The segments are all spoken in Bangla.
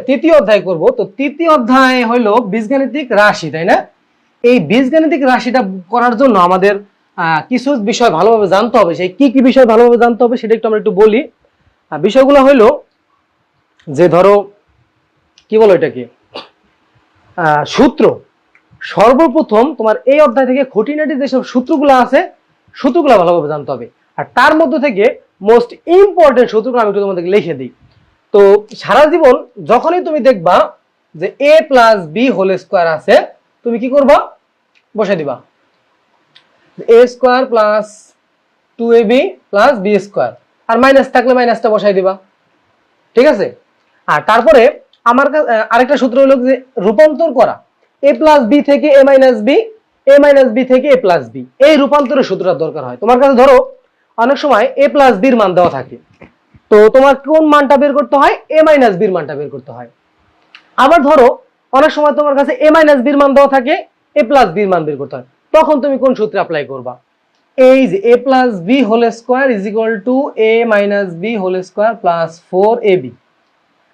তৃতীয় অধ্যায় করব। তো তৃতীয় অধ্যায় হলো বীজগাণিতিক রাশি, তাই না? এই বীজগাণিতিক রাশিটা করার জন্য আমাদের কিছু বিষয় ভালোভাবে জানতে হবে। সেই কি কি বিষয় ভালোভাবে জানতে হবে সেটা আমরা একটু বলি। বিষয়গুলো হলো যে ধরো কি বলো এটাকে সূত্র। সর্বপ্রথম তোমার এই অধ্যায় থেকে খুঁটিনাটি যেসব সূত্রগুলো আছে সূত্রগুলো ভালোভাবে জানতে হবে। আর তার মধ্যে থেকে মোস্ট ইম্পর্টেন্ট সূত্রগুলো আমি একটু তোমাদেরকে লিখে দিই। তো সারা জীবন যখনই তুমি দেখবা যে a plus B whole square আছে, তুমি কি করবা? বসাই দিবা a square plus 2ab plus B square, আর মাইনাস থাকলে মাইনাসটা বসাই দিবা, ঠিক আছে? আর তারপরে আমার আরেকটা সূত্র হলো যে রূপান্তর করা, a প্লাস বি থেকে a minus B, a minus B থেকে a প্লাস বি, এই রূপান্তরের সূত্রটা দরকার হয়। তোমার কাছে ধরো অনেক সময় a প্লাস বির মান দেওয়া থাকে, তো তোমার কোন মানটা বের করতে হয়? a মাইনাস বির মানটা বের করতে হয়। আবার ধরো অনেক সময় তোমার কাছে a মাইনাস বির মান দেওয়া থাকে, a প্লাস বির মান বের করতে হয়। তখন তুমি কোন সূত্র অ্যাপ্লাই করবা? এই যে a plus B whole square is equal to a minus B whole square plus 4ab,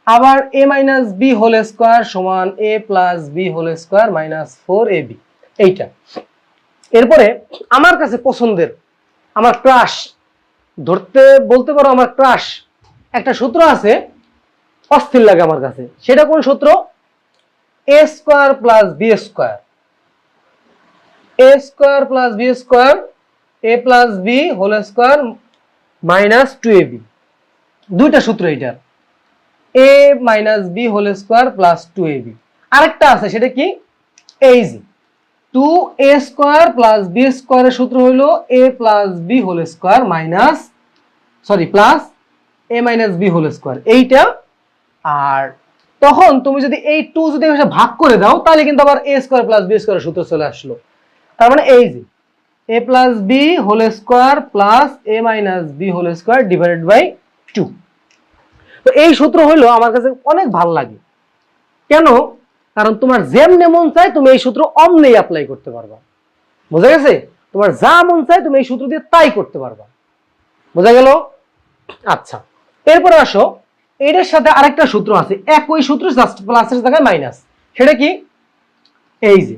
আবার a minus B whole square সমান a plus B whole square minus 4ab, এইটা। এরপরে আমার কাছে পছন্দের, আমার ক্রাশ ধরতে বলতে পারো, আমার ক্রাশ একটা সূত্র আছে, অস্থির লাগে আমার কাছে। সেটা কোন সূত্র? a square plus B square, a square plus B square, a plus B whole square minus 2ab, দুইটা সূত্র এটার, a minus B whole square plus 2ab। আরেকটা আছে, সেটা কি? এই যে 2a স্কোয়ার প্লাস বি স্কোয়ারের সূত্র হলো a plus B whole square minus plus a minus B whole square, এইটা। আর তখন তুমি যদি এই 2 যদি ভাগ করে দাও তাহলে কিন্তু আবার a স্কোয়ার প্লাস বি স্কোয়ারের সূত্র চলে আসলো। তার মানে এই যে a plus B whole square plus a minus B whole square divided by 2। তো এই সূত্র হলো আমার কাছে অনেক ভালো লাগে। কেন? কারণ তোমার যেমনে মন চায় তুমি এই সূত্র অমনেই অ্যাপ্লাই করতে পারবা। বোঝা গেছে? তোমার যা মন চায় তুমি এই সূত্র দিয়ে তাই করতে পারবা। বোঝা গেল? আচ্ছা, এরপরে আসো, এটার সাথে আরেকটা সূত্র আছে, একই সূত্র জাস্ট প্লাসের জায়গায় মাইনাস। সেটা কি? এই যে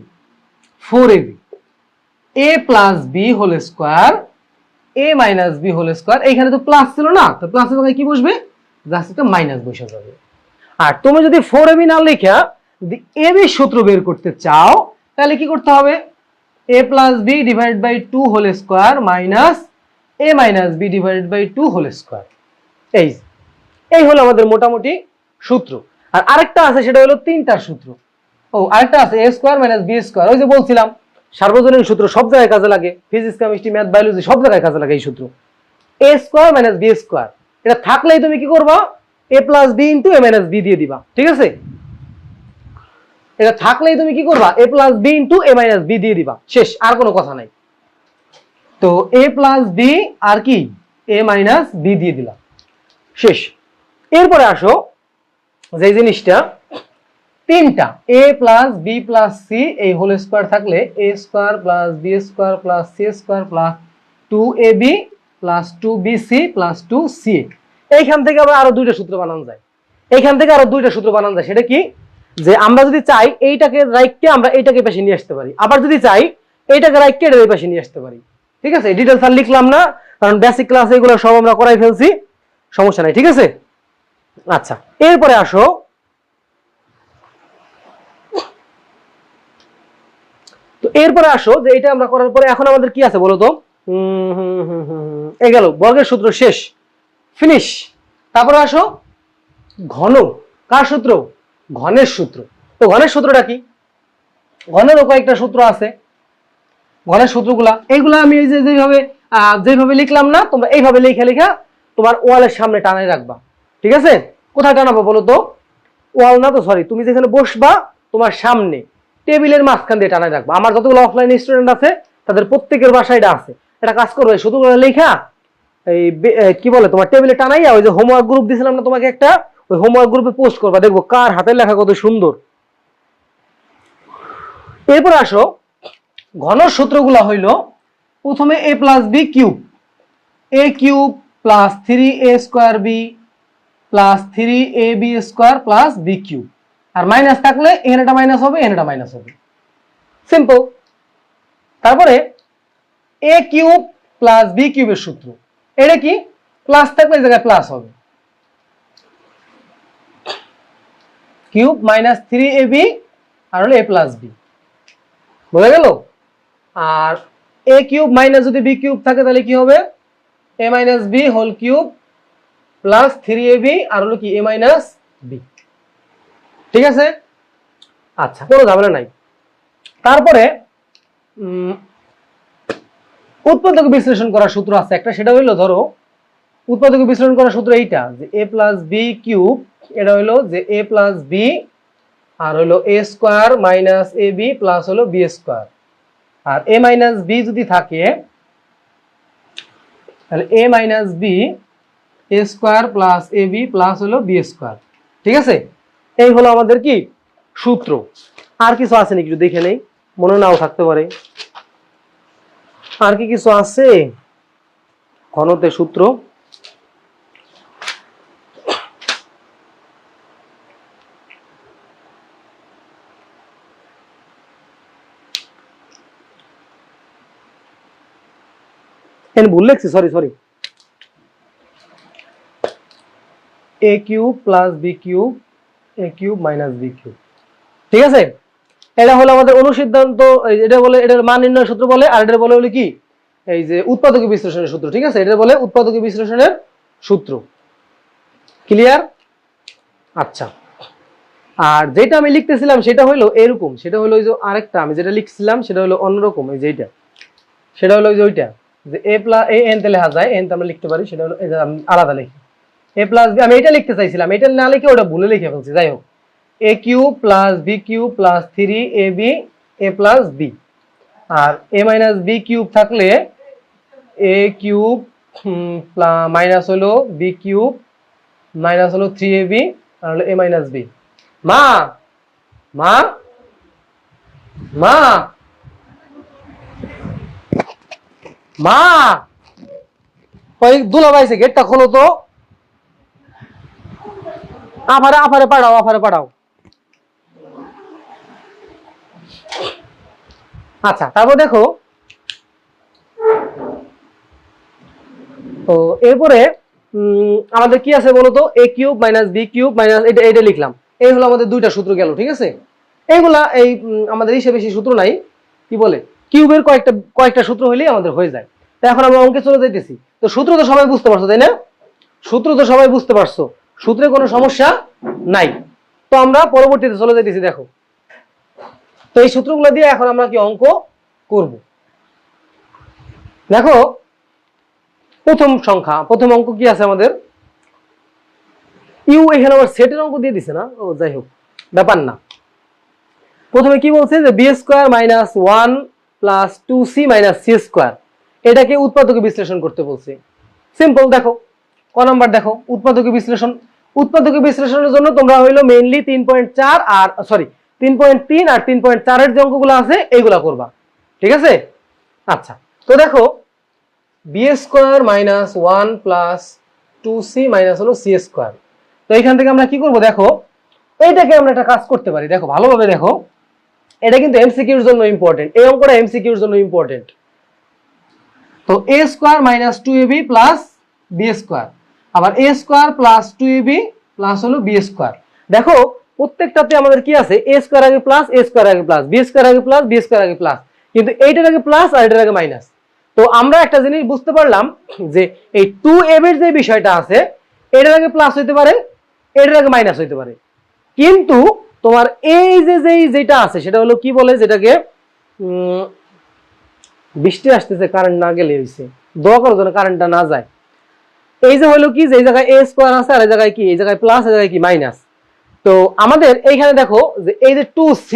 4ab, a plus B whole square, a minus B whole square. এইখানে তো প্লাস ছিল না, তো প্লাসের জায়গায় কি বসবে? জাস্ট একটা মাইনাস বসে যাবে। আর তুমি যদি 4ab না লেখা যদি ab সূত্র বের করতে চাও তাহলে কি করতে হবে? a plus B divided by 2 whole square minus a minus B divided by 2 whole square. এই হলো আমাদের মোটামুটি সূত্র। আর আরেকটা আছে, সেটা হলো তিনটার সূত্র। আরেকটা আছে a square minus B square. ওই যে বলছিলাম সার্বজনীন সূত্র সব জায়গায় কাজে লাগে, ফিজিক্স কেমিস্ট্রি ম্যাথ বায়োলজি সব জায়গায় কাজে লাগে এই সূত্র। a square minus B square, এটা থাকলেই তুমি কি করবা? a plus B into a minus B দিয়ে দিবা, ঠিক আছে? এটা থাকলেই তুমি কি করবা? a plus B into a minus B দিয়ে দিবা, শেষ, আর কোনো কথা নাই। তো a প্লাস বি আর কি a মাইনাস বি দিয়ে দিলাম, শেষ। এরপরে আসো যে জিনিসটা, তিনটা a plus B plus C এই হোল স্কোয়ার থাকলে a square plus B square plus C square plus 2ab plus 2bc plus 2ca। এইখান থেকে আবার আরো দুইটা সূত্র বানানো যায়, সেটা কি? যে আমরা যদি চাই এইটাকে রাইটকে আমরা এইটাকে পাশে নিয়ে আসতে পারি, আবার যদি চাই এইটাকে রাইটকে এটার পাশে নিয়ে আসতে পারি, ঠিক আছে? ডিটেলস আর লিখলাম না, কারণ বেসিক ক্লাস এগুলো সব আমরা করাই ফেলছি, সমস্যা নাই, ঠিক আছে? আচ্ছা, এরপরে আসো, তো এরপরে আসো যে এটা আমরা করার পরে এখন আমাদের কি আছে বলো তো? এই গেল বর্গের সূত্র, শেষ, ফিনিশ। তারপরে আসো ঘন, কার সূত্র? ঘনের সূত্র। তো ঘনের সূত্রটা কি? ঘনেরও কয়েকটা সূত্র আছে। ঘনের সূত্রগুলা এইগুলা আমি এই যে যেভাবে লিখলাম না, তোমরা এইভাবে লেখা তোমার ওয়ালের সামনে টানাই রাখবা, ঠিক আছে? কোথায় টানাবো বলো তো? ওয়াল না তো, সরি, তুমি যেখানে বসবা তোমার সামনে টেবিলের মাঝখান দিয়ে টানাই রাখবা। আমার যতগুলো অফলাইন স্টুডেন্ট আছে তাদের প্রত্যেকের বাসায় এটা আছে। এটা কাজ করবে, শুধু লেখা এই কি বলে তোমার টেবিলে টানাইয়া ওই যে হোমওয়ার্ক গ্রুপ দিয়েছিলাম না তোমাকে একটা, ওই হোমওয়ার্ক গ্রুপে পোস্ট করবা, দেখবো কার হাতের লেখা কত সুন্দর। এরপর আসো, ঘন সূত্রগুলা হইল প্রথমে a plus B cube, a cube plus 3a square B plus 3ab square plus b cube, আর মাইনাস থাকলে এখানে এটা মাইনাস হবে, এখানে এটা মাইনাস হবে, সিম্পল। তারপরে a কিউব প্লাস b কিউবের সূত্র, এটা কি প্লাস থাকলে এই জায়গায় প্লাস হবে, কিউব মাইনাস 3ab আর হলো a প্লাস b, বোঝা গেল? আর a কিউব মাইনাস যদি b কিউব থাকে তাহলে কি হবে, a minus b whole cube plus 3ab আর হলো কি a মাইনাস b, ঠিক আছে? আচ্ছা, কোনো ঝামেলা নাই। তারপরে উৎপাদক বিশ্লেষণ করার সূত্র আছে একটা, সেটা হইলো ধরো উৎপাদক বিশ্লেষণ করার সূত্র এইটা যে a প্লাস b কিউব, এটা হইলো যে a প্লাস b আর হইলো a square minus ab plus হলো b স্কয়ার, আর a মাইনাস b যদি থাকে তাহলে a minus b a square plus ab plus হলো b স্কয়ার, ঠিক আছে? এই হলো আমাদের কি সূত্র। আর কিছু আছে নাকি একটু দেখে নেই, মনে নাও থাকতে পারে। আর কি কিছু আছে ঘনত্বের সূত্র? ভুল লিখছি, sorry sorry, a cube plus b cube a cube minus b cube, ঠিক আছে? এটা হলো আমাদের অনুসিদ্ধান্ত, এটা বলে এটার মান নির্ণয়ের সূত্র বলে, আর এটা বলে হলো কি এই যে উৎপাদকীয় বিশ্লেষণের সূত্র, ঠিক আছে? এটা বলে উৎপাদকীয় বিশ্লেষণের সূত্র, ক্লিয়ার? আচ্ছা, আর যেটা আমি লিখতেছিলাম সেটা হলো এরকম, সেটা হলো ওই যে আরেকটা আমি যেটা লিখছিলাম সেটা হলো অন্যরকম, এই যে এইটা, সেটা হলো ওই যে ওইটা যে a প্লাস a n তে লেখা যায়, n তে আমরা লিখতে পারি, সেটা হলো এই যে আমি আলাদা লিখি a প্লাস b, আমি এটা লিখতে চাইছিলাম, এটা না লিখে ওটা ভুলে লিখে ফেলছি, যাই হোক a cube plus b cube plus 3ab a plus b, আর a মাইনাস b কিউব থাকলে a কিউব মাইনাস হলো b কিউব মাইনাস হলো 3ab আর হলো a মাইনাস b। মা মা মা মা ওই দুলা ভাইছে, গেটটা খোলো তো, আফারে আফারে পাঠাও, আফারে পাঠাও। আচ্ছা, তারপর দেখো তো এরপরে আমাদের কি আছে বলতো, a cube minus b cube minus এটা লিখলাম, এই হলো আমাদের দুইটা সূত্র গেল, ঠিক আছে? এইগুলা এই আমাদের হিসেবে বেশি সূত্র নাই, কি বলে কিউবের কয়েকটা সূত্র হইলেই আমাদের হয়ে যায়। তো এখন আমরা অঙ্কে চলে যাইতেছি, তো সূত্র তো সবাই বুঝতে পারছো তাই না? সূত্র তো সবাই বুঝতে পারছো, সূত্রে কোনো সমস্যা নাই। তো আমরা পরবর্তীতে চলে যাইতেছি, দেখো তো এই সূত্রগুলো দিয়ে এখন আমরা কি অঙ্ক করব। দেখো প্রথম অঙ্ক কি আছে আমাদের, ইউ এখানে আবার সেটের অঙ্ক দিয়ে দিছে না, ও যাই হোক ব্যাপার না। প্রথমে কি বলছে যে B square minus 1 plus 2c minus C square, এটাকে উৎপাদকে বিশ্লেষণ করতে বলছে। সিম্পল, দেখো ক নাম্বার, দেখো উৎপাদকে বিশ্লেষণ। উৎপাদকে বিশ্লেষণের জন্য তোমরা হইলো মেইনলি 3.4 আর সরি 3.3 আর 3.4 এর যে অঙ্কগুলো আছে এইগুলা করবা, ঠিক আছে? আচ্ছা, তো দেখো B square minus 1 plus 2c minus হলো সি স্কোয়ার, তো এখান থেকে আমরা কি করব, দেখো এইটাকে আমরা একটা কাজ করতে পারি, দেখো ভালোভাবে দেখো, এটা কিন্তু এমসিকিউর জন্য ইম্পর্টেন্ট, এই অঙ্কটা এমসিকিউর জন্য ইম্পর্টেন্ট। তো a square minus 2ab plus b square, আবার a square plus 2ab plus হলো b স্কয়ার। দেখো প্রত্যেকটাতে আমাদের কি আছে, a স্কয়ার আগে প্লাস, a স্কয়ার আগে প্লাস, b স্কয়ার আগে প্লাস, b স্কয়ার আগে প্লাস, কিন্তু এইটার আগে প্লাস আর এটার আগে মাইনাস। তো আমরা একটা জিনিস বুঝতে পারলাম যে এই 2ab এর যে বিষয়টা আছে, এটার আগে প্লাস হইতে পারে, এটার আগে মাইনাস হইতে পারে, কিন্তু তোমার এই যে যেটা আছে সেটা হলো কি বলে, যেটাকে বৃষ্টি আসতেছে কারেন্ট না গেলে হইছে, দোয়া করো যেন কারেন্টটা না যায়। এই যে হলো কি যে এই জায়গায় a স্কয়ার আছে আর এই জায়গায় কি, এই জায়গায় প্লাস এই জায়গায় কি মাইনাস। তো আমাদের এইখানে দেখো যে এই যে 2c,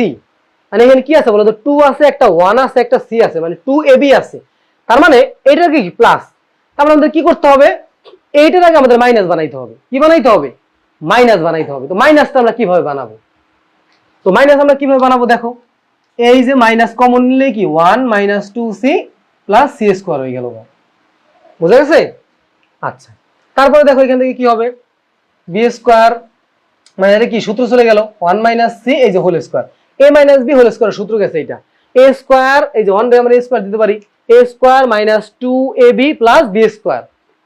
মানে এখানে কি আছে বলো তো, 2 আছে, একটা 1 আছে, একটা c আছে, মানে 2ab আছে, তার মানে এইটার কি প্লাস। তারপরে আমাদের কি করতে হবে, এইটার আগে আমাদের মাইনাস বানাইতে হবে। কি বানাইতে হবে? মাইনাস বানাইতে হবে। তো মাইনাসটা আমরা কিভাবে বানাবো, তো মাইনাস আমরা কিভাবে বানাবো, দেখো এই যে মাইনাস কমন নিলে কি 1 minus 2c plus C square হয়ে গেল, বোঝা গেছে? আচ্ছা, তারপরে দেখো এখান থেকে কি হবে, বি স্কোয়ার মানে কি সূত্র চলে গেল 1 মাইনাস সি এই যে হোল স্কোয়ার, এ মাইনাস বি হোল স্কোয়ার সূত্র গেছে এটা, এ স্কোয়ার এই যে 1 বাই আমরা স্কোয়ার দিতে পারি, a square minus 2ab plus B square,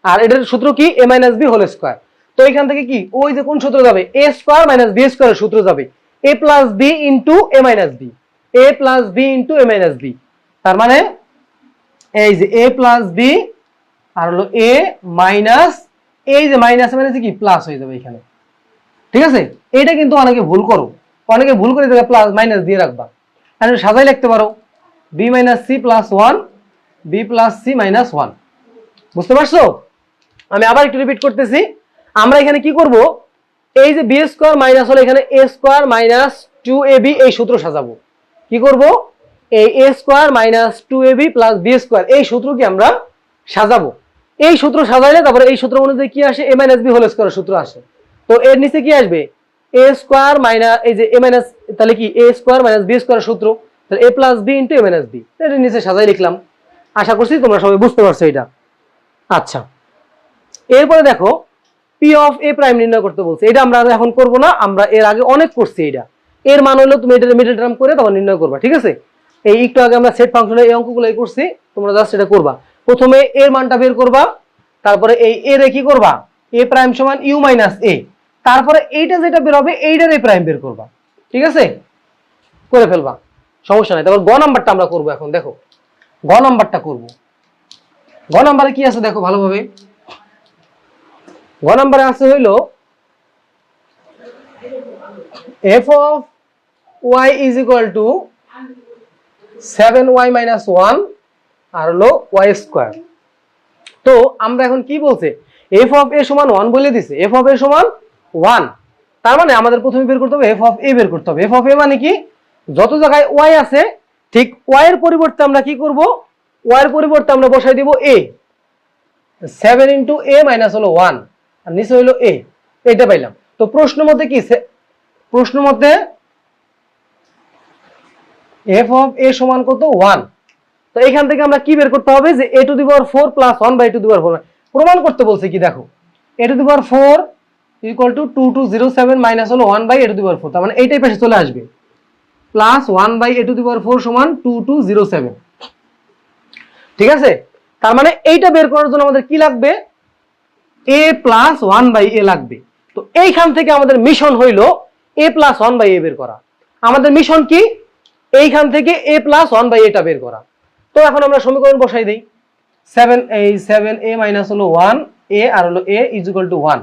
আর এটার সূত্র কি a minus B whole square. তো এখান থেকে কি ওই যে কোন সূত্র যাবে, এ স্কোয়ার মাইনাস বি স্কোয়ারের সূত্র যাবে, এ প্লাস বি ইন্টু এ মাইনাস বি, এ প্লাস বি ইন্টু এ মাইনাস বি, তার মানে এই যে এ প্লাস বি আর হলো এ মাইনাস, এই যে মাইনাস মাইনাস কি প্লাস হয়ে যাবে এখানে, ঠিক আছে। এটা কিন্তু অনেকে ভুল করো, অনেকে ভুল করে দেবে প্লাস মাইনাস দিয়ে রাখবা, আর সাজাই লিখতে পারো B minus C plus one, B plus C minus one. বুঝতে পারছো? আমি আবার একটু রিপিট করতেছি, আমরা এখানে কি করব, এই যে বি স্কোয়ার মাইনাস হলো এখানে এ স্কোয়ার মাইনাস 2ab এই সূত্র সাজাবো, কি করব এই a square minus 2ab plus B square এই সূত্র কি আমরা সাজাবো। এই সূত্র সাজাইলে তারপরে এই সূত্র অনুযায়ী কি আসে, এ মাইনাস বি হোল স্কোয়ার সূত্র আসে। তো এর নিচে কি আসবে, এ স্কোয়ার মাইনাস এই যে এ মাইনাস, তাহলে কি এ স্কোয়ার মাইনাস বি স্কোয়ার সূত্র, তাহলে এ প্লাস বি ইন্টু এ মাইনাস বি, এর নিচে সাজাই লিখলাম। আশা করছি তোমরা সবাই বুঝতে পারছো এটা। আচ্ছা, এরপরে দেখো পি অফ এ প্রাইম নির্ণয় করতে বলছে, এটা আমরা এখন করব না, আমরা এর আগে অনেক করছি। এটা এর মান হলো তুমি এটা মিডল টার্ম করে তখন নির্ণয় করবা, ঠিক আছে। এই একটু আগে আমরা সেট ফাংশনে এই অঙ্কগুলোই করছি, তোমরা জাস্ট এটা করবা। প্রথমে এর মানটা বের করবা, তারপরে এই এ রে কি করবা, এ প্রাইম সমান ইউ মাইনাস এ, তারপরে এইটা যেটা বের হবে এইটার এ প্রাইম বের করবা, ঠিক আছে, করে ফেলবা, সমস্যা নাই। তারপর গ নাম্বারটা আমরা করব এখন। দেখো গ নাম্বারটা করব, গ নাম্বারে কি আছে দেখো ভালোভাবে। গ নাম্বারে আছে হইলো f of y is equal to 7y minus 1 আর হলো y স্কয়ার। তো আমরা এখন কি বলছে, f of a সমান 1 বলে দিছে, f of a সমান 1, তার মানে আমাদের প্রথমে বের করতে হবে f of a বের করতে হবে। f of a মানে কি, যত জায়গায় y আছে ঠিক y এর পরিবর্তে আমরা কি করব, y এর পরিবর্তে আমরা বসাই দিব a, 7 into a minus হলো 1 আর নিচে হলো a, এটা পাইলাম। তো প্রশ্ন মতে কি, প্রশ্ন মতে f of a সমান কত 1। তো এখান থেকে আমরা কি বের করতে হবে, যে a to the power 4 plus 1 by 2 to the power 4 প্রমাণ করতে বলছে কি দেখো, a to the power 4 equal to 2207 minus হলো 1 by a to the power 4, তার মানে এইটাই পাশে চলে আসবে, plus 1 by a to the power 4 সমান 2207, ঠিক আছে। তার মানে এইটা বের করার জন্য আমাদের কি লাগবে, a প্লাস 1 বাই a লাগবে। তো এইখান থেকে আমাদের মিশন হইলো a প্লাস 1 বাই a বের করা। আমাদের মিশন কি, এইখান থেকে a প্লাস 1 বাই এটা বের করা। তো এখন আমরা সমীকরণ বসাই দেই, 7a মাইনাস হলো 1 a আর হলো a ইজ ইকুয়াল টু 1।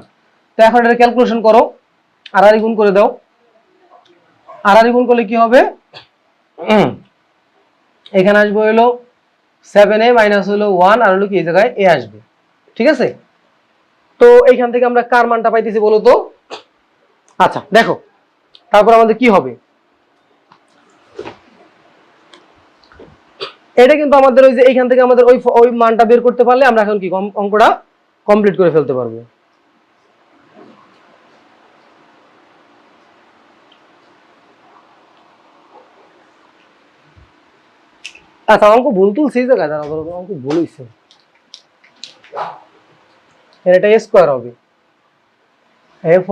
তো এখন এটা ক্যালকুলেশন করো, আর গুণ করে দাও, আর গুণ করলে কি হবে, এখানে আসবে হলো 7a মাইনাস হলো 1 আর হলো কি এই জায়গায় a আসবে, ঠিক আছে। তো এইখান থেকে আমরা কার মানটা পাইতেছি বলো তো। আচ্ছা দেখো তারপর আমাদের কি হবে, এটা কিন্তু আমাদের ওই যে এইখান থেকে আমাদের ওই মানটা বের করতে পারলে আমরা এখন কি অঙ্কটা কমপ্লিট করে ফেলতে পারবো। আচ্ছা অঙ্ক ভুল তুলছি জায়গায়, অঙ্ক ভুল হয়েছে, এটা a স্কয়ার হবে, f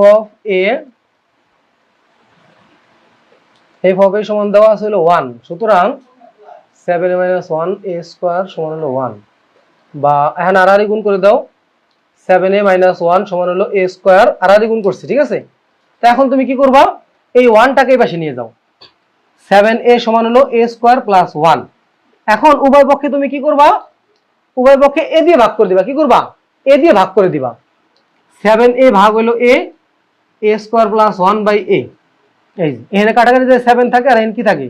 of a সমান দেওয়া আছে হলো 1, সুতরাং 7a minus 1 a স্কয়ার সমান হলো 1, বা এখন আর গুণ করে দাও, 7a minus 1 সমান হলো a স্কয়ার, আর গুণ করছি, ঠিক আছে। তো এখন তুমি কি করবা, এই 1টাকে এই পাশে নিয়ে যাও, 7a সমান হলো a স্কয়ার প্লাস 1। এখন উভয় পক্ষে তুমি কি করবা, উভয় পক্ষে a দিয়ে ভাগ করে দিবা, কি করবা a দিয়ে ভাগ করে দিবা, 7a ভাগ হলো a square plus 1 by a, এই এখানে কাটাকাটি যে 7 থাকে আর এখানে কি থাকে,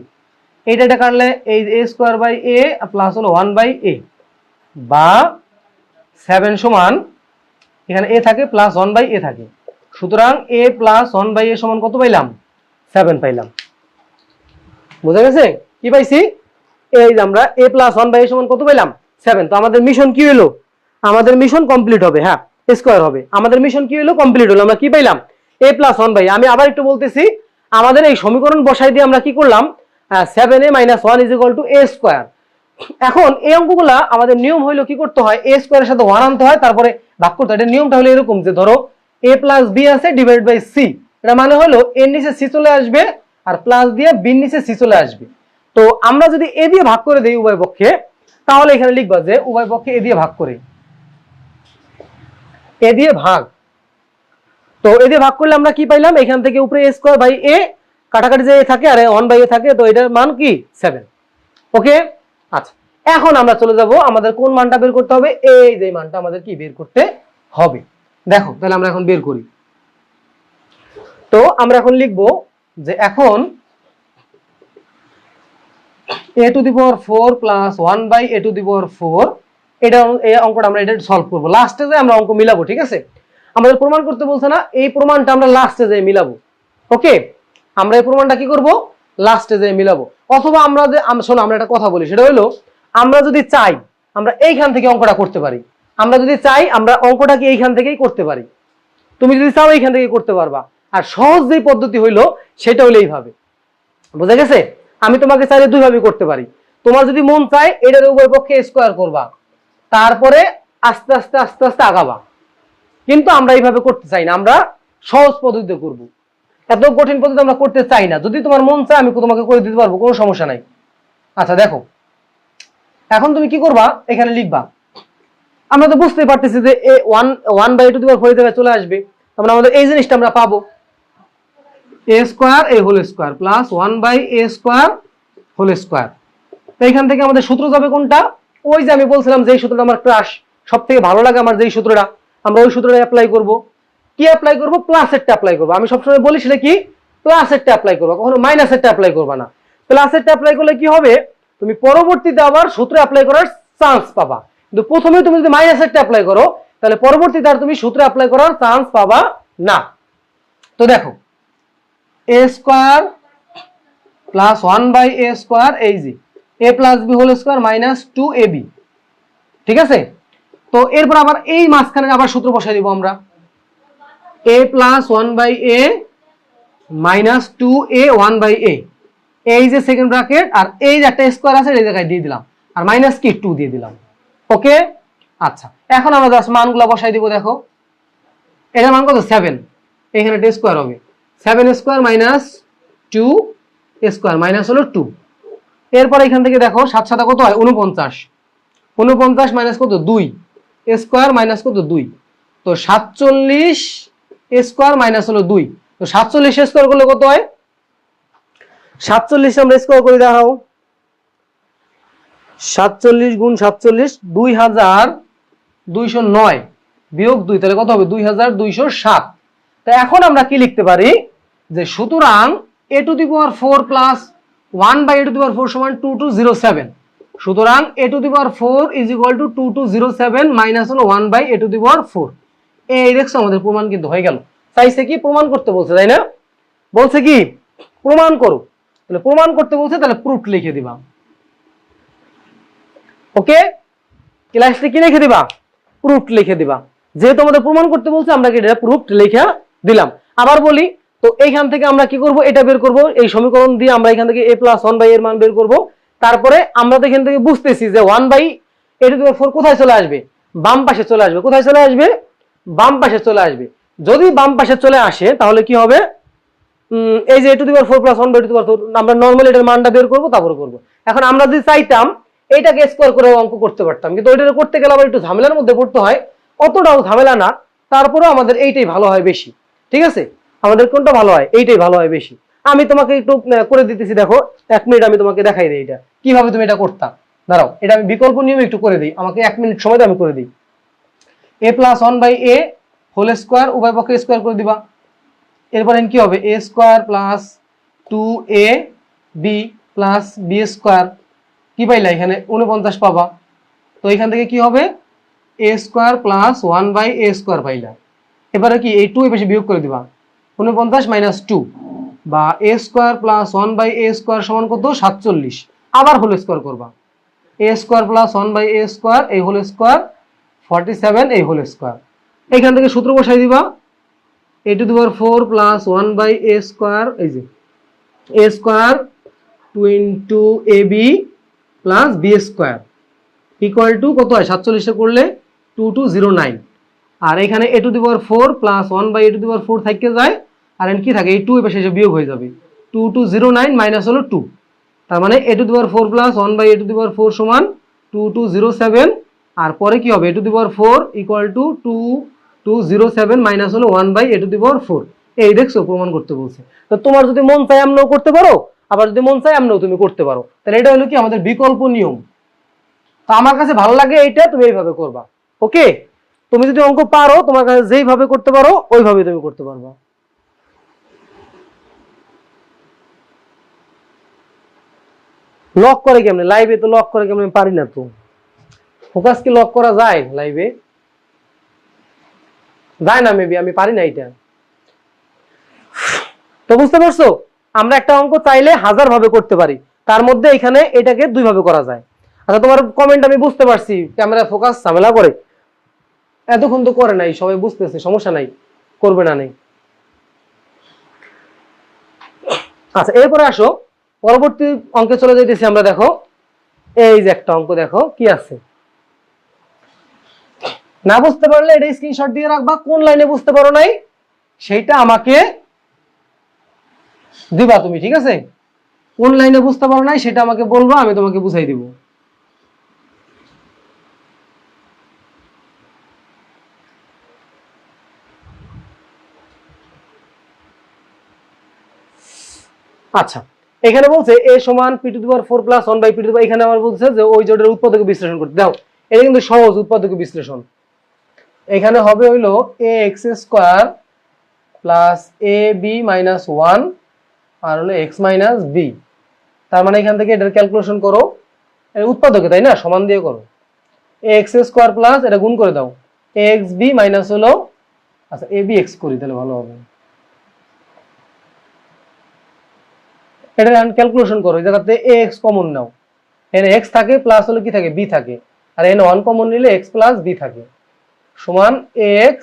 এইটা কাটলে এই a square by a plus হলো 1 বাই a, বা 7 সমান এখানে a থাকে প্লাস 1 বাই a থাকে, সুতরাং a প্লাস 1 বাই a সমান কত পাইলাম, 7 পাইলাম। বুঝা গেছে কি পাইছি, এই যে আমরা a প্লাস 1 বাই a সমান কত পাইলাম, 7। তো আমাদের মিশন কি হলো, আমাদের মিশন কমপ্লিট হবে, হ্যাঁ স্কয়ার হবে, আমাদের মিশন কি হলো, কমপ্লিট হলো, আমরা কি পাইলাম a প্লাস 1 বাই। আমি আবার একটু বলতেছি, আমাদের এই সমীকরণ বসাই দিয়ে আমরা কি করলাম, 7a minus 1 is equal to a square. এখন এই অঙ্কগুলা আমাদের নিয়ম হইলো কি করতে হয়, a স্কয়ারের সাথে 1 আনতে হয়, তারপরে ভাগ করতে হয়। এটা নিয়মটা হলো এরকম যে ধরো এ প্লাস বি আছে ডিভাইড বাই সি, এটা মানে হলো এর নিচে সি চলে আসবে আর প্লাস দিয়ে বির নিচে সি চলে আসবে। তো আমরা যদি এ দিয়ে ভাগ করে দিই উভয় পক্ষে, তাহলে এখানে লিখবা যে উভয় পক্ষে এ দিয়ে ভাগ করে, এ দিয়ে ভাগ। তো এ দিয়ে ভাগ করলে আমরা কি পাইলাম, এখান থেকে উপরে এ স্কয়ার বাই এ, কাটাকাটি যে থাকে আর 1 বাই এ থাকে, তো এটার মান কি 7। ওকে, আচ্ছা এখন আমরা চলে যাব আমাদের কোন মানটা বের করতে হবে, এই যে মানটা আমাদের কি বের করতে হবে। দেখো তাহলে আমরা এখন বের করি। তো আমরা এখন লিখব যে এখন a to the power 4 plus 1 by a to the power 4, এটা এই অঙ্কটা আমরা এটা সলভ করব। লাস্টে যে আমরা অঙ্ক মিলাবো, ঠিক আছে? আমাদের প্রমাণ করতে বলছে না, এই প্রমাণটা আমরা লাস্টে যে মিলাবো। ওকে, আমরা এই প্রমাণটা কি করব, লাস্টে যে মিলাবো। অথবা আমরা যে শোনো আমরা একটা কথা বলি, সেটা হলো আমরা যদি চাই আমরা এইখান থেকে অঙ্কটা করতে পারি, আমরা যদি চাই আমরা অঙ্কটা কি এইখান থেকেই করতে পারি। তুমি যদি চাও এইখান থেকে করতে পারবা। আর সহজ যে পদ্ধতি হইলো সেটা হলো এইভাবে, বুঝা গেছে? আমি তোমাকে চাইলে দুইভাবে করতে পারি। তোমার যদি মন চায় এটার উভয় পক্ষে স্কয়ার করবা, তারপরে আস্তে আস্তে আস্তে আস্তে আগাবা। কিন্তু আমরা এইভাবে করতে চাই না, আমরা সহজ পদ্ধতিতে করব। এত কঠিন পদ্ধতি আমরা করতে চাই না। যদি তোমার মন চায় আমি তোমাকে করে দিতে পারবো, কোনো সমস্যা নাই। আচ্ছা দেখো, এখন তুমি কি করবা, এখানে লিখবা। আমরা তো বুঝতেই পারতেছি যে এ 1 বাই 2 টু দি পাওয়ার 4 জায়গায় চলে আসবে, তারপরে আমাদের এই জিনিসটা আমরা পাবো, a square a whole square plus 1 by a square whole square. তো এখান থেকে আমাদের সূত্র যাবে কোনটা, ওই যে আমি বলছিলাম যে সূত্রটা আমার ক্রাশ সব থেকে ভালো লাগে আমার, যেই সূত্রটা আমরা ওই সূত্রটা অ্যাপ্লাই করব। কি অ্যাপ্লাই করব, প্লাসেরটা অ্যাপ্লাই করব। আমি সবসময় বলি সেটা কি, প্লাসেরটা অ্যাপ্লাই করবা, কখনো মাইনাসেরটা অ্যাপ্লাই করবা না। প্লাসেরটা অ্যাপ্লাই করলে কি হবে, তুমি পরবর্তীতে আবার সূত্র অ্যাপ্লাই করার চান্স পাবা। কিন্তু প্রথমে তুমি যদি মাইনাসেরটা অ্যাপ্লাই করো, তাহলে পরবর্তীতে আর তুমি সূত্র অ্যাপ্লাই করার চান্স পাবা না। তো দেখো a square plus 1 by a square, এই যে a plus B whole square minus 2ab, ঠিক আছে? তো এরপর আবার এই মাঝখানে আবার সূত্র বসাই দিব আমরা, a plus 1 by a minus 2a 1 by a, এই যে সেকেন্ড ব্র্যাকেট আর এই যে একটা স্কয়ার আছে এই জায়গায় দিয়ে দিলাম, আর মাইনাস কি 2 দিয়ে দিলাম। ওকে, আচ্ছা এখন আমরা জাস্ট মানগুলো বসাই দিব। দেখো এটার মান কত, 7, এখানে একটা স্কয়ার হবে, 7 স্কয়ার মাইনাস 2 স্কয়ার মাইনাস হলো 2। এরপর এখান থেকে দেখো 7 7 কত হয়, 49, 49 মাইনাস কত 2 স্কয়ার মাইনাস কত 2, তো 47 স্কয়ার মাইনাস হলো 2। তো 47 স্কয়ার করলে কত হয়, 47 আমরা স্কয়ার করে দেখাও, 47 গুণ 47 2209 বিয়োগ 2, তাহলে কত হবে 2207। তো এখন আমরা কি লিখতে পারি, যে সুতরাং a to the power 4 plus 1 by a to the power 4 সমান 2207। সুতরাং a to the power 4 is equal to 2207 minus হলো 1 by a to the power 4। এই দেখছো আমাদের প্রমাণ কিন্তু হয়ে গেল। চাইছে কি প্রমাণ করতে বলছে, তাই না? বলছে কি প্রমাণ করো, তাহলে প্রমাণ করতে বলছে, তাহলে প্রুফ লিখে দিবা। ওকে, ক্লাসে কি লিখে দিবা, প্রুফ লিখে দিবা। যেহেতু আমাদের প্রমাণ করতে বলছে আমরা কি এটা প্রুফ লিখে দিলাম। আবার বলি, তো এইখান থেকে আমরা কি করব, এটা বের করব, এই সমীকরণ দিয়ে আমরা এখান থেকে a প্লাস 1 বাই এর মান বের করব। তারপরে আমরা তো এখান থেকে বুঝতেছি যে 1 by a to the power 4 কোথায় চলে আসবে, বাম পাশে চলে আসবে। কোথায় চলে আসবে, বাম পাশে চলে আসবে। যদি বাম পাশে চলে আসে তাহলে কি হবে, এই যে a to the power 4 plus 1 by a to the power 4 আমরা নরমালি এটার মানটা বের করব, তারপরে করব। এখন আমরা যদি চাইতাম এইটাকে স্কয়ার করে অঙ্ক করতে পারতাম, কিন্তু ওইটা করতে গেলে আবার একটু ঝামেলার মধ্যে পড়তে হয়। অতটাও ঝামেলা না, তারপরেও আমাদের এইটাই ভালো হয় বেশি। ঠিক আছে, আমাদের কোনটা ভালো হয়, এইটাই ভালো হয় বেশি। আমি তোমাকে একটু করে দিতেছি, দেখো 1 মিনিট আমি তোমাকে দেখাই দিই এটা কিভাবে তুমি এটা করতা। দাঁড়াও, এটা আমি বিকল্প নিয়মে একটু করে দিই, আমাকে 1 মিনিট সময় দাও, আমি করে দিই। a plus 1 by A whole square, উভয় পক্ষে স্কয়ার করে দিবা। এরপর কি হবে, a square plus 2ab plus b square, কি পাইলা এখানে 49 পাবা। তো এখান থেকে কি হবে, a square plus 1 by a square পাইলা। এবারে কি এই 2 এই পাশে বিয়োগ করে দিবা, 49 মাইনাস 2 বা a square plus 1 by a square সমান কত 47, আবার হোল স্কয়ার করবা, a square plus 1 by a square এই হোল স্কয়ার 47 এই হোল স্কয়ার। এখান থেকে সূত্র বসাই দিবা, a to the power 4 plus 1 by a square, এই যে a square 2ab plus b square equal to কত হয়, 47 এ করলে 2209। আর এখানে a to the power 4 plus 1 by a to the power 4 থেকে যায়, আর এখানে কি থাকে, এই 2 এর পাশে এসে বিয়োগ হয়ে যাবে, 2209 মাইনাস হলো 2, তার মানে a to the power 4 plus 1 by a to the power 4 সমান 2207, আর পরে কি হবে, a to the power 4 equal to 2207 minus হলো 1 by a to the power 4। এই দেখছো প্রমাণ করতে বলছে। তো তোমার যদি মন চায় এমনও করতে পারো, আবার যদি মন চায় এমনও তুমি করতে পারো। তাহলে এটা হলো কি আমাদের বিকল্প নিয়ম। তো আমার কাছে ভালো লাগে এইটা, তুমি এইভাবে করবা। ওকে, তুমি যদি অঙ্ক পারো, তোমার কাছে যেইভাবে করতে পারো ওইভাবে তুমি করতে পারবা। লক করে কেমনে লাইভে? তো লক করে কেমনে পারি না তো। ফোকাস কি লক করা যায় লাইভে? যায় না, মেবি আমি পারি না এটা। তো বুঝতে পারছো, আমরা একটা অঙ্ক চাইলে 1000 ভাবে করতে পারি, তার মধ্যে এখানে এটাকে 2 ভাবে করা যায়। আচ্ছা, তোমার কমেন্ট আমি বুঝতে পারছি, ক্যামেরা ফোকাস ঝামেলা করে, এতক্ষণ তো করে নাই, সবাই বুঝতেছে, সমস্যা নাই, করবে না নেই। আচ্ছা, এরপরে আসো পরবর্তী অঙ্কে চলে যাইতেছি আমরা। দেখো এই যে একটা অঙ্ক, দেখো কি আছে। না বুঝতে পারলে এটা স্ক্রিনশট দিয়ে রাখবা, কোন লাইনে বুঝতে পারো নাই সেইটা আমাকে দিবা তুমি, ঠিক আছে? কোন লাইনে বুঝতে পারো নাই সেটা আমাকে বলবা, আমি তোমাকে বুঝাই দিব। আচ্ছা, এখানে বলছে a সমান p to the power 4 plus 1 by p to the power, এখানে আবার বলছে যে ওই জোটের উৎপাদক বিশ্লেষণ করতে দাও। এটা কিন্তু সহজ উৎপাদক বিশ্লেষণ। এখানে হবে হইলো ax square plus ab minus 1 আর হলো x মাইনাস b। তার মানে এখান থেকে এটার ক্যালকুলেশন করো, এর উৎপাদকে, তাই না, সমান দিয়ে করো। ax স্কয়ার প্লাস এটা গুণ করে দাও axb মাইনাস হলো, আচ্ছা abx করি তাহলে ভালো হবে। এটা ক্যালকুলেশন করো, এই জায়গাতে ax কমন নাও, এখানে x থাকে প্লাস হলো কি থাকে, b থাকে, আর এখানে 1 কমন নিলে x প্লাস b থাকে, সমান ax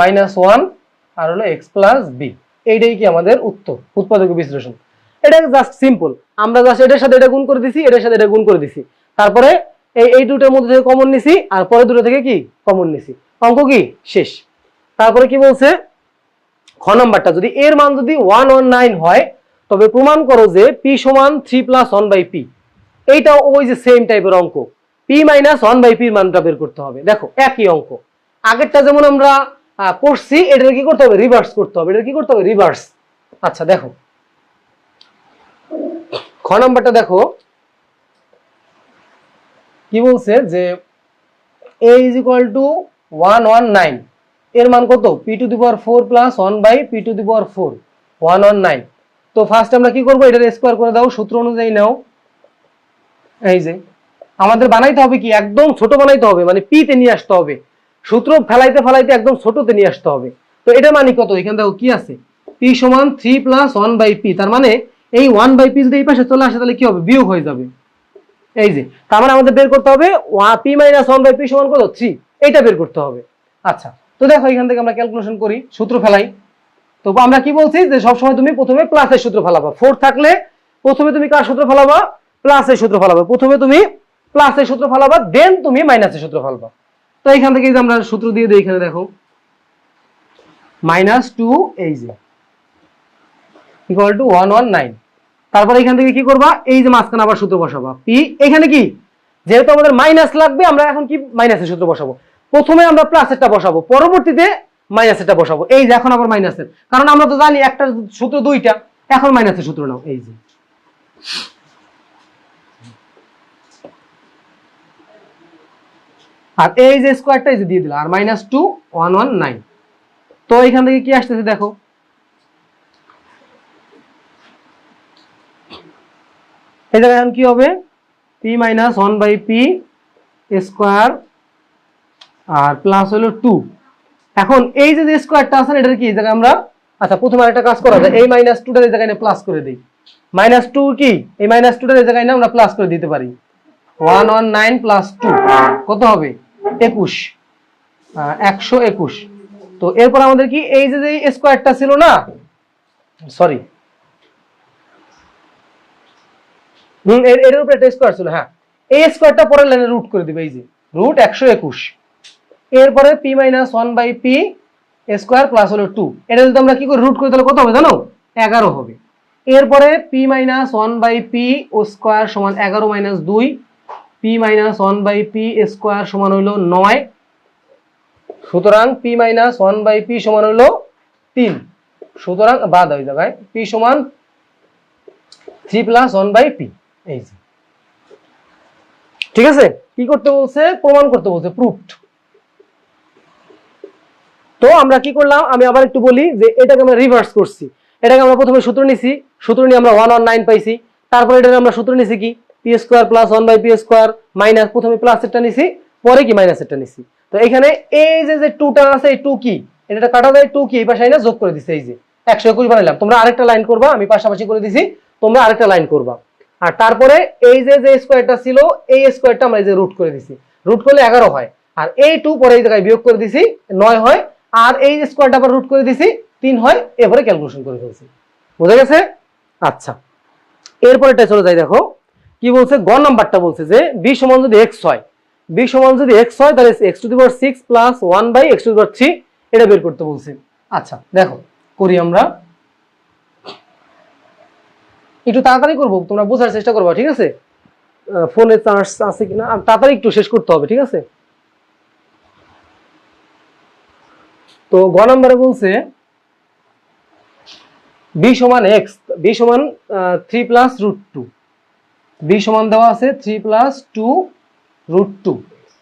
মাইনাস 1 আর হলো x প্লাস b। এইটাই কি আমাদের উত্তর, উৎপাদক বিশ্লেষণ। এটা জাস্ট সিম্পল, আমরা জাস্ট এটার সাথে এটা গুণ করে দিছি, এটার সাথে এটা গুণ করে দিছি, তারপরে এই দুটোর মধ্যে থেকে কমন নিছি, আর পরে দুটো থেকে কি কমন নিছি, অঙ্ক কি শেষ। তারপরে কি বলছে, খ নাম্বারটা, যদি এর মান যদি 119 হয় তবে প্রমাণ করো যে p সমান 3 প্লাস 1 বাই p। এইটাও ওই যে সেম টাইপের অঙ্ক, p মাইনাস 1 বাই p এর মানটা বের করতে হবে। দেখো একই অঙ্ক, আগেরটা যেমন আমরা করছি, এটার কি করতে হবে, রিভার্স করতে হবে। এটা কি করতে হবে, রিভার্স। আচ্ছা দেখো খ নাম্বারটা, দেখো কি বলছে যে a ইজ ইকুয়াল টু 119, এর মান কত, p to the power 4 plus 1 by p to the power 4, 119। তো ফার্স্ট আমরা কি করব, এটার স্কয়ার করে দাও, সূত্র অনুযায়ী নাও। এই যে আমাদের বানাইতে হবে কি, একদম ছোট বানাইতে হবে, মানে p তে নিয়ে আসতে হবে, সূত্র ফেলাইতে ফেলাইতে একদম ছোটতে নিয়ে আসতে হবে। তো এটা মানে কত, এখানে দেখো কি আছে, p সমান 3 প্লাস 1 বাই p, তার মানে এই 1 বাই p যদি এই পাশে চলে আসে তাহলে কি হবে, বিয়োগ হয়ে যাবে। এই যে তার মানে আমাদের বের করতে হবে p মাইনাস 1 বাই p সমান কত, 3, এইটা বের করতে হবে। আচ্ছা, তো দেখো এখান থেকে আমরা ক্যালকুলেশন করি, সূত্র ফেলাই। তো আমরা কি বলছি যে সবসময় তুমি প্রথমে প্লাসের সূত্র ফেলাবা, 4 থাকলে প্রথমে তুমি কার সূত্র ফেলাবা, প্লাসের সূত্র ফেলাবা, প্রথমে তুমি প্লাসের সূত্র ফেলাবা, দেন তুমি মাইনাসের সূত্র ফেলবা। তো এখান থেকে যে আমরা সূত্র দিয়ে দিই, এখানে দেখো মাইনাস 2 এই যে ইকুয়াল টু 119। তারপর এখান থেকে কি করবা, এই যে মাঝখানে আবার সূত্র বসাবা, p, এখানে কি যেহেতু আমাদের মাইনাস লাগবে, আমরা এখন কি মাইনাসের সূত্র বসাবো, প্রথমে আমরা প্লাসেরটা বসাবো, পরবর্তীতে মাইনাসেরটা বসাবো। এই যে এখন আবার মাইনাসের, কারণ আমরা তো জানি একটা সূত্র দুইটা, এখন মাইনাসের সূত্র নাও। এই যে আর এই যে স্কয়ারটা এই যে দিয়ে দিলাম, আর মাইনাস 2 119। তো এখান থেকে কি আসতেছে দেখো, এই জায়গায় এখন কি হবে, p minus 1 by p square আর প্লাস হলো 2। এখন এই যে স্কয়ারটা আছে এটার কি, এই জায়গায় আমরা, আচ্ছা প্রথমে আরেকটা কাজ করা যায়, এই মাইনাস 2 টার এই জায়গায় প্লাস করে দেই, মাইনাস 2 কি, এই মাইনাস 2 টার এই জায়গায় না আমরা প্লাস করে দিতে পারি, 119 প্লাস 2 কত হবে, 21, 121। তো এরপর আমাদের কি, এই যে স্কয়ারটা ছিল না, সরি এর উপরে একটা স্কয়ার ছিল, হ্যাঁ এই স্কয়ারটা পরের লাইনে রুট করে দিবে, এই যে রুট 121, এরপরে P minus one by P square plus হলো 2, এটা যদি আমরা কি করে রুট করি তাহলে কত হবে জানো? 11 হবে। এরপরে P minus one by P ও স্কোয়ার সমান 11 minus 2, P minus one by P square সমান হইল 9। সুতরাং P minus one by P সমান হইল 3, সুতরাং বাদ হয়ে যাবে পি সমান 3 প্লাস 1 বাই পি। এই যে ঠিক আছে, কি করতে বলছে? প্রমাণ করতে বলছে, প্রুফড। তো আমরা কি করলাম, আমি আবার একটু বলি যে এটাকে আমরা রিভার্স করছি। এটাকে আমরা প্রথমে সূত্র নিছি, সূত্র নিয়ে আমরা 119 পাইছি। তারপরে এটাকে আমরা সূত্র নিছি কি, P square plus 1 by P square minus, প্রথমে প্লাসেরটা নিছি পরে কি মাইনাসেরটা নিছি। তো এখানে এই যে 2টা আছে, এই 2 কি, এটা কাটা যায়, 2 কি এই পাশে না যোগ করে দিছে, এই যে 121 বানাইলাম। তোমরা আরেকটা লাইন করবা, আমি পাশাপাশি করে দিছি, তোমরা আরেকটা লাইন করবা। আর তারপরে এই যে স্কোয়ারটা ছিল, এই স্কোয়ারটা আমরা এই যে রুট করে দিছি, রুট করলে 11 হয়। আর এই 2 পরে এই জায়গায় বিয়োগ করে দিছি, 9 হয়। আর এই স্কোয়ারটা আবার রুট করে দিছি, 3 হয়। এবারে ক্যালকুলেশন করে ফেলছি। বুঝা গেছে? আচ্ছা, এরপরেটা চলে যাই। দেখো কি বলছে, গ নাম্বারটা বলছে যে বি সমান যদি এক্স হয়, বি সমান যদি এক্স হয় তাহলে x to the power 6 plus 1 by x to the power 3 এটা বের করতে বলছে। আচ্ছা দেখো করি আমরা, একটু তাড়াতাড়ি করবো, তোমরা বোঝার চেষ্টা করবা, ঠিক আছে? ফোনে চার্জ আছে কিনা, তাড়াতাড়ি একটু শেষ করতে হবে, ঠিক আছে? তো গ নম্বরে বলছে বি সমান এক্স, বি সমান 3 প্লাস রুট 2, বি সমান দেওয়া আছে 3 প্লাস 2 রুট 2।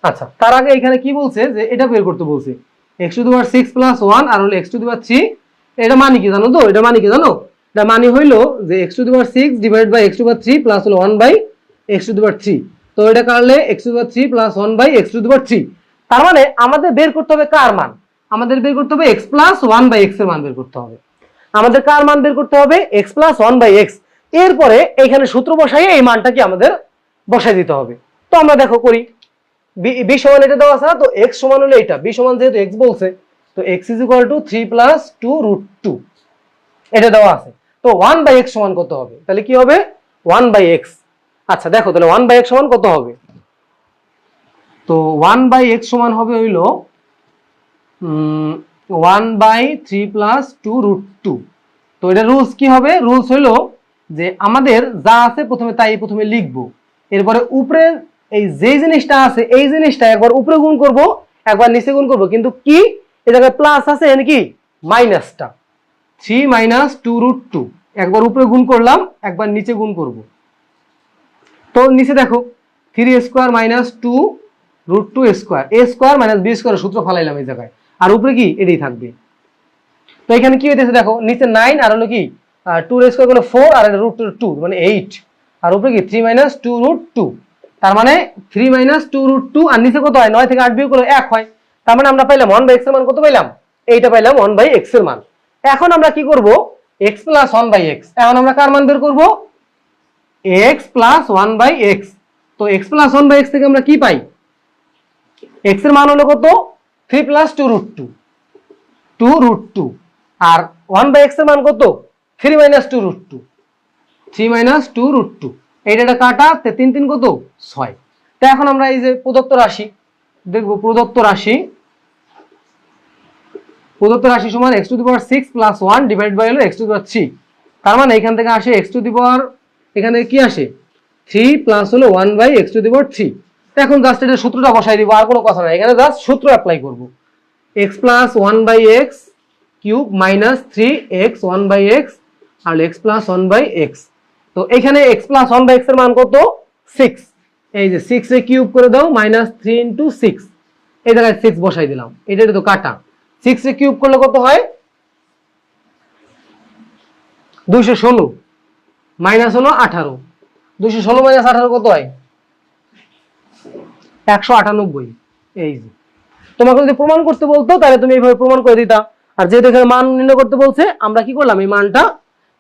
আচ্ছা, তার আগে এখানে কি বলছে যে এটা বের করতে বলছে, x to the power 6 plus 1 আর হলো এক্স টু দি পাওয়ার 3। এটা মানে কি জানো? তো এটা মানে কি জানো? এটা মানে হইলো যে x to the power 6 divide by x to the power 3 plus হলো 1 by x to the power 3। তো এটা কাটলে x to the power 3 plus 1 by x to the power 3। তার মানে আমাদের বের করতে হবে কার মান? আমাদের বের করতে হবে এক্স প্লাস 1 বাই এক্স এর মান বের করতে হবে। আমাদের কার মান বের করতে হবে? X plus 1 by X. এরপরে এখানে সূত্র বসাইয়ে এই মানটাকে আমাদের বসাই দিতে হবে। তো আমরা দেখো করি, বি সমান এটা দেওয়া আছে না, তো এক্স সমান হলো এটা, বি সমান যেহেতু এক্স বলছে, তো X is equal to 3 plus 2 root 2 এটা দেওয়া আছে। তো 1 বাই এক্স সমান কত হবে? তাহলে কি হবে? 1 বাই এক্স। আচ্ছা দেখো তাহলে 1 বাই এক্স সমান কত হবে? তো 1 বাই এক্স সমান হবে হইলো 1 বাই 3 প্লাস 2 রুট 2। তো এটা রুলস কি হবে? রুলস হইলো যে আমাদের যা আছে প্রথমে তাই প্রথমে লিখবো, এরপরে উপরে এই যে জিনিসটা আছে এই জিনিসটা একবার উপরে গুণ করব, একবার নিচে গুণ করব। কিন্তু কি এই জায়গায় প্লাস আছে, এখানে কি মাইনাসটা, 3 মাইনাস 2 রুট 2 একবার উপরে গুণ করলাম, একবার নিচে গুণ করব। তো নিচে দেখো 3 স্কোয়ার মাইনাস 2 রুট 2 স্কোয়ার, এ স্কোয়ার মাইনাস বি স্কোয়ার সূত্র ফালাইলাম এই জায়গায়, আর উপরে কি এটাই থাকবে। তো এখানে কি হইতেছে দেখো, নিচে 9 আর হলো কি 2 এর স্কোয়ার হলো 4 আর রুট 2 মানে 8, আর উপরে কি 3 মাইনাস 2 রুট 2। তার মানে 3 মাইনাস 2 রুট 2 আর নিচে কত হয়? 9 থেকে 8 বিয়োগ করলে 1 হয়। তার মানে আমরা পাইলাম 1 বাই x এর মান কত পাইলাম? এইটা পাইলাম 1 বাই x এর মান। এখন আমরা কি করব? x plus 1 by x। এখন আমরা কার মান বের করব? x plus 1 by x। তো x প্লাস 1 বাই x থেকে আমরা কি পাই? x এর মান হলো কত? 3 প্লাস 2 রুট 2, 2 রুট 2। আর 1 বাই x এর মান কত? 3 মাইনাস 2 রুট 2, 3 মাইনাস 2 রুট 2। এইটা কাটা, 3 3 কত? 6। তো এখন আমরা এই যে প্রদত্ত রাশি দেখবো, প্রদত্ত রাশি সমান x to the power 6 plus 1 divide by হলো x টু দি পাওয়ার 3। তার মানে এখান থেকে আসে x টু দি পাওয়ার, এখানে কি আসে 3 প্লাস হলো 1 by x to the power 3। তো এখন জাস্ট এটা সূত্রটা বসাই দিব, আর কোনো কথা নাই, এখানে জাস্ট সূত্র অ্যাপ্লাই করব। x plus 1 by x cube minus 3x 1 by x আর x প্লাস 1 বাই x। তো এখানে x প্লাস 1 বাই x এর মান কত? 6। এই যে 6 এ কিউব করে দাও, মাইনাস 3 ইন্টু 6, এই জায়গায় 6 বসাই দিলাম। এটা তো কাটা, 6 এ কিউব করলে কত হয়? 216 মাইনাস হলো 18, 216 মাইনাস 18 কত হয়? 198। এই যে তোমাকে যদি প্রমাণ করতে বলতো তাহলে তুমি এইভাবে প্রমাণ করে দিতা, আর যেহেতু এখানে মান নির্ণয় করতে বলছে আমরা কি করলাম? এই মানটা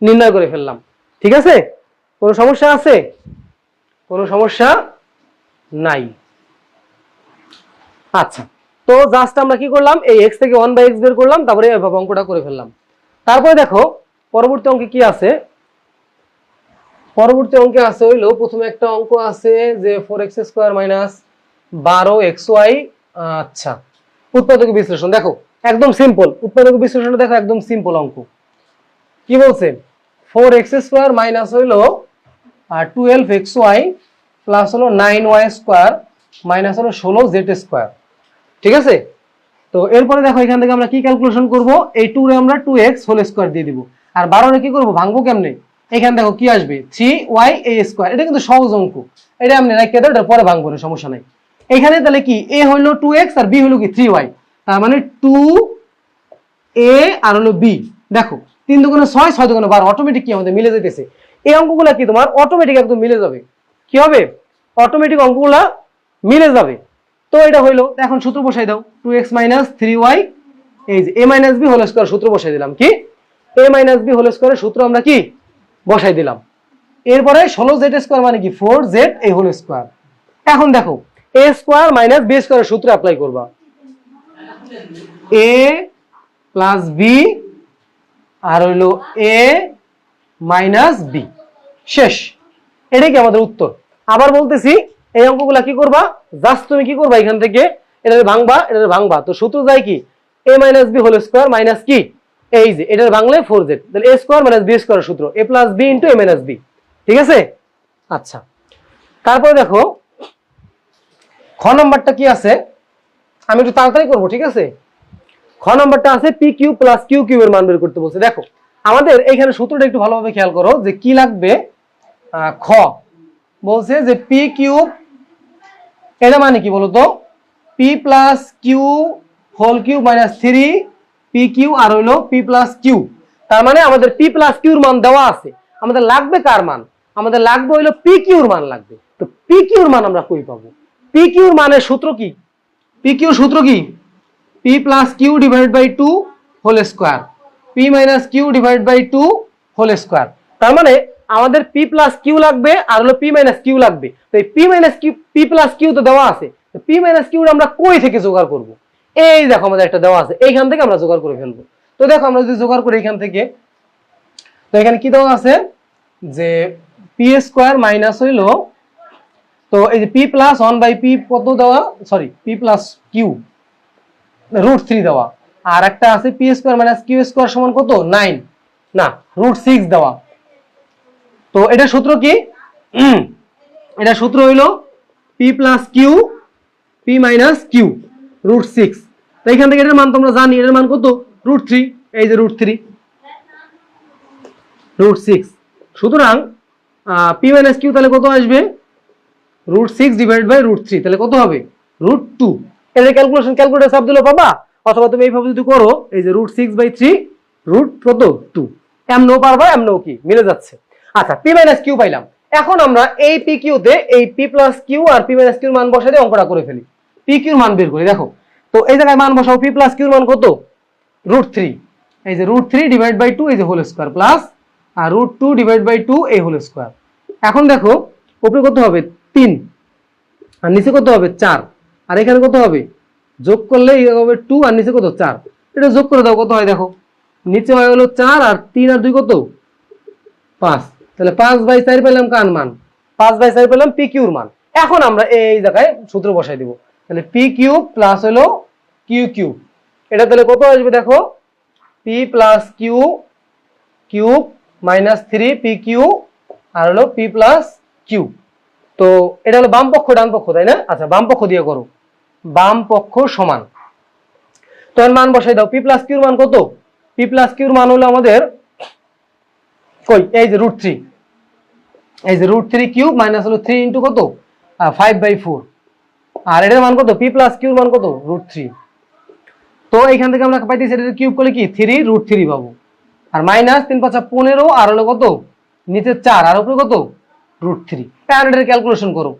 নির্ণয় করে ফেললাম। ঠিক আছে? কোনো সমস্যা আছে? কোনো সমস্যা নাই। আচ্ছা, তো জাস্ট আমরা কি করলাম? এই x থেকে 1 বাই x বের করলাম, তারপরে এভাবে অঙ্কটা করে ফেললাম। তারপরে দেখো পরবর্তী অঙ্কে কি আছে। পরবর্তী অঙ্কে আছে হইলো, প্রথমে একটা অঙ্ক আছে যে 4x স্কোয়ার মাইনাস 12xy। আচ্ছা, উৎপাদক বিশ্লেষণ দেখো একদম সিম্পল, উৎপাদক বিশ্লেষণ দেখো একদম সিম্পল অঙ্ক। কি বলছে? 4x² মাইনাস হইলো 12xy প্লাস হলো 9y² মাইনাস হলো 16z²। ঠিক আছে, তো এরপরে দেখো এখান থেকে আমরা কি ক্যালকুলেশন করব, এই 2 রে আমরা 2x² দিয়ে দিব, আর 12 রে কি করব, ভাঙবো কেমনে? এখানে দেখো কি আসবে, 3ya²। এটা কিন্তু সহজ অঙ্ক, এটা আপনি রাখিয়ে দাও, এটা পরে ভাঙবো না, সমস্যা নাই। এখানে তাহলে কি a হইলো 2x আর b হইলো কি 3y, তার মানে 2a আর হলো b। দেখো 3 দুগুণে 6, 6 দুগুণে 12, অটোমেটিক কি আমাদের মিলে যাইতেছে। এই অঙ্কগুলো কি তোমার অটোমেটিক একদম মিলে যাবে। কি হবে? অটোমেটিক অঙ্কগুলা মিলে যাবে। তো এটা হইলো, এখন সূত্র বসাই দাও, 2x - 3y, এই যে a - b হোল স্কয়ার সূত্র বসাই দিলাম। কি a - b হোল স্কয়ারের সূত্র আমরা কি বসাই দিলাম। এরপরে 16z² মানে কি 4z এই হোল স্কয়ার। এখন দেখো a স্কয়ার - b স্কয়ারের সূত্র অ্যাপ্লাই করবা, a প্লাস b আর হইলো a মাইনাস b, শেষ। এটাই কি আমাদের উত্তর। আবার বলতেছি, এই অঙ্কগুলা কি করবা, জাস্ট তুমি কি করবা, এখান থেকে এটারে ভাঙবা, এটারে ভাঙবা, তো সূত্র যায় কি a - b whole square minus কি এই যে এটার ভাঙলে 4z, তাহলে a স্কয়ার - b স্কয়ারের সূত্র a plus b into a minus b। ঠিক আছে, আচ্ছা। তারপরে দেখো খ নাম্বারটা কি আছে, আমি একটু তাড়াতাড়ি করব, ঠিক আছে। খ নাম্বারটা আছে P Q plus Q Q এর মান বের করতে বলছে। দেখো আমাদের এইখানে সূত্রটা একটু ভালোভাবে খেয়াল করো যে কি লাগবে। খ বলছে যে পি কিউব, এটা মানে কি বলতো, p plus q whole cube minus 3 p q আর হইলো পি প্লাস কিউ। তার মানে আমাদের পি প্লাস কিউর মান দেওয়া আছে, আমাদের লাগবে কার মান, আমাদের লাগবে হইলো পি কিউর মান লাগবে। তো পি কিউর মান আমরা কই পাবো? পি কিউর মানের সূত্র কি, পি কিউর সূত্র কি, P plus Q divide by 2 whole square, P minus Q divide by 2 whole square. তার মানে আমাদের পি প্লাস কিউ লাগবে আর হলো পি মাইনাস কিউ লাগবে। তো এই P minus Q, P plus Q তো দেওয়া আছে, পি মাইনাস কিউ আমরা কই থেকে জোগাড় করব? এই দেখো আমাদের একটা দেওয়া আছে, এইখান থেকে আমরা জোগাড় করে ফেলবো। তো দেখো আমরা যদি জোগাড় করি এখান থেকে, তো এখানে কি দেওয়া আছে যে পি স্কয়ার মাইনাস হইলো, তো এই যে পি প্লাস 1 বাই পি কত দেওয়া, সরি পি প্লাস কিউ √3 দেওয়া, আর একটা আছে P square minus Q square সমান কত 9, না √6 দেওয়া। তো এটা সূত্র কি, এটা সূত্র হইলো P plus Q P minus Q √6। তো এখান থেকে এটার মান তোমরা জানি, এটার মান কত √3, এই যে √6। সুতরাং পি মাইনাস কিউ তাহলে কত আসবে, √6 ডিভাইড বাই √3, তাহলে কত হবে √2। এর ক্যালকুলেশন ক্যালকুলেটর চাপ দিলে পাবা, অথবা তুমি এইভাবে যদি করো, এই যে √6/3 √2, এমনও পারবা, এমনও কি মিলে যাচ্ছে। আচ্ছা পি মাইনাস কিউ পাইলাম, এখন আমরা এই পি কিউতে এই P plus Q R P minus কিউর মান বসাই দিয়ে অঙ্কটা করে ফেলি। পি কিউর মান বের করি, দেখো তো এই জায়গায় মান বসাও, পি প্লাস কিউর মান কত √3, এই যে √3 ডিভাইড বাই 2 এই যে হোল স্কয়ার প্লাস আর √2 ডিভাইড বাই 2 এই হোল স্কয়ার। এখন দেখো উপরে কত হবে 3 আর নিচে কত হবে 4, আর এখানে কত হবে, যোগ করলে হবে 2 আর নিচে কত 4, এটা যোগ করে দাও কত হয়, দেখো নিচে হয় হলো 4 আর 3 আর 2 কত 5, তাহলে 5/4 পেলাম কার মান, 5/4 পেলাম পি কিউর মান। এখন আমরা এই জায়গায় সূত্র বসাই দিব, তাহলে পি কিউব প্লাস হলো কিউ কিউব, এটা তাহলে কত আসবে, দেখো p plus q cube minus 3 p q আর হলো পি প্লাস কিউ। তো এটা হলো বাম পক্ষ ডান পক্ষ, তাই না? আচ্ছা বাম পক্ষ দিয়ে করো, বাম পক্ষ সমান, তো এর মান বসাই দাও। পি প্লাস কিউর মান কত, পি প্লাস কিউর মান হলো আমাদের কই, এই যে √3, এই যে √3 কিউব মাইনাস হলো 3 ইনটু কত 5/4, আর এটার মান কত, পি প্লাস কিউর মান কত √3। তো এইখান থেকে আমরা পাইতেছি এটা কিউব করলে কি 3 √3 পাবো, আর মাইনাস 3 5 15 আর হলো কত নিচে 4 আর উপরে কত √3। এখন এটার ক্যালকুলেশন করো,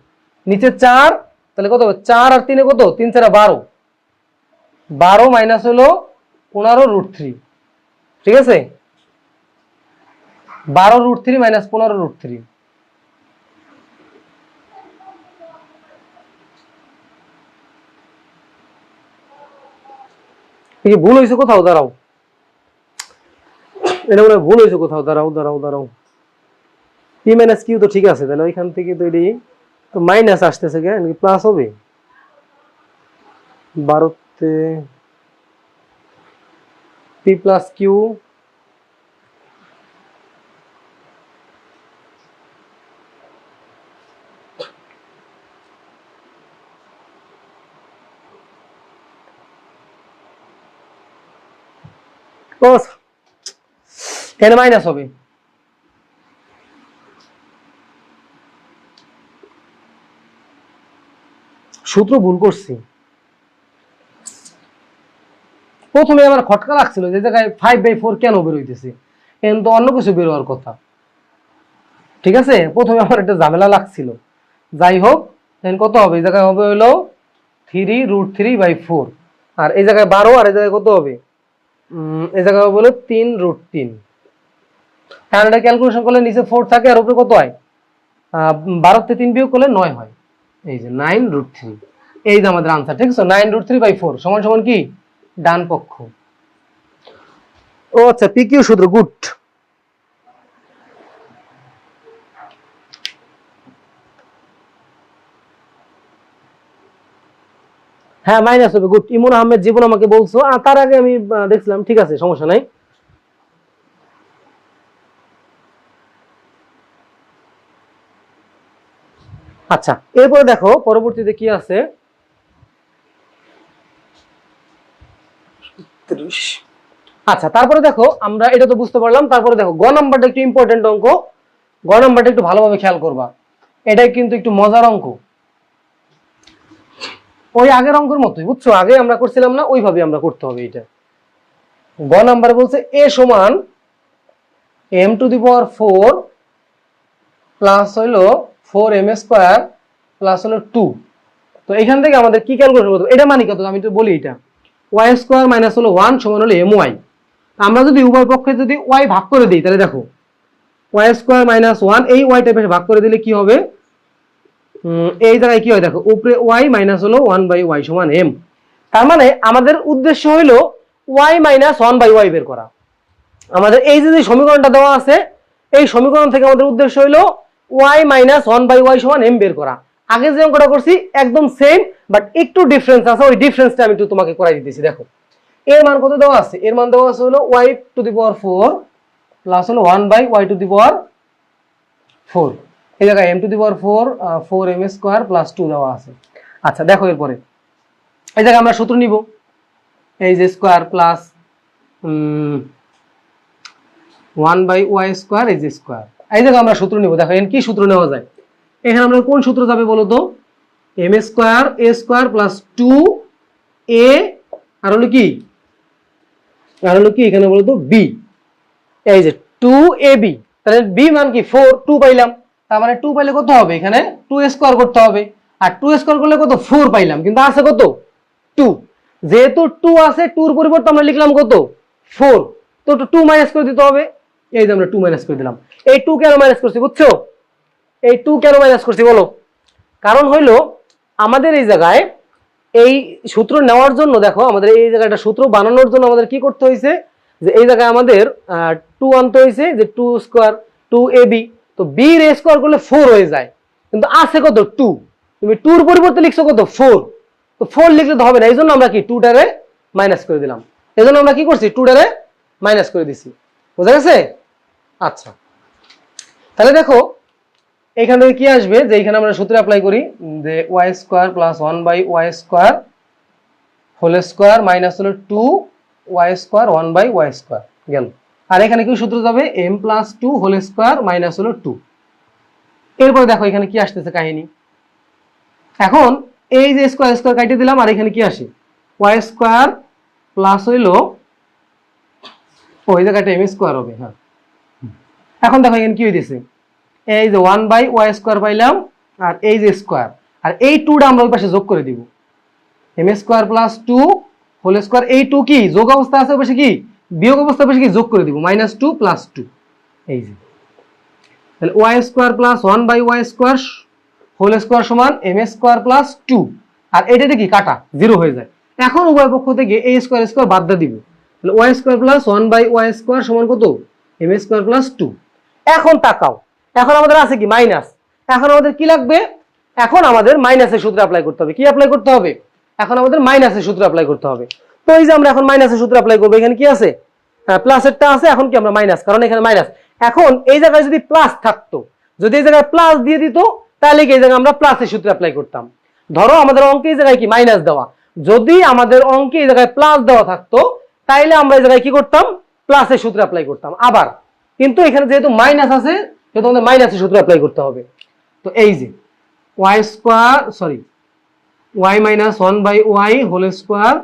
নিচে 4 তাহলে কত হবে, 4 আর 3 কত, 3 4 12, 12 মাইনাস হলো 15 √3। ঠিক আছে, 12 √3 মাইনাস 15 √3। এই ভুল হয়েছে কোথাও, দাঁড়াও এটা মনে হয় ভুল হয়েছে কোথাও, দাঁড়াও পি মাইনাস কিউ তো ঠিক আছে, তাহলে ওইখান থেকে তো এটি তো মাইনাস আসতেছে, প্লাস হবে 12 পরিবর্তে পি প্লাস কিউ এখানে মাইনাস হবে, সূত্র ভুল করছি। প্রথমে আমার খটকা লাগছিল যে জায়গায় 5/4 কেন বের হইতেছে, কিন্তু অন্য কিছু বের হওয়ার কথা। ঠিক আছে, প্রথমে আমার একটা ঝামেলা লাগছিল। যাই হোক, কত হবে? এই জায়গায় হবে হলো 3√3/4, আর এই জায়গায় 12, আর এই জায়গায় কত হবে? এই জায়গায় হবে হলো 3√3। কারণ এটা ক্যালকুলেশন করলে নিচে 4 থাকে আর উপরে কত হয়? 12 থেকে 3 বিয়োগ করলে 9 হয়। এই যে 9√3, এই যে আমাদের আনসার। ঠিক আছে, 9√3/4 সমান সমান কি? ডান পক্ষ। ও আচ্ছা, পি কিউ সূত্র, গুড। হ্যাঁ, মাইনাস হবে, গুড। ইমন আহমেদ জীবন আমাকে বলছো, তার আগে আমি দেখছিলাম। ঠিক আছে, সমস্যা নাই। আচ্ছা, এরপরে দেখো পরবর্তীতে কি আছে। আচ্ছা, তারপরে দেখো আমরা এটা তো বুঝতে পারলাম। তারপরে দেখো গ নাম্বারটা একটু ইম্পর্টেন্ট অঙ্ক। গ নাম্বারটা একটু ভালোভাবে খেয়াল করবা, এটা কিন্তু একটু মজার অঙ্ক। ওই আগের অঙ্কের মতোই, বুঝছো? আগে আমরা করছিলাম না, ওইভাবে আমরা করতে হবে এটা। গ নাম্বারে বলছে a সমান m⁴ প্লাস হইলো 4m² প্লাস হলো 2। তো এখান থেকে আমাদের কি ক্যালকুলেশন করতে হবে? এটা মানে কত আমি একটু বলি। এটা y² মাইনাস হলো 1 সমান হলো my। আমরা যদি উভয় পক্ষে যদি y ভাগ করে দিই, তাহলে দেখো y² মাইনাস 1 এই y টাইপের ভাগ করে দিলে কি হবে? এই জায়গায় কি হয় দেখো, উপরে y মাইনাস হলো 1/y সমান m। তার মানে আমাদের উদ্দেশ্য হইলো y মাইনাস 1/y বের করা। আমাদের এই যে সমীকরণটা দেওয়া আছে, এই সমীকরণ থেকে আমাদের উদ্দেশ্য হইলো y মাইনাস 1/y সমান m বের করা। আগে যে অঙ্কটা করছি একদম সেম, বাট একটু ডিফারেন্স আছে। ওই ডিফারেন্সটা আমি একটু তোমাকে করাই দিতেছি। দেখো এর মান কত দেওয়া আছে? এর মান দেওয়া আছে হলো y⁴ প্লাস হলো 1/y⁴। এই জায়গায় m⁴ 4m² প্লাস 2 দেওয়া আছে। আচ্ছা দেখো, এরপরে এই জায়গায় আমরা সূত্র নিব, এই যে স্কোয়ার প্লাস 1/y², এই যে স্কোয়ার। এই জায়গায় আমরা সূত্র নিব। দেখো কি সূত্র নেওয়া যায় এখানে? আমরা কোন সূত্র যাবে বলো তো? m² প্লাস 2a, আর হলো কি? আর হলো কি এখানে বলো তো? b। এই যে 2ab, তাহলে b মান কি? 4, 2 পাইলাম। তার মানে 2 পাইলে কত হবে? এখানে 2² করতে হবে। আর 2² করলে কত? 4 পাইলাম, কিন্তু আছে কত? 2। যেহেতু 2 আছে, 2 এর পরিবর্তে আমরা লিখলাম কত? 4। তো 2 মাইনাস করে দিতে হবে। এই যে আমরা 2 মাইনাস করে দিলাম। এই 2 কেন মাইনাস করছি বুঝছো? এই 2 কেন মাইনাস করছি বলো? কারণ হইলো আমাদের এই জায়গায় এই সূত্র নেওয়ার জন্য, দেখো আমাদের এই জায়গাটা সূত্র বানানোর জন্য আমাদের কি করতে হয়েছে? যে এই জায়গায় আমাদের 2 আনতে হয়েছে, যে 2² 2ab। তো b এর স্কোয়ার করলে 4 হয়ে যায়, কিন্তু আছে কত? 2। তুমি 2 এর পরিবর্তে লিখছো কত? 4। তো 4 লিখলে তো হবে না, এই জন্য আমরা কি 2টারে মাইনাস করে দিলাম। এই জন্য আমরা কি করছি? 2টারে মাইনাস করে দিছি। বুঝা গেছে? আচ্ছা, তাহলে দেখো এখান থেকে কি আসবে? যে এখানে আমরা সূত্র অ্যাপ্লাই করি, যে y² plus 1/y² whole square minus হলো 2y² 1/y² গেল। আর এখানে কি সূত্র যাবে? m+2 হোল স্কোয়ার মাইনাস হলো 2। এরপরে দেখো এখানে কি আসতেছে কাহিনী। এখন এই যে স্কোয়ার স্কোয়ার কাটিয়ে দিলাম, আর এখানে কি আসে? y² প্লাস হইলো ওই জায়গাটা m² হবে। হ্যাঁ, এখন দেখো এখানে কি হইতেছে? এই যে 1/y² পাইলাম, আর এই যে স্কোয়ার, আর এই 2টা আমরা ওই পাশে যোগ করে দিব। m² plus 2 whole square. এই 2 কি যোগ অবস্থা আছে, ওই পাশে কি বিয়োগ অবস্থা, পাশে কি যোগ করে দিব, -2 প্লাস 2। এই যে তাহলে y² plus 1/y² whole square সমান m² প্লাস 2। আর এটা কি কাটা 0 হয়ে যায়। এখন উভয় পক্ষ থেকে a স্কোয়ার স্কোয়ার বাদ দিয়ে দিব। তাহলে y² প্লাস 1/y² সমান কত? m² plus 2। এখন তাকাও, এখন আমাদের আছে কি? মাইনাস। এখন আমাদের কি লাগবে? এখন আমাদের মাইনাসের সূত্র অ্যাপ্লাই করতে হবে। কি অ্যাপ্লাই করতে হবে? এখন আমাদের মাইনাসের সূত্র অ্যাপ্লাই করতে হবে। তো এই যে আমরা এখন মাইনাসের সূত্র অ্যাপ্লাই করবো, এখানে কি আছে প্লাসেরটা আছে, এখন কি আমরা মাইনাস, কারণ এখানে মাইনাস। এখন এই জায়গায় যদি প্লাস থাকতো, যদি এই জায়গায় প্লাস দিয়ে দিত, তাহলে কি এই জায়গায় আমরা প্লাসের সূত্র অ্যাপ্লাই করতাম। ধরো আমাদের অঙ্কে এই জায়গায় কি মাইনাস দেওয়া, যদি আমাদের অঙ্কে এই জায়গায় প্লাস দেওয়া থাকতো, তাইলে আমরা এই জায়গায় কি করতাম, প্লাসের সূত্র অ্যাপ্লাই করতাম আবার। কিন্তু এখানে যেহেতু মাইনাস আছে, সেহেতু আমাদের মাইনাসের সূত্র অ্যাপ্লাই করতে হবে। তো এই যে Y square, sorry Y minus 1/y whole square,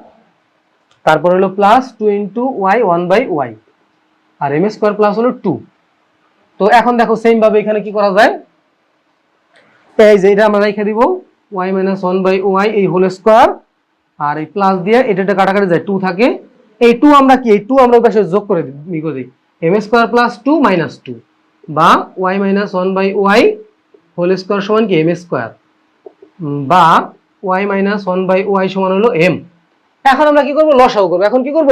তারপর হলো প্লাস 2 ইন্টু ওয়াই 1/y, আর এম স্কোয়ার প্লাস হলো 2। তো এখন দেখো সেম ভাবে এখানে কি করা যায়, এই যে এটা আমরা রেখে দিব ওয়াই মাইনাস 1/y এই হোল স্কোয়ার, আর এই প্লাস দিয়ে এটা কাটাকাটি যায়, 2 থাকে। এই 2 আমরা কি, এই 2 আমরা পাশে যোগ করে দিই, এম স্কোয়ার প্লাস 2 মাইনাস 2, বা Y minus 1/y whole square সমান কি এম স্কোয়ার, বা ওয়াই মাইনাস 1/y সমান হলো এম। এখন আমরা কি করব, লসাগু করব। এখন কি করব,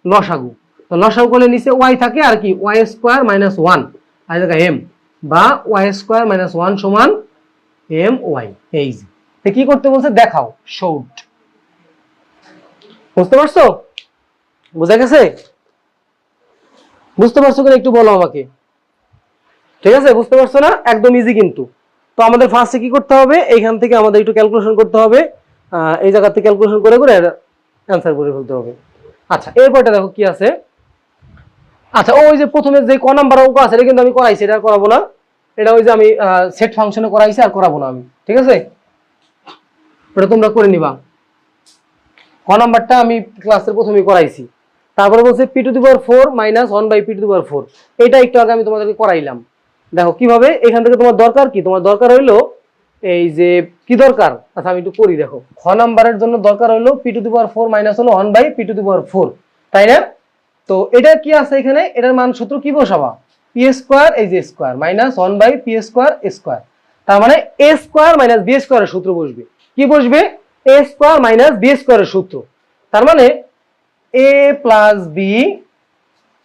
লসাগু। তো লসাগু করলে নিচে ওয়াই থাকে, আর কি ওয়াই স্কোয়ার মাইনাস 1 আর জায়গা এম, বা ওয়াই স্কোয়ার মাইনাস 1 সমান এম ওয়াই। এই যে তো কি করতে বলছে দেখাও, শোট। বুঝতে পারছো, বুঝা গেছে? বুঝতে পারছো কিনা একটু বলো আমাকে। ঠিক আছে, বুঝতে পারছো না? একদম ইজি কিন্তু। তো আমাদের ফার্স্টে কি করতে হবে, এইখান থেকে আমাদের একটু ক্যালকুলেশন করতে হবে, এই জায়গা থেকে ক্যালকুলেশন করে করে অ্যান্সার করে ফেলতে হবে। আচ্ছা, এরপরটা দেখো কি আছে। আচ্ছা, ওই যে প্রথমে যে ক নাম্বার অঙ্ক আছে, এটা কিন্তু আমি করাইছি, এটা করাবো না। এটা ওই যে আমি সেট ফাংশনে করাইছি, আর করাবো না আমি। ঠিক আছে, এটা তোমরা করে নিবা। ক নাম্বারটা আমি ক্লাসের প্রথমেই করাইছি। তারপরে বলছে p⁴ মাইনাস 1/p⁴, এটা একটু আগে আমি তোমাদেরকে করাইলাম। দেখো কিভাবে, এখান থেকে তোমার দরকার কি, তোমার দরকার হইলো এই যে কি দরকার, আচ্ছা আমি একটু করি। দেখো খ নাম্বারের জন্য দরকার হইলো p⁴ মাইনাস হলো 1/p⁴, তাই না? তো এটা কি আছে এখানে, এটার মান সূত্র কি বসাবা, পি স্কোয়ার, এই যে স্কোয়ার মাইনাস 1/p² তার মানে a স্কোয়ার মাইনাস b স্কোয়ারের সূত্র বসবে। কি বসবে, a স্কোয়ার মাইনাস b স্কোয়ারের সূত্র। তার মানে a প্লাস বি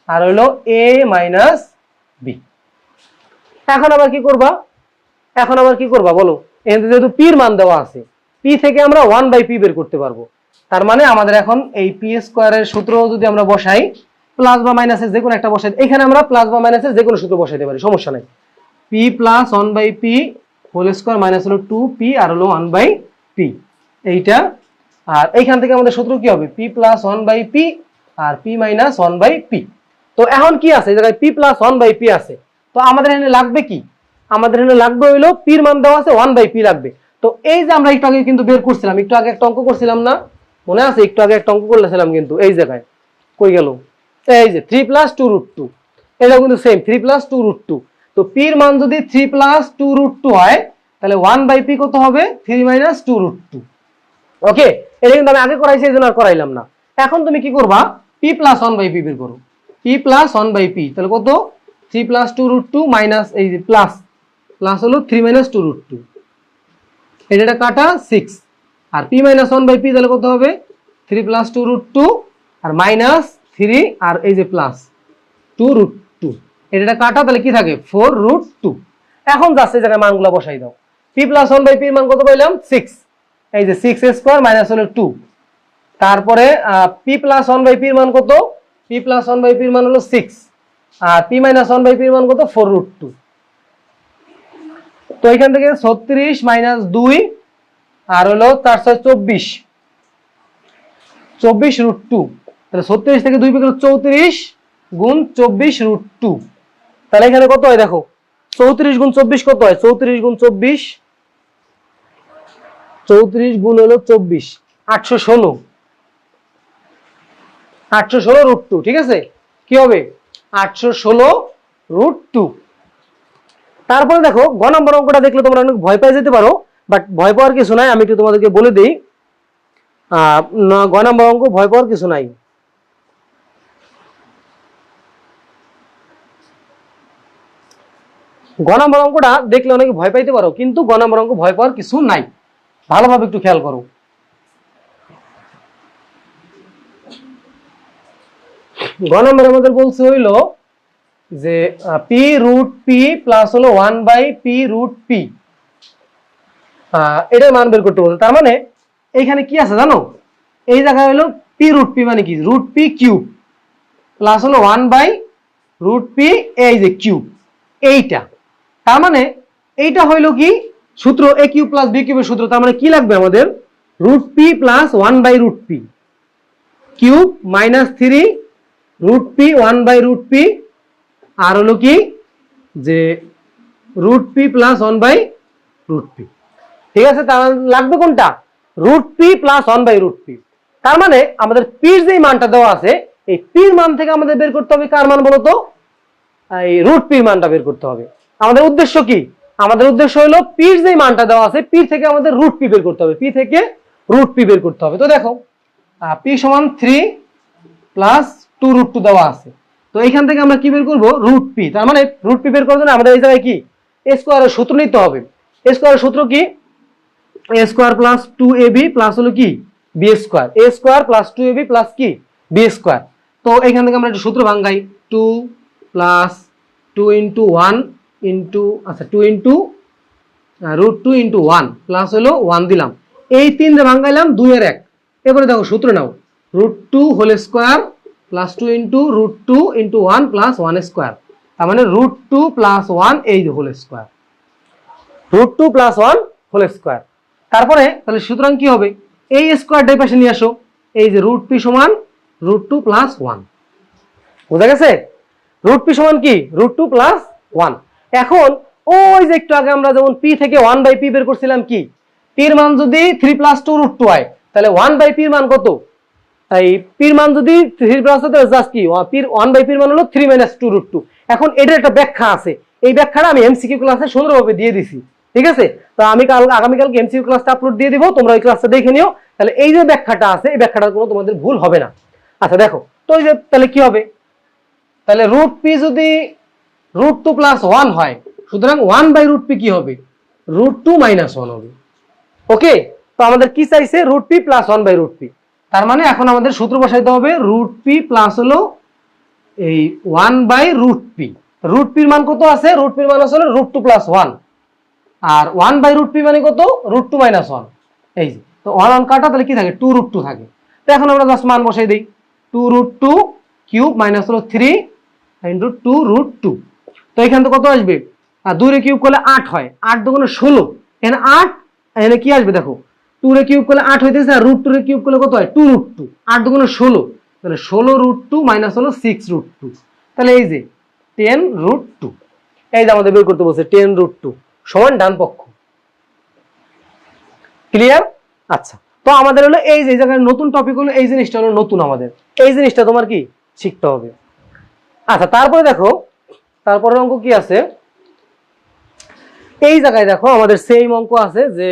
আর হইলো a মাইনাস বি। এখন আবার কি করবা, এখন আবার কি করবা বলো, এখানে যেহেতু পির মান দেওয়া আছে, পি থেকে আমরা 1/p বের করতে পারবো। তার মানে আমাদের এখন এই পি স্কোয়ারের সূত্র যদি আমরা বসাই, প্লাস বা মাইনাসের যে কোনো একটা বসাই, এখানে আমরা প্লাস বা মাইনাসের যে কোনো সূত্র বসাইতে পারি, সমস্যা নাই। P plus 1/p whole square minus হলো 2p আর হলো 1/p এইটা। আর এইখান থেকে আমাদের সূত্র কি হবে, পি প্লাস 1/p আর p মাইনাস 1/p। তো এখন কি আছে, এই জায়গায় p প্লাস 1/p আছে। তো আমাদের এখানে লাগবে কি, আমাদের এখানে লাগবে হইলো পির মান দেওয়া আছে 1/p লাগবে। তো এই যে আমরা একটু আগে কিন্তু বের করছিলাম, একটু আগে একটা অঙ্ক করছিলাম না, মনে আছে? একটু আগে একটা অঙ্ক করলেছিলাম কিন্তু, এই জায়গায় কই গেল, এই যে 3 + 2√2, এটা কিন্তু সেম 3 + 2√2। তো পির মান যদি 3 + 2√2 হয়, তাহলে 1/p কত হবে, 3 - 2√2। ওকে, এটা কিন্তু আমি আগে করাইছি, এই জন্য আর করাইলাম না। এখন তুমি কি করবা, p + 1/p বের করো, p + 1/p, তাহলে কত, 3 + 2√2 মাইনাস এই যে প্লাস প্লাস হলো 3 - 2√2, এটা কাটা 6, আর p - 1/p তাহলে কত হবে, 3 + 2√2 আর মাইনাস 3 আর এই যে প্লাস 2√2, এটা কাটা তাহলে কি থাকে 4√2। এখন যাচ্ছে এই জায়গায় মানগুলো বসাই দাও, p + 1/p এর মান কত পাইলাম 6, এই যে 6 স্কয়ার মাইনাস হলো 2, তারপরে p + 1/p এর মান কত, p + 1/p এর মান হলো 6, আর p - 1/p এর মান কত 4√2। তো এখান থেকে 36 - 2 আর হলো 4 × 6 = 24√2, তাহলে 36 থেকে 2 বিয়োগ 34 গুণ 24√2, তাহলে এখানে কত হয় দেখো, 34 গুণ 24 কত হয়, 34 গুণ 24, 34 গুণ হলো 24, 816, 816√2। ঠিক আছে, কি হবে 816√2। তারপরে দেখো গ নম্বর অঙ্কটা দেখলে তোমরা অনেক ভয় পেয়ে যেতে পারো, বাট ভয় পাওয়ার কিছু নাই, আমি একটু তোমাদেরকে বলে দিই। গ নম্বর অঙ্ক ভয় পাওয়ার কিছু নাই। গ নম্বর অঙ্কটা দেখলে অনেকে ভয় পাইতে পারো, কিন্তু গ নম্বর অঙ্ক ভয় পাওয়ার কিছু নাই, ভালোভাবে একটু খেয়াল করো। গ নম্বর আমাদের বলছে হইলো যে p√p প্লাস হলো 1/p√p, এটার মান বের করতে বলছে। তার মানে এইখানে কি আছে জানো, এই জায়গায় হলো পি রুট পি মানে কি, রুট পি কিউব প্লাস হলো 1/√p এই যে কিউব, এইটা তার মানে এইটা হইলো কি সূত্র a কিউব প্লাস b কিউবের সূত্র। তার মানে কি লাগবে আমাদের, √p plus 1/√p cube minus 3 √p 1/√p আর হলো কি যে √p প্লাস 1/√p। ঠিক আছে, তার লাগবে কোনটা, √p প্লাস 1/√p। তার মানে আমাদের পির যে মানটা দেওয়া আছে, এই পির মান থেকে আমাদের বের করতে হবে কার মান বলতো, এই √p মানটা বের করতে হবে। আমাদের উদ্দেশ্য কি, আমাদের উদ্দেশ্য হলো পির যে মানটা দেওয়া আছে, পি থেকে আমাদের √p বের করতে হবে, পি থেকে √p বের করতে হবে। তো দেখো p সমান 3 প্লাস 2√2 দেওয়া আছে, তো এখান থেকে আমরা কি বের করবো, √p। তার মানে √p বের করার জন্য আমাদের এই জায়গায় কি a স্কয়ারের সূত্র নিতে হবে। a স্কয়ারের সূত্র কি, a square plus 2ab plus হলো কি b square, a square plus 2ab plus কি b স্কয়ার। তো এখান থেকে আমরা একটা সূত্র ভাঙাই, 2 প্লাস 2 ইন্টু 1 ইন্টু আচ্ছা 2 ইন্টু √2 ইন্টু 1 প্লাস হলো 1 দিলাম, এই 3 রে ভাঙাইলাম 2 এর 1। এবারে দেখো সূত্র নাও, √2 whole square plus 2 into √2 into 1 plus 1 square, তার মানে √2 প্লাস 1 এই যে whole square, √2 plus 1 whole square. তারপরে তাহলে সুতরাং কি হবে, এই স্কয়ারটা এই পাশে নিয়ে আসো, এই যে √p সমান √2 প্লাস 1, বুঝা গেছে, √p সমান কি √2 প্লাস 1। এখন ওই যে একটু আগে আমরা যেমন p থেকে 1/p বের করছিলাম, কি p এর মান যদি 3 প্লাস 2 √2 হয়, তাহলে 1/p এর মান কত, এই p এর মান যদি 3 প্লাস হতো জাস্ট কি p এর 1/p এর মান হলো 3 - 2 √2। এখন এটার একটা ব্যাখ্যা আছে, এই ব্যাখ্যাটা আমি এমসিকিউ ক্লাসে সুন্দরভাবে দিয়ে দিছি। ঠিক আছে, তো আমি আগামীকালকে এমসিকিউ ক্লাসটা আপলোড দিয়ে দিব, তোমরা ওই ক্লাসটা দেখে নিও। তাহলে এই যে ব্যাখ্যাটা আছে, এই ব্যাখ্যাটা কোনো তোমাদের ভুল হবে না। আচ্ছা দেখো তো এই যে তাহলে কি হবে, তাহলে √p যদি √2 প্লাস 1 হয়, সুতরাং 1/√p কি হবে, √2 মাইনাস 1 হবে। ওকে, তো আমাদের কি চাইছে, √p প্লাস 1/√p। তার মানে এখন আমাদের সূত্র বসাইতে হবে, √p প্লাস হলো এই 1/√p। √p এর মান কত আছে, √p এর মান আছে √2 প্লাস 1, আর 1/√p মানে কত, √2 মাইনাস 1। এই যে তো 1 কাটা, তাহলে কি থাকে 2√2 থাকে। তো এখন আমরা জাস্ট মান বসাই দিই, 2√2 কিউব মাইনাস হলো 3 ইন্টু 2√2। তো এখান থেকে কত আসবে, আর 2 রে কিউব করলে 8 হয়, 8 দুগুণে 16, এখানে 8 এখানে কি আসবে দেখো, 2 রে কিউব করলে 8 হইতেছে, আর √2 রে কিউব করলে কত হয় 2√2, 8 দুগুণে 16, তাহলে 16√2 মাইনাস হলো 6√2, তাহলে এই যে 10√2। এই যে আমাদের বের করতে বলছে 10√2 সমান ডান পক্ষ। ক্লিয়ার? আচ্ছা, তো আমাদের হলো এই যে জায়গায় নতুন টপিক হলো এই জিনিসটা হলো নতুন, আমাদের এই জিনিসটা তোমার কি শিখতে হবে। আচ্ছা তারপরে দেখো, তারপরে অঙ্ক কি আছে, এই জায়গায় দেখো আমাদের সেম অঙ্ক আছে, যে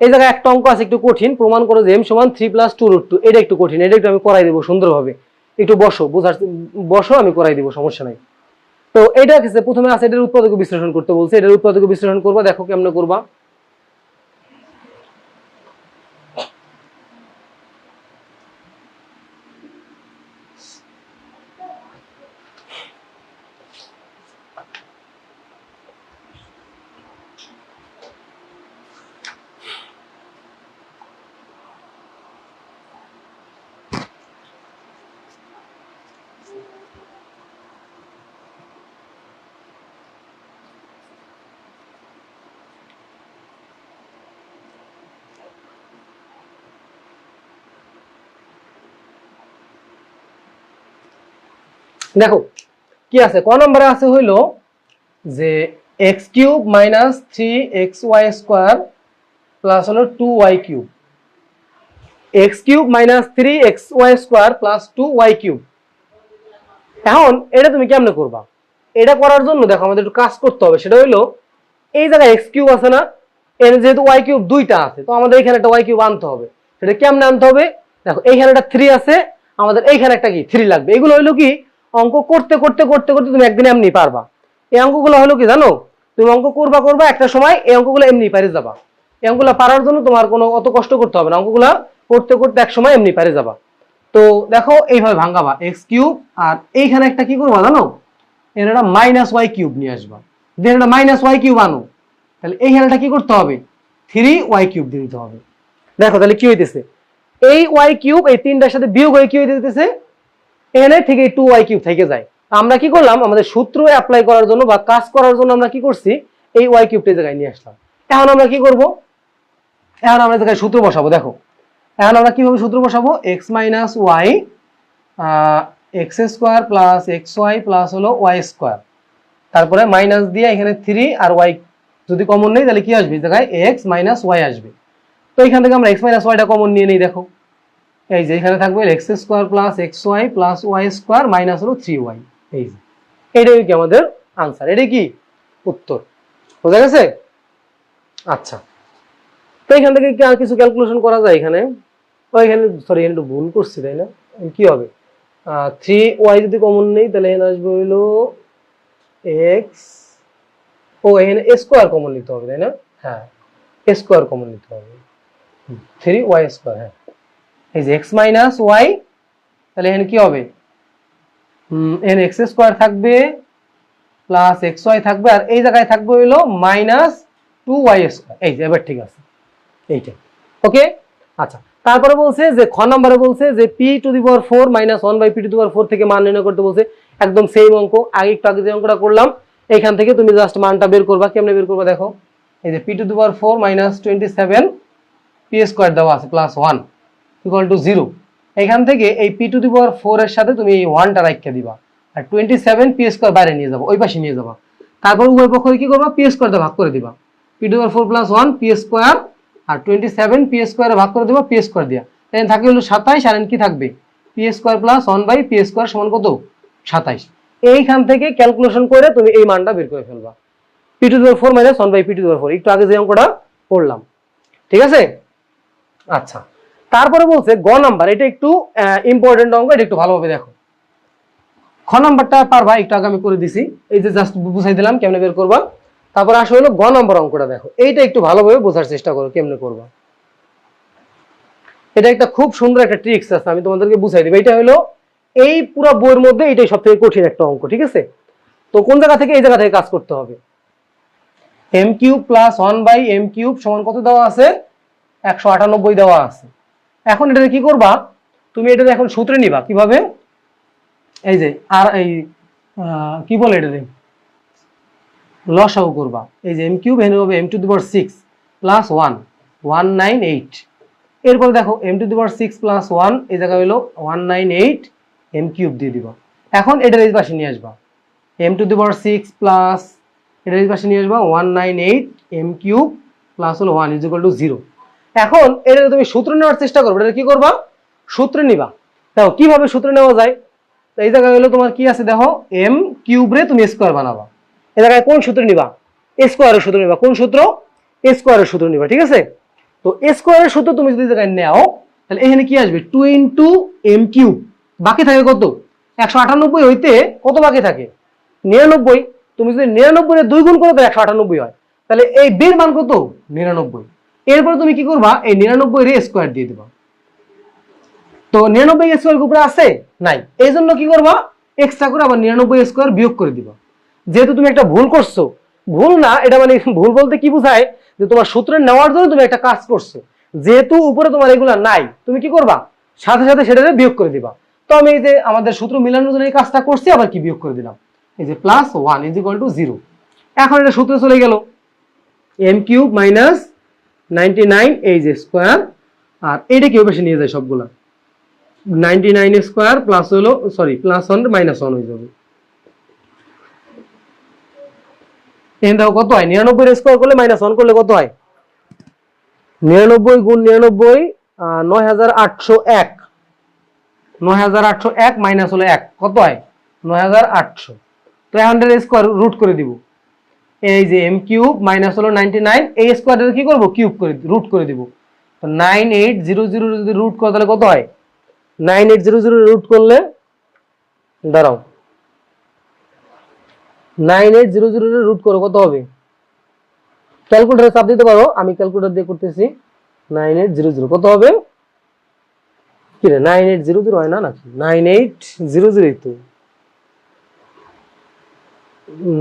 এই জায়গায় একটা অঙ্ক আছে একটু কঠিন, প্রমাণ করো যে m সমান 3 প্লাস 2√2। এটা একটু কঠিন, এটা একটু আমি করাই দেবো সুন্দরভাবে, একটু বসো বুঝার, বসো আমি করাই দেবো, সমস্যা নাই। তো এটা কিছু প্রথমে আছে, এটার উৎপাদক বিশ্লেষণ করতে বলছে, এটার উৎপাদক বিশ্লেষণ করবা, দেখো কেমনে করবা। দেখো কি আছে, ক নম্বরে আছে হইলো যে x³ minus 3xy square plus হলো 2y³ x³ minus 3xy square plus 2y³। এখন এটা তুমি কেমনে করবা, এটা করার জন্য দেখো আমাদের একটু কাজ করতে হবে, সেটা হইলো এই জায়গায় x³ আছে না, এর যেহেতু y³ দুইটা আছে, তো আমাদের এখানে একটা y³ আনতে হবে। সেটা কেমনে আনতে হবে, দেখো এইখানে একটা 3 আছে, আমাদের এইখানে একটা কি 3 লাগবে। এগুলো হইলো কি অঙ্ক করতে করতে করতে করতে তুমি একদিন এমনি পারবা। এই অঙ্কগুলো হলো কি জানো, তুমি অঙ্ক করবা একটা সময় এই অঙ্কগুলো এমনি পারে যাবা। এই অঙ্কগুলো পারার জন্য তোমার কোনো অত কষ্ট করতে হবে না, অঙ্কগুলো করতে করতে এক সময় এমনি পারে যাবা। তো দেখো এইভাবে ভাঙাবা x³ আর এইখানে একটা কি করবা জানো, এর একটা -y³ নিয়ে আসবা, দেন একটা -y³ আনো, তাহলে এইখানে একটা কি করতে হবে 3y³ দিয়ে দিতে হবে। দেখো তাহলে কি হইতেছে, এই ওয়াই কিউব এই তিনটার সাথে বিয়োগ হয়ে কি হইতেছে, এখানে ঠিক এই 2y কিউব থেকে যায়। আমরা কি করলাম, আমাদের সূত্র অ্যাপ্লাই করার জন্য বা কাজ করার জন্য আমরা কি করছি, এই ওয়াই কিউবটা জায়গায় নিয়ে আসলাম। এখন আমরা কি করব, এখন আমরা জায়গায় সূত্র বসাবো। দেখো এখন আমরা কিভাবে সূত্র বসাবো, X minus Y X square plus X Y plus হলো ওয়াই স্কোয়ার, তারপরে মাইনাস দিয়ে এখানে 3 আর ওয়াই যদি কমন নেই তাহলে কি আসবে, জায়গায় এক্স মাইনাস ওয়াই আসবে। তো এখান থেকে আমরা এক্স মাইনাস ওয়াইটা কমন নিয়ে নেই। দেখো এই যে এখানে থাকবে X square plus X Y plus Y square minus হলো 3y। এই যে এটাই কি আমাদের আনসার, এটাই কি উত্তর। বোঝা গেছে? আচ্ছা, তো এখান থেকে কি আর কিছু ক্যালকুলেশন করা যায়? এখানে এখানে সরি এখানে একটু ভুল করছি তাই না, কি হবে 3y যদি কমন নেই তাহলে এখানে আসবে হইলো এক্স, এখানে স্কোয়ার কমন নিতে হবে তাই না, হ্যাঁ স্কোয়ার কমন নিতে হবে 3y স্কোয়ার। হ্যাঁ এই যে এক্স মাইনাস ওয়াই, তাহলে এখানে কি হবে, এখানে এক্স স্কোয়ার থাকবে প্লাস এক্স ওয়াই থাকবে, আর এই জায়গায় থাকবে হইলো মাইনাস 2y স্কোয়ার। এই যে এবার ঠিক আছে এইটা, ওকে। আচ্ছা, তারপরে বলছে যে খ নম্বরে বলছে যে p to the power 4 minus 1 by p to the power 4 থেকে মান নির্ণয় করতে বলছে। একদম সেম অঙ্ক, একটু আগে যে অঙ্কটা করলাম এখান থেকে তুমি জাস্ট মানটা বের করবা। কেমনে বের করবা দেখো, এই যে p to the power 4 minus 27 P square দেওয়া আছে প্লাস 1 ইকুয়াল টু 0। এখান থেকে এই পি টু দি পাওয়ার 4 এর সাথে তুমি এই 1টা রাখিয়ে দিবা, আর 27 পি স্কোয়ার বাইরে নিয়ে যাবো, ওই পাশে নিয়ে যাবা। তারপর উভয় পক্ষ কি করবা, পি স্কোয়ার দিয়ে ভাগ করে দিবা, P to the power 4 plus 1 P square আর 27 পি স্কোয়ারে ভাগ করে দিবা পি স্কোয়ার দিয়া, তাই থাকে হলো 27, আর কি থাকবে P square plus 1 by P square সমান কত 27। এইখান থেকে ক্যালকুলেশন করে তুমি এই মানটা বের করে ফেলবা, p to the power 4 minus 1 by p to the power 4, একটু আগে যে অঙ্কটা করলাম, ঠিক আছে। আচ্ছা, তারপরে বলছে গ নাম্বার, এটা একটু ইম্পর্টেন্ট অঙ্ক, এটা একটু ভালোভাবে দেখো। খ নাম্বারটা পারবা, একটু আগে আমি করে দিছি, এই যে জাস্ট বুঝাই দিলাম কেমনে বের করবা। তারপর আসলে হলো গ নম্বর অঙ্কটা দেখো, এইটা একটু ভালোভাবে বোঝার চেষ্টা করো কেমনে করবা। এটা একটা খুব সুন্দর একটা ট্রিক্স আছে, আমি তোমাদেরকে বুঝাই দিব। এটা হলো এই পুরো বইয়ের মধ্যে এটাই সবথেকে কঠিন একটা অঙ্ক, ঠিক আছে। তো কোন জায়গা থেকে, এই জায়গা থেকে কাজ করতে হবে। M cube plus 1 by M cube সমান কত দেওয়া আছে, 198 দেওয়া আছে। এখন এটা কি করবা, তুমি এটা এখন সূত্রে নিবা কিভাবে, এই যে আর এই কি বলে এটা লসাগু করবা। এই যে এম কিউব এখানে হবে M to the power 6 plus 1 198, এরপর দেখো M to the power 6 plus 1 এই জায়গা হলো 198 এম কিউব দিয়ে দিবা। এখন এটার এই পাশে নিয়ে আসবা, M to the power 6 plus এটার এই পাশে নিয়ে আসবা 198 এম কিউব প্লাস হলো 1 ইজ ইকুয়াল টু 0। এখন এটা তুমি সূত্র নেওয়ার চেষ্টা করবে, এটা কি করবা সূত্রে নিবা। দেখো কিভাবে সূত্র নেওয়া যায়, এই জায়গায় হলো তোমার কি আছে দেখো, এম কিউব রে তুমি স্কোয়ার বানাবা, এই জায়গায় কোন সূত্র নিবা, স্কোয়ারের সূত্র নিবা। কোন সূত্র, স্কোয়ারের সূত্র নিবা, ঠিক আছে। তো স্কোয়ারের সূত্র তুমি যদি জায়গায় নাও তাহলে এখানে কি আসবে 2 ইন্টু এম কিউব, বাকি থাকে কত 198 হইতে কত বাকি থাকে 99। তুমি যদি 99 এর 2 গুণ করো তাহলে 198 হয়, তাহলে এই বের মান কত 99। এরপরে তুমি কি করবা, এই 99 এর স্কোয়ার দিয়ে দিবা। তো 99 স্কোয়ার উপরে আছে নাই, এই জন্য কি করবা এক্সট্রা করে আবার 99 স্কোয়ার বিয়োগ করে দিবা। যেহেতু তুমি একটা ভুল করছো, ভুল না এটা মানে ভুল বলতে কি বোঝায়, যে তোমার সূত্র নেওয়ার জন্য তুমি একটা কাজ করছো, যেহেতু উপরে তোমার এগুলা নাই তুমি কি করবা সাথে সাথে সেটাকে বিয়োগ করে দিবা। তো আমি এই যে আমাদের সূত্র মিলানোর জন্য এই কাজটা করছি, আবার কি বিয়োগ করে দিলাম, এই যে প্লাস 1 ইজ ইকুয়াল টু 0। এখন এটা সূত্রে চলে গেল এম কিউব মাইনাস 99 এই যে স্কোয়ার, আর এইটা কি পাশে নিয়ে যায় সবগুলা 99 স্কোয়ার প্লাস হলো সরি প্লাস 1 মাইনাস 1 হয়ে যাবে। এখানে দেখো কত হয়, 99 স্কোয়ার করলে মাইনাস 1 করলে কত হয়, 99 গুণ 99 9801, 9801 মাইনাস হলো 1 কত হয় 9800। তো এখন স্কোয়ার রুট করে দিব, এই যে এম কিউব মাইনাস হলো 99, এই স্কোয়ারটা কি করব কিউব করে রুট করে দিব। তো 9800 যদি রুট করো তাহলে কত হয়, 9800 রুট করলে দাঁড়াও 9800 রুট করো কত হবে, ক্যালকুলেটরে চাপ দিতে পারো, আমি ক্যালকুলেটর দিয়ে করতেছি। 9800 কত হবে, কি রে 9800 হয় না নাকি, 9800 তো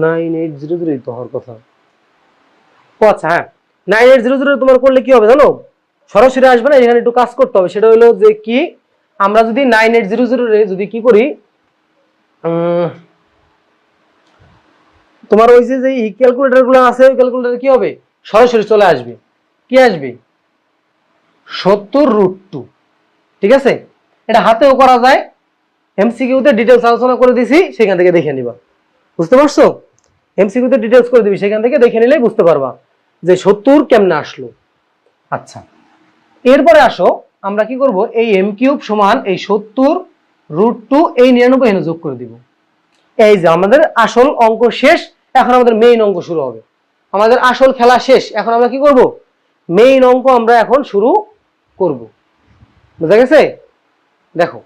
9800 তো হওয়ার কথা। ও আচ্ছা হ্যাঁ, 9800 তোমার করলে কি হবে জানো, সরাসরি আসবে না, এখানে একটু কাজ করতে হবে। সেটা হলো যে কি, আমরা যদি 9800 যদি কি করি, তোমার ওই যে ক্যালকুলেটর গুলো আছে, ওই ক্যালকুলেটর কি হবে, সরাসরি চলে আসবে। কি আসবে, 70√2। ঠিক আছে, এটা হাতেও করা যায়, এমসিকিউতে ডিটেলস আলোচনা করে দিছি, সেখান থেকে দেখে নিবা। বুঝতে পারছো? এমসিকিউতে ডিটেলস করে দিবি, সেখান থেকে দেখে নিলেই বুঝতে পারবা যে 70 কেমনে আসলো। আচ্ছা, এরপরে আসো আমরা কি করব, এই এম কিউব সমান এই 70√2 এই 99 এখানে যোগ করে দিব। এই যে আমাদের আসল অঙ্ক শেষ, এখন আমাদের মেইন অঙ্ক শুরু হবে। আমাদের আসল খেলা শেষ, এখন আমরা কি করব, মেইন অঙ্ক আমরা এখন শুরু করব। বুঝা গেছে? দেখো,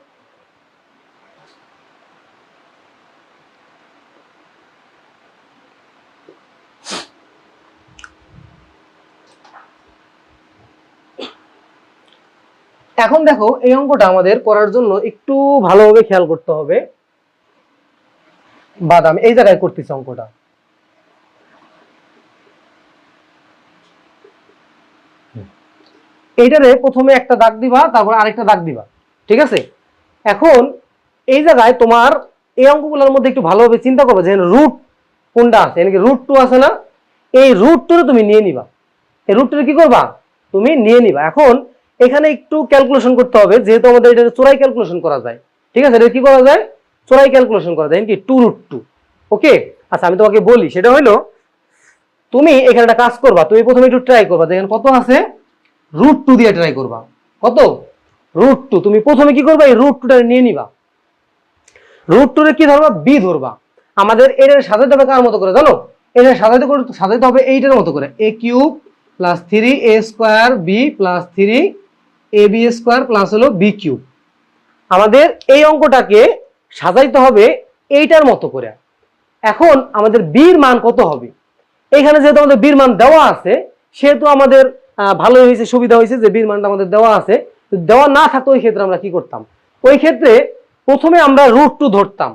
এখন দেখো এই অঙ্কটা আমাদের করার জন্য একটু ভালোভাবে খেয়াল করতে হবে। বাদাম এই জায়গায় করতেছি অঙ্কটা। এইটারে প্রথমে একটা দাগ দিবা, তারপর আরেকটা দাগ দিবা। ঠিক আছে, এখন এই জায়গায় তোমার এই অঙ্কগুলোর মধ্যে একটু ভালোভাবে চিন্তা করবে যে রুট কোনটা আছে, এখানে √2 আছে না, এই √2 তুমি নিয়ে নিবা। এই √2 কি করবা, তুমি নিয়ে নিবা। এখন এখানে একটু ক্যালকুলেশন করতে হবে, যেহেতু আমাদের এটা চোরাই ক্যালকুলেশন করা যায়। ঠিক আছে, এটা কি করা যায়, চোরাই ক্যালকুলেশন করা যায় কি 2√2। ওকে, আচ্ছা আমি তোমাকে বলি, সেটা হলো তুমি এখানে একটা কাজ করবা, তুমি প্রথমে একটু ট্রাই করবা, দেখেন কত আছে, √2 দিয়ে ট্রাই করবা। কত, √2। তুমি প্রথমে কি করবা, এই √2টা নিয়ে নিবা। √2 কি ধরবা, বি ধরবা। আমাদের এটার সাজাতে হবে কার মতো করে জানো, এটা সাজাতে হবে এইটার মতো করে, a cube plus 3a² b plus 3ab² plus হলো b কিউব। আমাদের এই অঙ্কটাকে সাজাইতে হবে এইটার মতো করে। এখন আমাদের বির মান কত হবে, এখানে যেহেতু আমাদের বির মান দেওয়া আছে, সেহেতু আমাদের ভালো হয়েছে, সুবিধা হয়েছে যে বির মানটা আমাদের দেওয়া আছে। দেওয়া না থাকতো ওই ক্ষেত্রে আমরা কি করতাম, ওই ক্ষেত্রে প্রথমে আমরা √2 ধরতাম।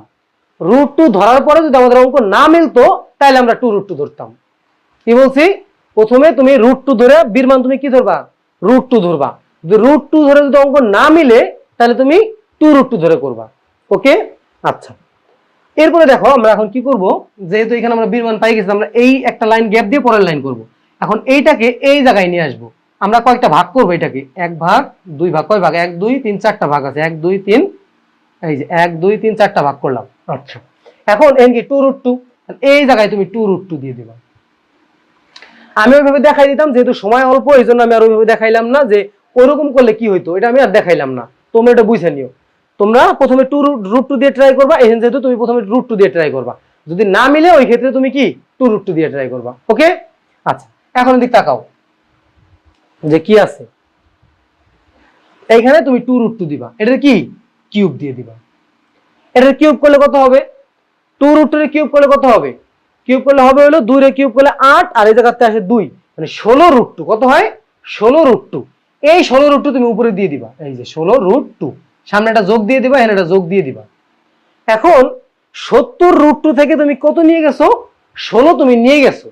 √2 ধরার পরে যদি আমাদের অঙ্ক না মিলতো, তাহলে আমরা 2√2 ধরতাম। কি বলছি, প্রথমে তুমি √2 ধরে বির মান তুমি কি ধরবা, √2 ধরবা। যদি √2 ধরে যদি অঙ্ক না মিলে, তাহলে তুমি 2√2 ধরে করবা। ওকে, আচ্ছা। এরপরে দেখো আমরা এখন কি করব, যেহেতু এখানে আমরা বির মান পাই গেছি, আমরা এই একটা লাইন গ্যাপ দিয়ে পরের লাইন করব। এখন এইটাকে এই জায়গায় নিয়ে আসবো। আমরা কয়েকটা ভাগ করবো এটাকে, 1 ভাগ 2 ভাগ, কয় ভাগ, 1 2 3 4টা ভাগ আছে, 1 2 3, এই যে 1 2 3 4টা ভাগ করলাম। আচ্ছা, এখন এন কি 2√2, এই জায়গায় তুমি 2√2 দিয়ে দিবা। আমি ওইভাবে দেখাই দিতাম, যেহেতু সময় অল্প, এই জন্য আমি আর ওইভাবে দেখাইলাম না যে ওইরকম করলে কি হইতো, এটা আমি আর দেখাইলাম না। তোমরা এটা বুঝে নিও, তোমরা প্রথমে √2 দিয়ে ট্রাই করবা, এখানে যেহেতু তুমি প্রথমে √2 দিয়ে ট্রাই করবা, যদি না মিলে ওই ক্ষেত্রে তুমি কি 2√2 দিয়ে ট্রাই করবা। ওকে, আচ্ছা, এখন এদিক তাকাও যে কি আছে, এইখানে তুমি 2√2 দিবা, এটা কি কিউব দিয়ে দিবা। এটা কিউব করলে কত হবে, 2√2 এর কিউব করলে কত হবে, কিউব করলে হবে হলো 2 এর কিউব করলে 8, আর এই জায়গাতে আসে 2, মানে 16√2। কত হয়, 16√2। এই 16√2 তুমি উপরে দিয়ে দিবা, এই যে 16√2, সামনে একটা যোগ দিয়ে দিবা, এখানে একটা যোগ দিয়ে দিবা। এখন 70√2 থেকে তুমি কত নিয়ে গেছো, 16 তুমি নিয়ে গেছো।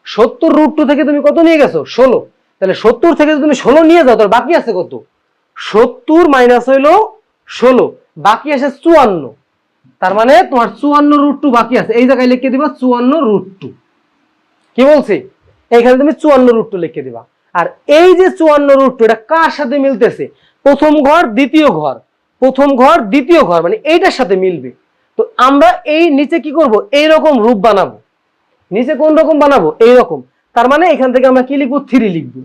70√2 থেকে তুমি কত নিয়ে গেছো, 16। তাহলে 70 থেকে যদি তুমি 16 নিয়ে যাও, তাহলে বাকি আছে কত, 70 মাইনাস হইলো 16, বাকি আসে 54। তার মানে তোমার 54√2 বাকি আছে, এই জায়গায় লিখে দিবা 54√2। কি বলছি, এইখানে তুমি 54√2 লিখে দিবা। আর এই যে 54√2, এটা কার সাথে মিলতেছে, প্রথম ঘর দ্বিতীয় ঘর, প্রথম ঘর দ্বিতীয় ঘর, মানে এইটার সাথে মিলবে। তো আমরা এই নিচে কি করব, এইরকম রূপ বানাবো। নিচে কোন রকম বানাবো, এইরকম। তার মানে এখান থেকে আমরা কি লিখবো, 3 লিখবো,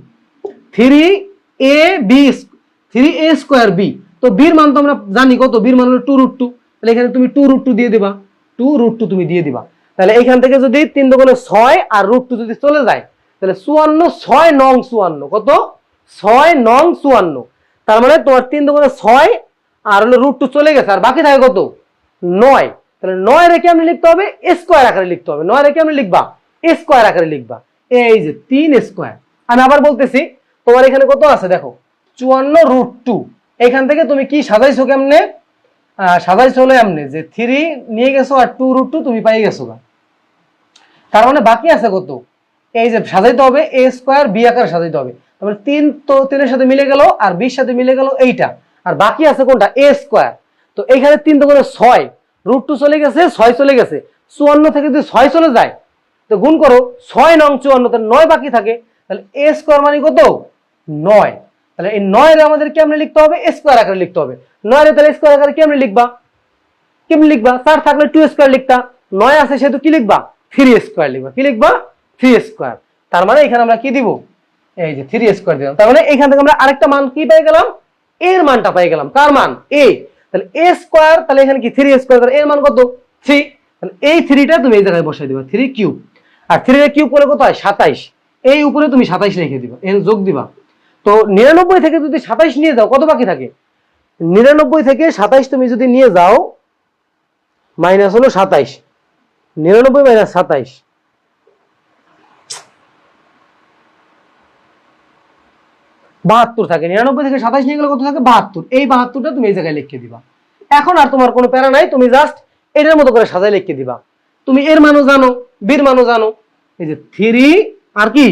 3a² b। তো বির মান তো আমরা জানি কত, বির মান হলো 2√2, তাহলে এখানে তুমি 2√2 দিয়ে দিবা, 2√2 তুমি দিয়ে দিবা। তাহলে এখান থেকে যদি 3 দোকানে 6 আর √2 যদি চলে যায়, তাহলে 54, 6 নং 54, কত, 6 নং 54। তার মানে তোমার 3 দোকানে 6 আর হলো √2 চলে গেছে, আর বাকি থাকে কত, 9। তাহলে 9 রেখে আমি লিখতে হবে স্কোয়ার আকারে লিখতে হবে, 9 রেখে আমি লিখবা স্কোয়ার আকারে লিখবা, এই যে 3²। আমি আবার বলতেছি, তোমার এখানে কত আছে দেখো, 54√2। এখান থেকে তুমি কি সাজাইছো, কেমনে সাজাইছো হলো এমনি যে 3 নিয়ে গেছো আর 2√2 তুমি পাই গেছো না। তার মানে বাকি আছে কত, এই যে সাজাইতে হবে a² b আকারে সাজাইতে হবে। তারপরে 3 তো 3 এর সাথে মিলে গেল, আর 20 সাথে মিলে গেল এইটা, আর বাকি আছে কোনটা a স্কয়ার। তো এখানে 3 তো করে 6, √2 চলে গেছে, 6 চলে গেছে, 54 থেকে যদি 6 চলে যায় তো গুণ করো 6 নং 54, তাহলে 9 বাকি থাকে, তাহলে a স্কয়ার মানে কত 9। তাহলে এই 9 এর আমাদের কেমনে লিখতে হবে, স্কয়ার আকারে লিখতে হবে। 9 এর তাহলে স্কয়ার আকারে কেমনে লিখবা, 4 থাকলে 2 স্কয়ার লিখতা, 9 আছে সেহেতু কি লিখবা 3 স্কয়ার লিখবা, কি লিখবা 3 স্কয়ার। তার মানে এখানে আমরা কি দিব, এই যে 3 স্কয়ার দিলাম। তার মানে এখান থেকে আমরা আরেকটা মান কি পেয়ে গেলাম, এর মানটা পেয়ে গেলাম। কার মান, a। তাহলে a স্কয়ার, তাহলে এখানে কি 3 স্কয়ার, তাহলে এর মান কত 3। তাহলে এই 3টা তুমি এই জায়গায় বসাই দিবা, 3 কিউব, আর 3 এর কিউব করে কত হয় 27, এই উপরে তুমি 27 লিখে দিবা, এর যোগ দিবা। তো 99 থেকে যদি 27 নিয়ে যাও কত বাকি থাকে, 99 থেকে 27 তুমি যদি নিয়ে যাও মাইনাস হলো 27, 99 মাইনাস 27, 72 থাকে। 99 থেকে 27 নিয়ে গেলে কত থাকে 72, এই 72টা তুমি এই জায়গায় লিখে দিবা। এখন আর তোমার কোনো প্যারা নাই, তুমি জাস্ট এটার মতো করে সাজায় লিখে দিবা। তুমি এর মানও জানো, বির মানও জানো, এই যে 3 আর কি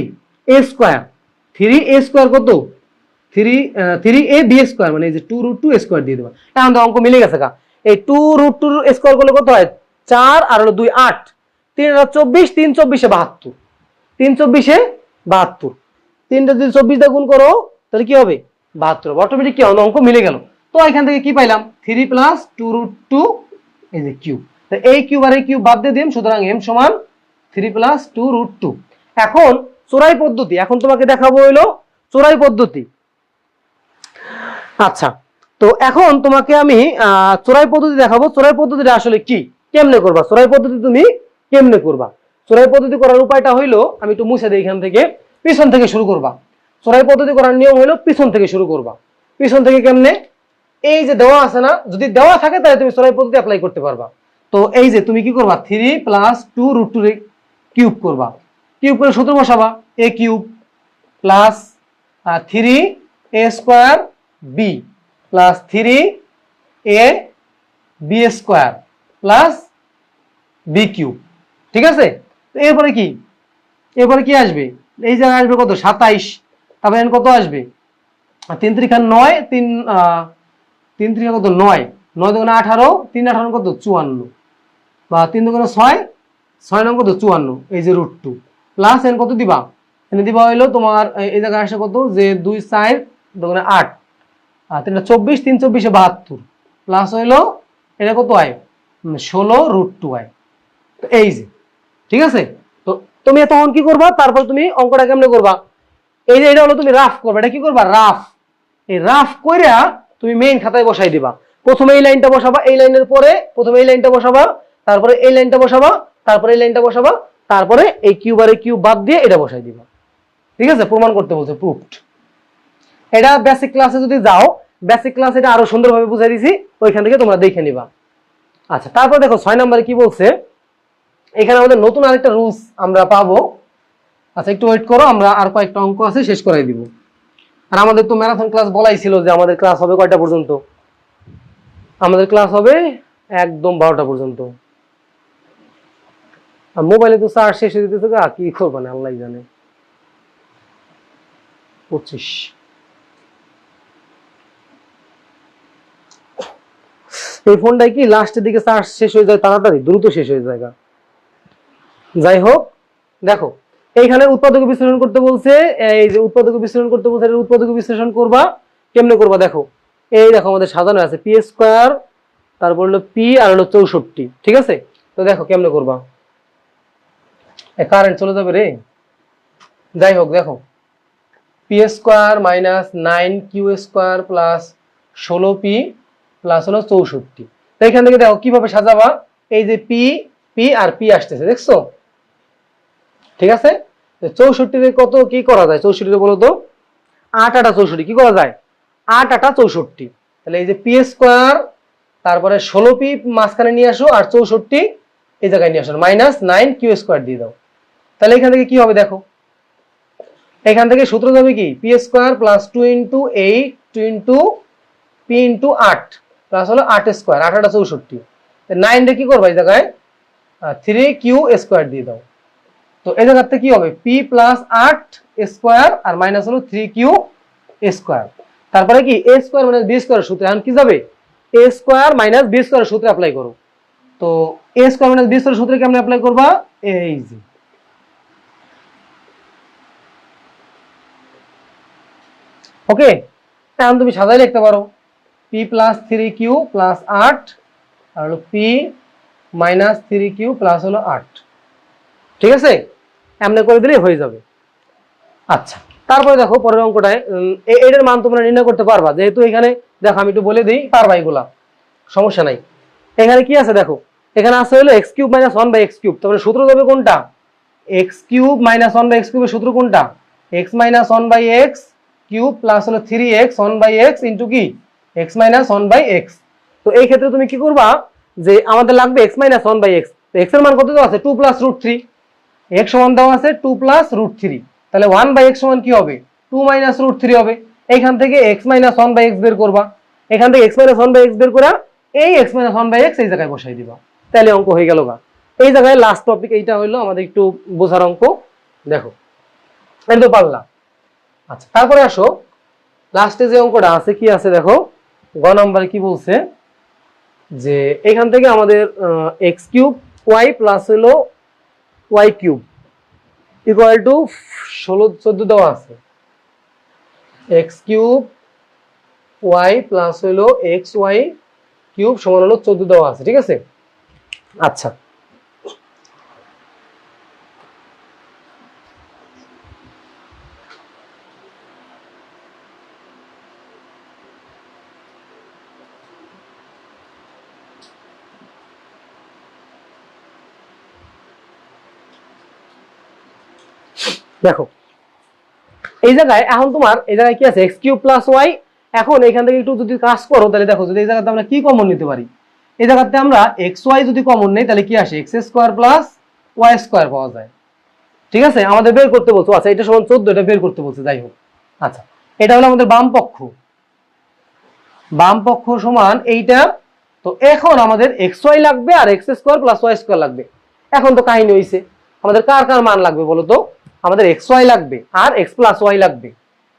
a স্কয়ার, 3a স্কয়ার কত 3ab স্কয়ার, মানে এই যে 2√2 স্কয়ার দিয়ে দেবা। এখন তো অঙ্ক মিলে গেছে কা, এই 2√2 স্কয়ার করলে কত হয় 4 আর হলো 2 8, 3 আর 24, 3 24 72, 3 24 72, 3টা যদি 24 দিয়ে গুণ করো তাহলে কি হবে 72, অটোমেটিক কি অঙ্ক মিলে গেল। তো এখান থেকে কি পাইলাম 3 প্লাস 2√2 এই যে কিউব, তো এই কিউব আর এই কিউব বাদ দিয়ে দিম, সুতরাং m সমান 3 প্লাস 2√2। এখন চোরাই পদ্ধতি, এখন তোমাকে দেখাবো হইলো চোরাই পদ্ধতি। আচ্ছা, তো এখন তোমাকে আমি চোরাই পদ্ধতি দেখাবো। চোরাই পদ্ধতিটা আসলে কি, কেমনে করবা চোরাই পদ্ধতি, তুমি কেমনে করবা চোরাই পদ্ধতি করার উপায়টা হইলো, আমি একটু মুছে দিই, এখান থেকে পিছন থেকে শুরু করবা। চোরাই পদ্ধতি করার নিয়ম হইলো পিছন থেকে শুরু করবা। পিছন থেকে কেমনে, এই যে দেওয়া আছে না, যদি দেওয়া থাকে তাহলে তুমি চোরাই পদ্ধতি অ্যাপ্লাই করতে পারবা। তো এই যে তুমি কি করবা 3 প্লাস 2√2 কিউব করবা, কিউব করে সূত্র বসাবা a cube plus 3a square b plus 3ab square plus b cube. ঠিক আছে, তো এরপরে কি, এরপরে কি আসবে, এই জায়গায় আসবে কত 27, তারপরে কত আসবে 3 3 9, 3 3 কত 9, 9 2 18, 3 18 কত 54, বা 3 2 6, 6 9 কত 54, এই যে √2 প্লাস এন কত দিবা, এনে দিবা হইলো তোমার এই জায়গায় আসে কত যে 2 4 2 8, আর 3 24, 3 24 72 প্লাস হইলো এটা কত হয় 16√2 হয়। তো এই যে ঠিক আছে, তো তুমি তখন কি করবা, তারপর তুমি অঙ্কটা কেমনে করবা, এই যে এটা হলো তুমি রাফ করবা, এটা কি করবা রাফ, এই রাফ কইরা তুমি মেইন খাতায় বসাই দিবা। প্রথমে এই লাইনটা বসাবা, এই লাইনের পরে প্রথমে এই লাইনটা বসাবা, তারপরে এই লাইনটা বসাবা, তারপরে এই লাইনটা বসাবা, তারপরে এই কিউব আর এই কিউব বাদ দিয়ে এটা বসাই দিবা। ঠিক আছে, প্রমাণ করতে বলছে, প্রুফড। এটা বেসিক ক্লাসে যদি যাও, বেসিক ক্লাস এটা আরো সুন্দরভাবে বুঝাই দিছি, ওইখান থেকে তোমরা দেখে নিবা। আচ্ছা, তারপর দেখো 6 নম্বরে কি বলছে, এখানে আমাদের নতুন আরেকটা রুলস আমরা পাবো। আচ্ছা একটু ওয়েট করো, আমরা আর কয়েকটা অঙ্ক আছে শেষ করাই দিব। আর আমাদের তো ম্যারাথন ক্লাস বলাই ছিল যে আমাদের ক্লাস হবে কয়টা পর্যন্ত, আমাদের ক্লাস হবে একদম 12টা পর্যন্ত। আর মোবাইলে তো চার্জ শেষ হয়ে যেতেছে, কি করবো না আল্লাহ জানে। 25 এই ফোনটাই কি লাস্টের দিকে চার্জ শেষ হয়ে যায়, তাড়াতাড়ি দ্রুত শেষ হয়ে যায়। যাই হোক, দেখো এইখানে উৎপাদক বিশ্লেষণ করতে বলছে, এই যে উৎপাদক বিশ্লেষণ করতে বলছে, উৎপাদক বিশ্লেষণ করবা কেমনে করবা, দেখো এই দেখো আমাদের সাজানো আছে পি স্কয়ার, তারপর হলো পি আর হলো 64। ঠিক আছে, তো দেখো কেমনে করবা, কারেন্ট চলে যাবে রে। যাই হোক, দেখো P square minus 9q square plus 16p plus হলো 64। তো এখান থেকে দেখো কিভাবে সাজাবা, এই যে পি পি আর পি আসতেছে, দেখছো। ঠিক আছে, 64 কত কি করা যায়, 64 বলো তো 8 8 64 কি করা যায়, 8 8 64। তাহলে এই যে পি স্কয়ার, তারপরে 16p মাঝখানে নিয়ে আসো, আর 64 এই জায়গায় নিয়ে আসো, মাইনাস 9q স্কয়ার দিয়ে দাও। তাহলে এখান থেকে কি হবে দেখো, এখান থেকে সূত্র যাবে কি P square plus 2 into 8 2 into P into 8 plus হলো 8 স্কয়ার, 8 8 64। 9 রে কি করবা এই জায়গায় 3q স্কয়ার দিয়ে দাও। তো এই জায়গাতে কি হবে পি প্লাস 8 স্কোয়ার আর মাইনাস হলো 3q স্কোয়ার, তারপরে কি a square minus b square সূত্র, এখন কি যাবে a square minus b square সূত্র অ্যাপ্লাই করো। তো a square minus b square সূত্রে কেমনে অ্যাপ্লাই করবা, এই যে ওকে। এখন তুমি সাজাই লিখতে পারো p প্লাস 3q প্লাস 8 আর হলো p মাইনাস 3q প্লাস হলো 8, ঠিক আছে, এমনি করে দিলেই হয়ে যাবে। আচ্ছা, তারপরে দেখো পরের অঙ্কটায় এটার মান তোমরা নির্ণয় করতে পারবা, যেহেতু এখানে দেখো আমি একটু বলে দিই, পারবা এগুলা, সমস্যা নাই। এখানে কি আছে দেখো, এখানে আছে হলো x cube minus 1 by x cube, তাহলে সূত্র দেবে কোনটা, x cube minus 1 by x কিউবের সূত্র কোনটা, x minus 1 by x cube plus হলো 3x 1 বাই x ইন্টু কি x মাইনাস 1 বাই x। তো এই ক্ষেত্রে তুমি কি করবা, যে আমাদের লাগবে x মাইনাস 1 বাই x, তো x এর মান কত দেওয়া আছে 2 প্লাস রুট 3, x সমান দেওয়া আছে 2 প্লাস রুট 3, তাহলে 1 বাই x সমান কি হবে 2 মাইনাস রুট 3 হবে। এইখান থেকে x মাইনাস 1 বাই x বের করবা, এখান থেকে x মাইনাস 1 বাই x বের করা এই x মাইনাস 1 বাই x এই জায়গায় বসাই দিবা, তাহলে অঙ্ক হয়ে গেল গা। এই জায়গায় লাস্ট টপিক এইটা হইলো আমাদের একটু বোঝার অঙ্ক, দেখো এটা তো পারলাম। আচ্ছা, তারপরে আসো লাস্টে যে অঙ্কটা আছে কি আছে দেখো, গ নম্বরে কি বলছে, যে এখান থেকে আমাদের x কিউব y প্লাস হলো y কিউব ইকুয়াল টু 16-14 দেওয়া আছে, x কিউব y প্লাস হলো xy কিউব সমান হলো 14 দেওয়া আছে, ঠিক আছে। আচ্ছা, দেখো এই জায়গায় এখন তোমার এই জায়গায় কি আছে x কিউব প্লাস y, এখন এখান থেকে একটু যদি কাজ করো তাহলে দেখো যদি এই জায়গাতে আমরা কি কমন নিতে পারি, এই জায়গাতে আমরা xy যদি কমন নেই তাহলে কি আসে x square plus y square পাওয়া যায়, ঠিক আছে। আমাদের বের করতে বলছো, আচ্ছা এটা সমান 14, এটা বের করতে বলছে, যাই হোক। আচ্ছা, এটা হলো আমাদের বাম পক্ষ সমান এইটা। তো এখন আমাদের xy লাগবে আর x square plus y square লাগবে। এখন তো কাহিনী হইছে, আমাদের কার কার মান লাগবে বলো তো, আমাদের xy লাগবে আর x প্লাস y লাগবে।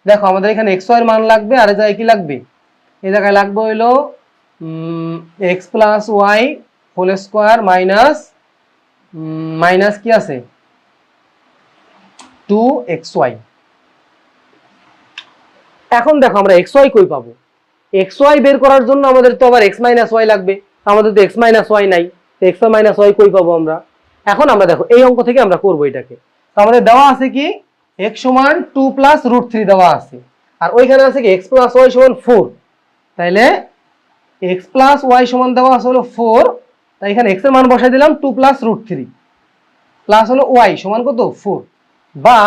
দেখো আমাদের এখানে xy এর মান লাগবে আর এই জায়গায় কি লাগবে, এই জায়গায় লাগবে হইলো x প্লাস y whole square minus minus কি আছে 2xy। এখন দেখো আমরা xy কই পাবো, xy বের করার জন্য আমাদের তো আবার x মাইনাস y লাগবে, আমাদের তো x মাইনাস y নাই, তো x মাইনাস y কই পাবো আমরা। এখন আমরা দেখো এই অঙ্ক থেকে আমরা করবো এটাকে, তো আমাদের দেওয়া আছে কি x সমান 2 প্লাস রুট 3 দেওয়া আছে, আর ওইখানে আছে কি x প্লাস y সমান 4, তাইলে x প্লাস y সমান দেওয়া আছে হলো 4, তাই এখানে x এর মান বসাই দিলাম 2 প্লাস রুট 3 প্লাস হলো y সমান কত 4, বা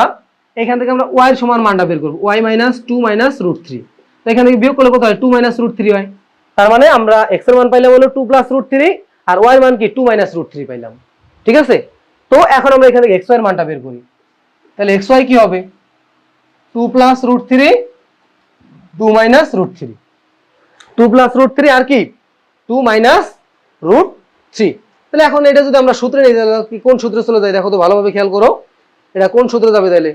এখান থেকে আমরা y এর সমান মানটা বের করব, y মাইনাস 2 মাইনাস রুট 3, তো এখান থেকে বিয়োগ করলে কত হয় 2 মাইনাস রুট 3 হয়, তার মানে আমরা x এর মান পাইলাম হলো 2 প্লাস রুট 3 আর y এর মান কি 2 মাইনাস রুট 3 পাইলাম, ঠিক আছে। তো এখন আমরা এখান থেকে xy এর মানটা বের করি, তাহলে xy কি হবে 2 plus root 3 2 minus root 3, 2 plus root 3 আর কি 2 মাইনাস রুট 3। তাহলে এখন এটা যদি আমরা সূত্রে নিই তাহলে কি কোন সূত্রে চলে যায় দেখো তো ভালোভাবে খেয়াল করো, এটা কোন সূত্রে যাবে, তাহলে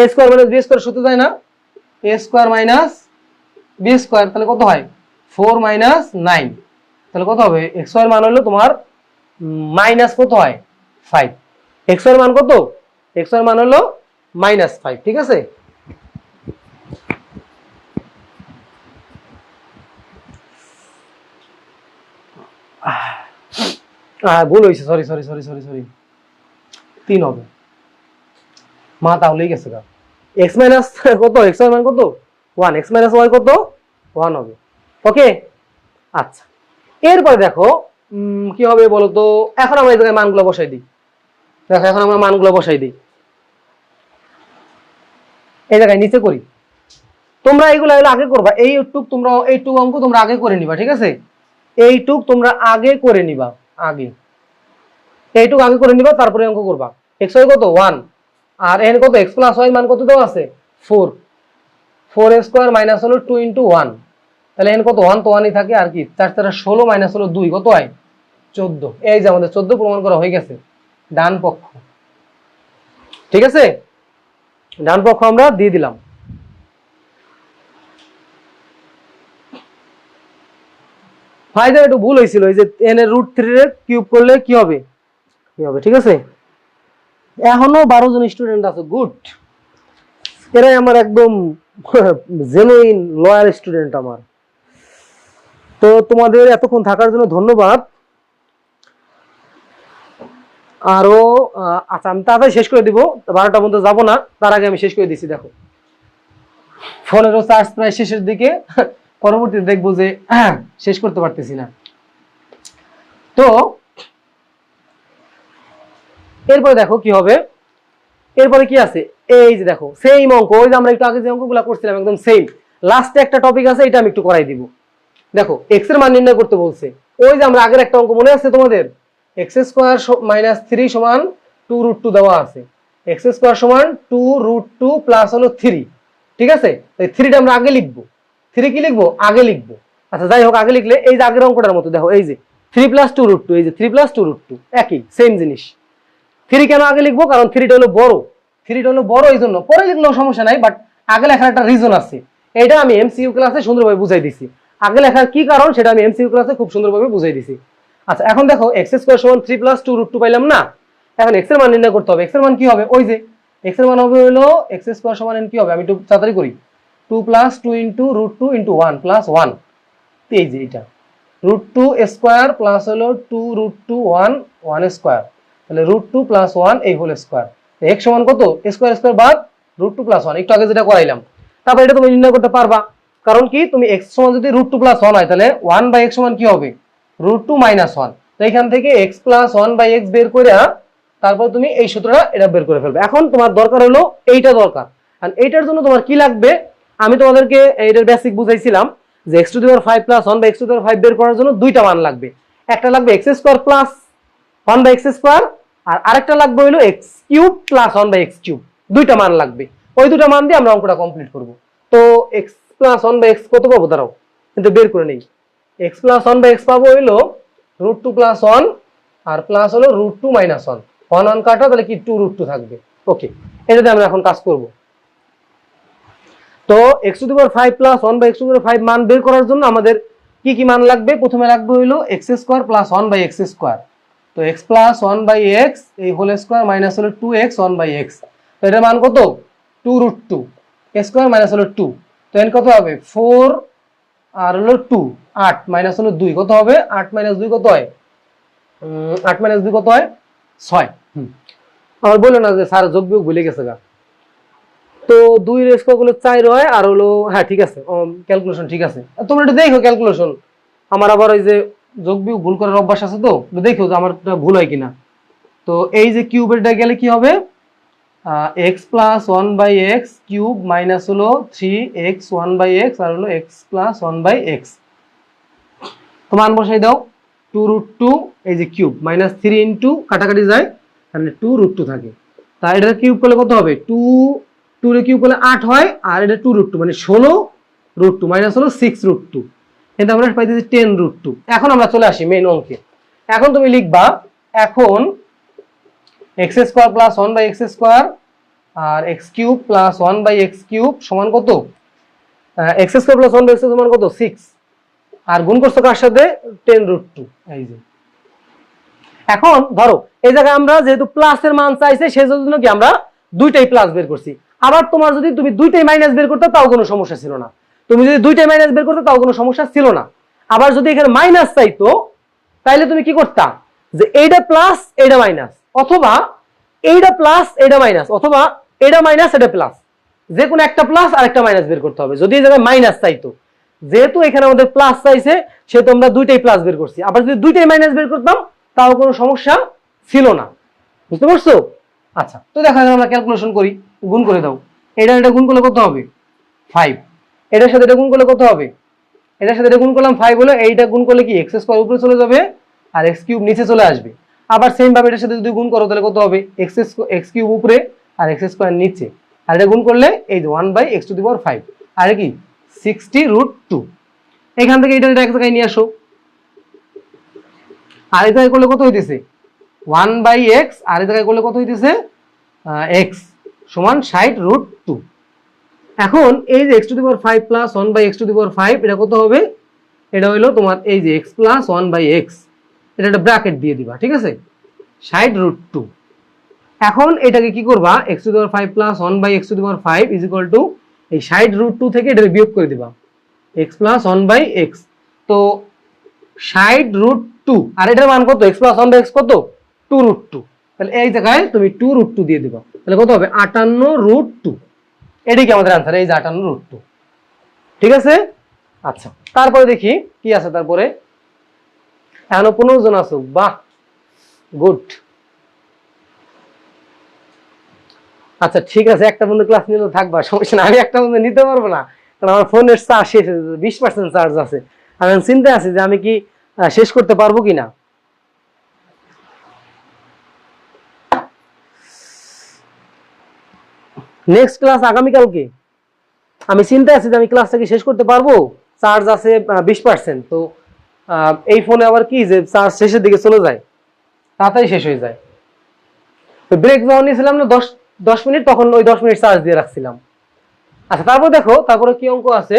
a square minus b square সূত্রে যায় না, a square minus b square, তাহলে কত হয় 4 মাইনাস 9, তাহলে কত হবে xy এর মান হলো তোমার মাইনাস কত হয় 5, xy এর মান কত, xy এর মান হলো মাইনাস 5, ঠিক আছে। ভুল হয়েছে, sorry sorry sorry sorry sorry 3 হবে, মা তাহলেই গেছে গা, x মাইনাস কত x এর মান কত 1, x মাইনাস y কত 1 হবে, ওকে। আচ্ছা, এরপরে দেখো কি হবে বলো তো, এখন আমরা এই জায়গায় মানগুলো বসাই দিই, দেখো এখন আমরা মানগুলো বসাই দিই এই জায়গায় নিচে করি, তোমরা এইগুলো আগে করবা, এইটুক তোমরা এইটুক অঙ্ক তোমরা আগে করে নিবা, ঠিক আছে, এইটুক তোমরা আগে করে নিবা, আগে এইটুক আগে করে নিবা, তারপরে অঙ্ক করবা। x y কত 1 আর n কত x প্লাস y মান কত দেওয়া আছে 4, 4 স্কয়ার মাইনাস হলো 2 ইনটু 1, তাহলে n কত 1 তো 1ই থাকে, আর কি 4 4 16 মাইনাস হলো 2 কত হয় 14, এই যে আমাদের 14 প্রমাণ করা হয়ে গেছে ডান পক্ষ, ঠিক আছে, ডান পক্ষ আমরা দিয়ে দিলাম। ফাইদা একটু ভুল হয়েছিল, এই যে n এর √3 এর কিউব করলে কি হবে, ঠিক আছে। এখনো 12 জন স্টুডেন্ট আছে, গুড, এরাই আমার একদম জেনুইন লয়াল স্টুডেন্ট আমার। তো তোমাদের এতক্ষণ থাকার জন্য ধন্যবাদ। আরো আচ্ছা, আমি তাড়াতাড়ি শেষ করে দিব, 12টা পর্যন্ত যাবো না, তার আগে আমি শেষ করে দিচ্ছি। দেখো ফোনেরও চার্জ প্রায় শেষের দিকে, পরবর্তীতে দেখবো যে শেষ করতে পারতেছি না। তো এরপরে দেখো কি হবে, এরপরে কি আছে, এই যে দেখো সেম অঙ্ক, ওই যে আমরা একটু আগে যে অঙ্কগুলো করছিলাম একদম সেম। লাস্টে একটা টপিক আছে, এটা আমি একটু করাই দিব। দেখো এক্স এর মান নির্ণয় করতে বলছে, ওই যে আমরা আগের একটা অঙ্ক মনে আছে তোমাদের, x² - 3 সমান 2√2 দেওয়া আছে, x² সমান 2√2 প্লাস হলো 3, ঠিক আছে। এই 3টা আমরা আগে লিখবো, 3 কি লিখবো, আগে লিখবো। আচ্ছা যাই হোক, আগে লিখলে এই যে আগের অঙ্কটার মতো দেখো, এই যে 3 + 2√2, এই যে 3 + 2√2 একই সেম জিনিস। 3 কেন আগে লিখবো, কারণ 3টা হলো বড়, 3টা হলো বড়, এই জন্য পরে লিখলেও সমস্যা নাই, বাট আগে লেখার একটা রিজন আছে। এটা আমি এমসিকিউ ক্লাসে সুন্দরভাবে বুঝাই দিছি, আগে লেখার কি কারণ সেটা আমি এমসিকিউ ক্লাসে খুব সুন্দরভাবে বুঝাই দিছি। আচ্ছা এখন দেখো x² সমান 3 + 2√2 পাইলাম না, এখন x এর মান নির্ণয় করতে হবে। x এর মান কি হবে, ওই যে x এর মান হবে হলো x² সমান কি হবে, আমি একটু তাড়াতাড়ি করি, 2 + 2 * √2 * 1 + 1, এই যে এটা √2² প্লাস হলো 2√2 1² তাহলে √2 + 1 এই হোল স্কয়ার। x সমান কত, স্কয়ার বাদ √2 + 1, একটু আগে যেটা করাইলাম। তারপর এটা তুমি নির্ণয় করতে পারবা, কারণ কি তুমি x সমান যদি √2 + 1 হয়, তাহলে 1/x সমান কি হবে, √2 - 1। তো এখান থেকে x + 1/x বের করে তারপর তুমি এই সূত্রটা এটা বের করে ফেলবে। এখন তোমার দরকার হলো এইটা দরকার, আর এইটার জন্য তোমার কি লাগবে, আমি তোমাদেরকে এইটার বেসিক বুঝাইছিলাম যে x⁵ + 1 বা x⁵ বের করার জন্য দুইটা মান লাগবে, একটা লাগবে x² + 1/x², আর আরেকটা লাগবে হলো x³ + 1/x³, দুইটা মান লাগবে। ওই দুটো মান দিয়ে আমরা অঙ্কটা কমপ্লিট করব। তো x + 1/x কত পাবো, দাঁড়াও কিন্তু বের করে নেই। x + 1/x পাবো হইলো √2 + 1 আর প্লাস হলো √2 - 1, 1 কাটা, তাহলে কি 2√2 থাকবে। ওকে, এটাতে আমরা এখন কাজ করব। তো x⁵ + 1/x⁵ মান বের করার জন্য আমাদের কি কি মান লাগবে, প্রথমে লাগবে হইলো x² + 1/x²। তো x + 1/x এই হোল স্কয়ার মাইনাস হলো 2x 1/x, তো এটার মান কত, 2√2, স্কয়ার মাইনাস হলো 2, তো এন কত হবে 4 আর হলো 2 8 মাইনাস হলো 2 কত হবে, 8 - 2 কত হয়, 8 - 2 কত হয় 6। আমার বললো না যে স্যার যোগ বিয়োগ ভুলে গেছে গা। তো 2 এর স্কয়ার করলে 4 হয়, আর হলো হ্যাঁ ঠিক আছে, ক্যালকুলেশন ঠিক আছে, তোমরা একটু দেখো ক্যালকুলেশন, আমার আবার ওই যে যোগ বিয়োগ ভুল করার অভ্যাস আছে, তো দেখো যে আমার ভুল হয় কিনা। তো এই যে কিউবেরটা গেলে কি হবে, x + 1/x কিউব মাইনাস হলো 3x 1/x আর হলো x + 1/x, তো মান বসাই দাও, 2√2 এই যে কিউব মাইনাস 3 ইন্টু কাটাকাটি যায়, তাহলে 2√2 থাকে। তাই এটা কিউব করলে কত হবে, 2 এর কিউব করলে 8 হয়, আর এটা 2√2 মানে 16√2 মাইনাস হলো 6√2, এটা আমরা পাইতেছি 10√2। এখন আমরা চলে আসি মেইন অঙ্কে। এখন তুমি লিখবা, এখন x² + 1/x² আর x³ + 1/x³ সমান কত, x² + 1/x³ সমান কত 6, আর গুণ করছো কার সাথে 10√2, এই যে। এখন ধরো এই জায়গায় আমরা যেহেতু প্লাসের মান চাইছে সেজন্য কি আমরা দুইটাই প্লাস বের করছি। আবার তোমার যদি তুমি দুইটাই মাইনাস বের করতে তাও কোনো সমস্যা ছিল না, তুমি যদি দুইটাই মাইনাস বের করতে তাও কোনো সমস্যা ছিল না। আবার যদি এখানে মাইনাস চাইতো তাইলে তুমি কি করতা, যে এইটা প্লাস এইটা মাইনাস, অথবা এইটা প্লাস এইটা মাইনাস, অথবা এটা মাইনাস এটা প্লাস, যে কোনো একটা প্লাস আর একটা মাইনাস বের করতে হবে যদি এই জায়গায় মাইনাস চাইতো। যেহেতু এখানে আমাদের প্লাস চাইছে সেহেতু আমরা দুইটাই প্লাস বের করছি, আবার যদি দুইটাই মাইনাস বের করতাম তাও কোনো সমস্যা ছিল না, বুঝতে পারছো। আচ্ছা, তো দেখা যায় আমরা ক্যালকুলেশন করি, গুণ করে দাও, এটা এটা গুণ করলে কত হবে 5, এটার সাথে এটা গুণ করলে কত হবে, এটার সাথে এটা গুণ করলাম 5 হলো, এইটা গুণ করলে কি x² উপরে চলে যাবে আর x³ নিচে চলে আসবে। আবার সেম ভাবে এটার সাথে যদি গুণ করো তাহলে কত হবে, x³ উপরে আর x² নিচে, আর এটা গুণ করলে এই যে 1/x⁵, আর কি 60√2। এখান থেকে এটা এক জায়গায় নিয়ে আসো, আর এই জায়গায় করলে কত হইতেছে 1/x, আর এই জায়গায় করলে কত হইতেছে এক্স সমান 60√2। এখন এই যে x to the power 5 plus 1 by x to the power 5 এটা কত হবে? এটা হলো তোমার এই যে এক্স প্লাস 1 বাই এক্স, এটা একটা ব্র্যাকেট দিয়ে দিবা, ঠিক আছে, 60√2। এখন এটাকে কি করবা, X to the power 5 plus 1 by x to the power 5 is equal to এই 60√2 থেকে এটা বিয়োগ করে দিবা এক্স প্লাস 1 বাই এক্স। তো 60√2 আর এটার মান কত? এক্স প্লাস 1 বাই এক্স কত? 2√2। তাহলে এই জায়গায় তুমি 2√2 দিয়ে দিবা, তাহলে কত হবে? 58√2। এটাই কি আমাদের आंसर, এই যে 58√2, ঠিক আছে। আচ্ছা, তারপরে দেখি কি আছে তারপরে। এখনো 15 জন আছো, বাহ, গুড। আচ্ছা ঠিক আছে, একটা বন্ধু ক্লাস নিলে থাকবা, সমস্যা না। আমি একটা বন্ধু নিতে পারবো না, কারণ আমার ফোনের চার্জ শেষ হয়ে যাচ্ছে, 20% চার্জ আছে। আমি চিন্তায় আছি যে আমি কি শেষ করতে পারবো কিনা। নেক্সট ক্লাস আগামীকালকে, আমি চিন্তায় আছি যে আমি ক্লাসটা কি শেষ করতে পারবো। চার্জ আছে 20%। তো এই ফোনে আবার কি যে চার্জ শেষের দিকে চলে যায়, তাড়াতাড়ি শেষ হয়ে যায়। তো ব্রেক যখন নিয়েছিলাম না 10 মিনিট, তখন ওই 10 মিনিট চার্জ দিয়ে রাখছিলাম। আচ্ছা তারপর দেখো, তারপরে কি অঙ্ক আছে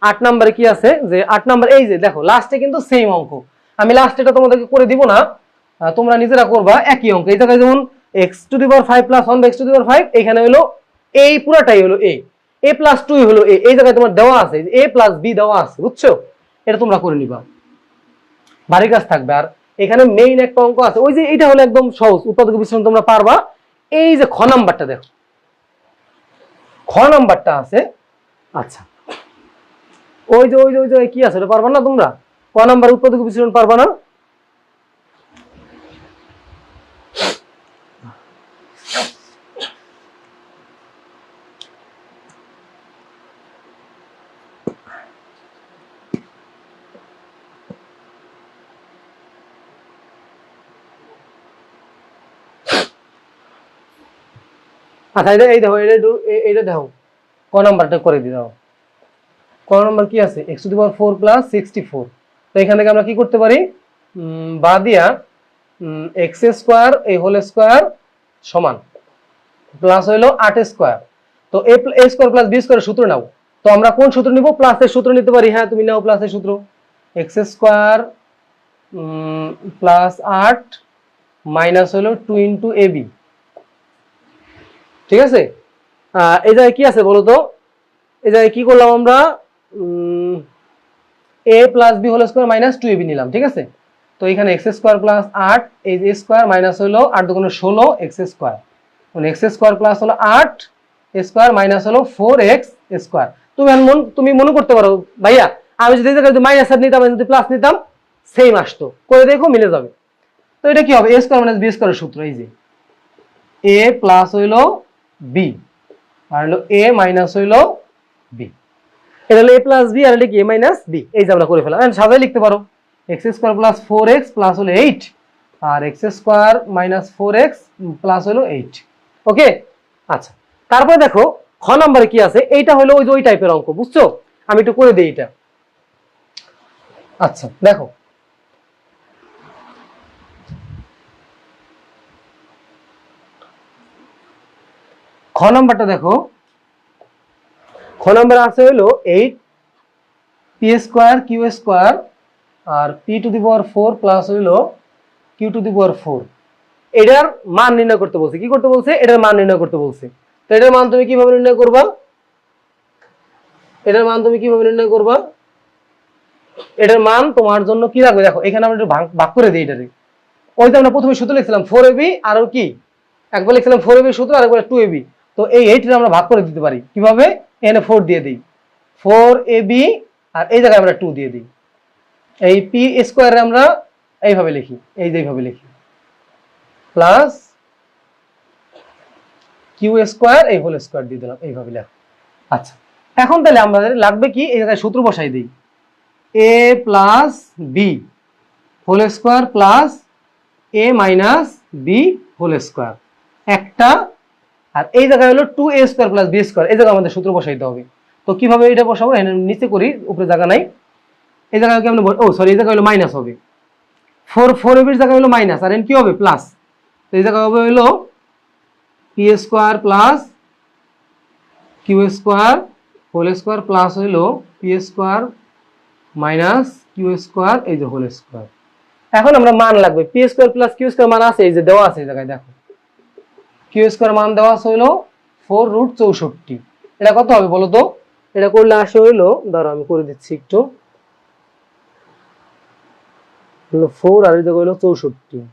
8 নম্বরে কি আছে, যে 8 নম্বর এই যে দেখো লাস্টে কিন্তু সেম অঙ্ক। আমি লাস্টে এটা তোমাদেরকে করে দিব না, তোমরা নিজেরা করবা একই অঙ্ক। এই জায়গায় যেমন x to the power 5 plus 1 by x to the power 5, এখানে হলো এই পুরাটাই হলো এ প্লাস 2 হলো এই জায়গায় তোমার দেওয়া আছে এ প্লাস বি দেওয়া আছে, বুঝছো। এটা তোমরা করে নিবা, ভারী কাজ থাকবে। আর এখানে মেইন একটা অঙ্ক আছে, ওই যে এটা হলো একদম সহজ, উৎপাদক বিশ্লেষণ তোমরা পারবা। এই যে খ নাম্বারটা দেখো, খ নাম্বারটা আছে। আচ্ছা ওই যে ওই যে ওই যে কি আছে, ওটা পারবা না তোমরা? ক নাম্বার উৎপাদক বিশ্লেষণ পারবা না? আচ্ছা এই দেখো, এটা দেখো, ক নাম্বারটা করে দিয়ে দাও। ক নাম্বার কি আছে? X to the power 4 plus 64। তো এখান থেকে আমরা কি করতে পারি, বা দিয়া এক্স স্কোয়ার এই হোল স্কোয়ার সমান প্লাস হইলো 8 স্কোয়ার। তো এ স্কোয়ার প্লাস বি স্কোয়ার সূত্র নাও। তো আমরা কোন সূত্র নিব? প্লাসের সূত্র নিতে পারি। হ্যাঁ তুমি নাও প্লাসের সূত্র, এক্স স্কোয়ার প্লাস 8 মাইনাস হলো 2 ইন্টু এ বি, ঠিক আছে। এই জায়গায় কি আছে বলো তো? এই জায়গায় কি করলাম আমরা, a plus B whole square minus 2ab নিলাম, ঠিক আছে। তো এখানে এক্স স্কোয়ার প্লাস 8 এই যে স্কোয়ার মাইনাস হলো 8 দুগুণে 16 এক্স স্কোয়ার, মানে এক্স স্কোয়ার প্লাস হলো 8 স্কোয়ার মাইনাস হলো 4x স্কোয়ার। তুমি মনে করতে পারো ভাইয়া আমি যদি এই জায়গায় মাইনাস নিতাম, যদি প্লাস নিতাম সেম আসতো, করে দেখো মিলে যাবে। তো এটা কি হবে? এ স্কোয়ার মাইনাস বি স্কোয়ারের সূত্র, এই যে এ প্লাস হইলো বি আর হলো এ মাইনাস হইলো বি। এটা হলো এ প্লাস বি আর এটা কি এ মাইনাস বি। এই যে আমরা করে ফেলাম, সাজাই লিখতে পারো x square plus 4x plus হলো 8 আর x square minus 4x plus হলো 8। ওকে আচ্ছা, তারপরে দেখো খ নম্বরে কি আছে। এইটা হলো ওই যে ওই টাইপের অঙ্ক, বুঝছো। আমি একটু করে দিই এটা। আচ্ছা দেখো, খ নম্বরটা দেখো, খ নম্বর আছে হলো 8 পি স্কোয়ার কিউ স্কোয়ার আর P to the power 4 plus হইলো কিউ টু দি পাওয়ার 4। এটার মান নির্ণয় করতে বলছে। কি করতে বলছে? এটার মান নির্ণয় করতে বলছে। তো এটার মান তুমি কিভাবে নির্ণয় করবা? এটার মান তুমি কিভাবে নির্ণয় করবা? এটার মান তোমার জন্য কি লাগবে দেখো, এখানে আমরা একটু ভাগ করে দিই এটারে। ওই যে আমরা প্রথমে সূত্র লিখছিলাম 4ab আর কি একবার লিখছিলাম 4ab সূত্র আর একবার 2ab। তো এই 8 আমরা ভাগ করে দিতে পারি কিভাবে? এখানে 4 দিয়ে দিই, 4ab আর এই জায়গায় আমরা 2 দিয়ে দিই। এই পি স্কোয়ারে আমরা এইভাবে লিখি, এই যে এইভাবে লিখি প্লাস কিউ স্কোয়ার এই হোল স্কোয়ার দিয়ে দিলাম, এইভাবে লেখো। আচ্ছা এখন তাহলে আমাদের লাগবে কি, এই জায়গায় সূত্র বসাই দিই, a plus B whole square plus a minus B whole square একটা, আর এই জায়গায় হলো 2a square plus B square. এই জায়গায় আমাদের সূত্র বসাইতে হবে। তো কিভাবে এটা বসাবো? নিচে করি, উপরে জায়গা নাই। এই জায়গায় কি আমরা সরি এই জায়গায় হলো মাইনাস হবে, 4ab এর জায়গায় হলো মাইনাস আর এন কি হবে প্লাস। তো এই জায়গায় হবে হলো p square plus q square whole square plus হইল p square minus Q square এই যে হোল স্কোয়ার। এখন আমরা মান লাগবে p square plus q square মান আছে এই যে দেওয়া আছে এই জায়গায় দেখো কিউ স্কোয়ার মান দেওয়া আছে হইলো 4√64। এটা কত হবে বলো তো? এটা করলে আসে হইলো, ধরো আমি করে দিচ্ছি একটু, 4 আর এটা হইলো 64,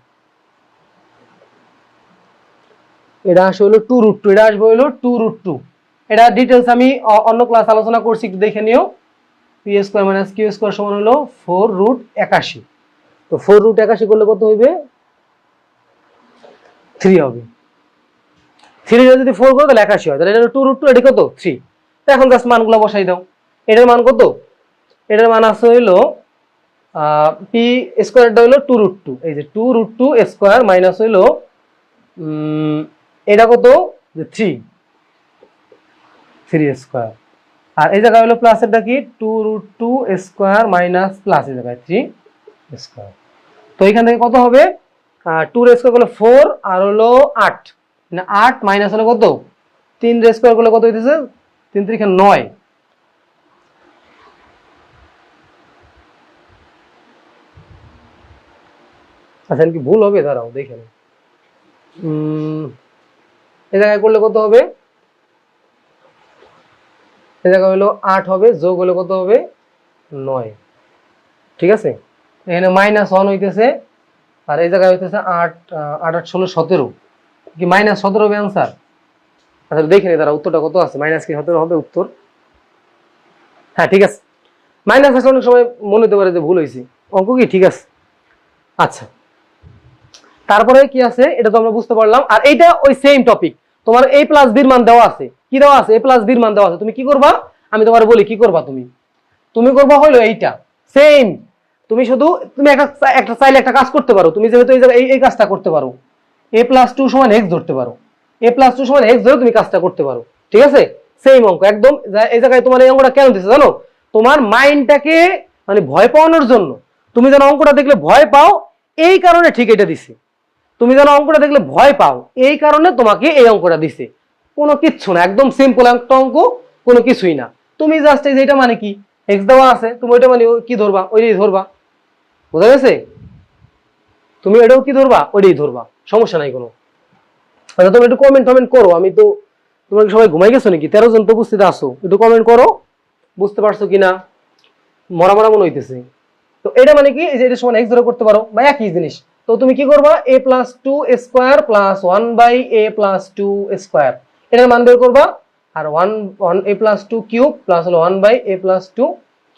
এটা আসে হইলো 2√2, এটা আসবে হইলো 2√2। এটা ডিটেলস আমি অন্য ক্লাস আলোচনা করছি, একটু দেখে নিও। P square minus Q square সমান হলো 4√81। তো 4√81 করলে কত হইবে? 3 হবে। 3 যদি 4 করো তাহলে 81 হয়, তাহলে এটা 2√2, এটা কত? 3। তো এখন জাস্ট মানগুলো বসাই দাও। এটার মান কত? এটার মান আছে হইলো পি স্কোয়ারটা হইলো 2√2, এই যে 2√2 স্কোয়ার মাইনাস হইলো এটা কত? যে 3 স্কোয়ার, আর এই জায়গায় হলো প্লাস এরটা কি 2√2 স্কোয়ার মাইনাস প্লাস এই জায়গায় 3 স্কোয়ার। তো এখান থেকে কত হবে? 2 স্কোয়ার করলে 4 আর হলো 8, মানে 8 মাইনাস হলো কত? 3 স্কোয়ার করলে কত হইতেছে? 3 3 9। আচ্ছা কি ভুল হবে? দাঁড়াও দেখে নাও। এই জায়গায় করলে কত হবে? এই জায়গায় হলো 8 হবে, যোগ হলে কত হবে? 9। ঠিক আছে, এখানে -1 হইতেছে, আর এই জায়গায় হইতেছে 8 8 8 16 17, কি -17 হবে आंसर? আচ্ছা দেখে নি তারা উত্তরটা কত আছে, -17 হবে উত্তর। হ্যাঁ ঠিক আছে, মাইনাস আসলে অনেক সময় মনে হতে পারে যে ভুল হয়েছে, অঙ্ক কি ঠিক আছে। আচ্ছা তারপরে কি আছে এটা তো আমরা বুঝতে পারলাম। আর এইটা ওই সেম টপিক, তোমার a প্লাস b এর মান দেওয়া আছে, কি দেওয়া আছে? a প্লাস b এর মান দেওয়া আছে। তুমি কি করবা আমি তোমার বলি কি করবা, তুমি করবা হলো এইটা সেম। তুমি শুধু তুমি একটা চাইলে একটা কাজ করতে পারো, তুমি যেহেতু এই জায়গায় এই কাজটা করতে পারো, a প্লাস 2 সমান x ধরতে পারো, a প্লাস 2 সমান x ধরে তুমি কাজটা করতে পারো। ঠিক আছে, সেম অঙ্ক একদম। এই জায়গায় তোমার এই অঙ্কটা কেন দিছে জানো? তোমার মাইন্ডটাকে মানে ভয় পাওয়ানোর জন্য, তুমি যেন অঙ্কটা দেখলে ভয় পাও এই কারণে ঠিক এটা দিছে। তুমি যেন অঙ্কটা দেখলে ভয় পাও এই কারণে তোমাকে এই অঙ্কটা দিছে। কোনো কিচ্ছু না, একদম সিম্পল একটা অঙ্ক, কোনো কিছুই না। তুমি জাস্ট এই যে এটা মানে কি x দেওয়া আছে, তুমি ওইটা মানে কি ধরবা? ওইটাই ধরবা। বোঝা গেছে? তুমি এটাও কি ধরবা? ওইটাই ধরবা, সমস্যা নাই কোনো। আচ্ছা তুমি একটু কমেন্ট করো, আমি তো তোমরা সবাই ঘুমাই গেছো নাকি? 13 জন তো উপস্থিত আছো, একটু কমেন্ট করো বুঝতে পারছো কিনা, মরা মরা মনে হইতেছে। তো এটা মানে কি, এই যে এটা সমান x ধরে করতে পারো বা একই জিনিস। তো তুমি কি করবা? a plus 2 square plus 1/a plus 2 square, এটার মান বের করবা। আর 1 a প্লাস 2 কিউব প্লাস হলো 1/a প্লাস 2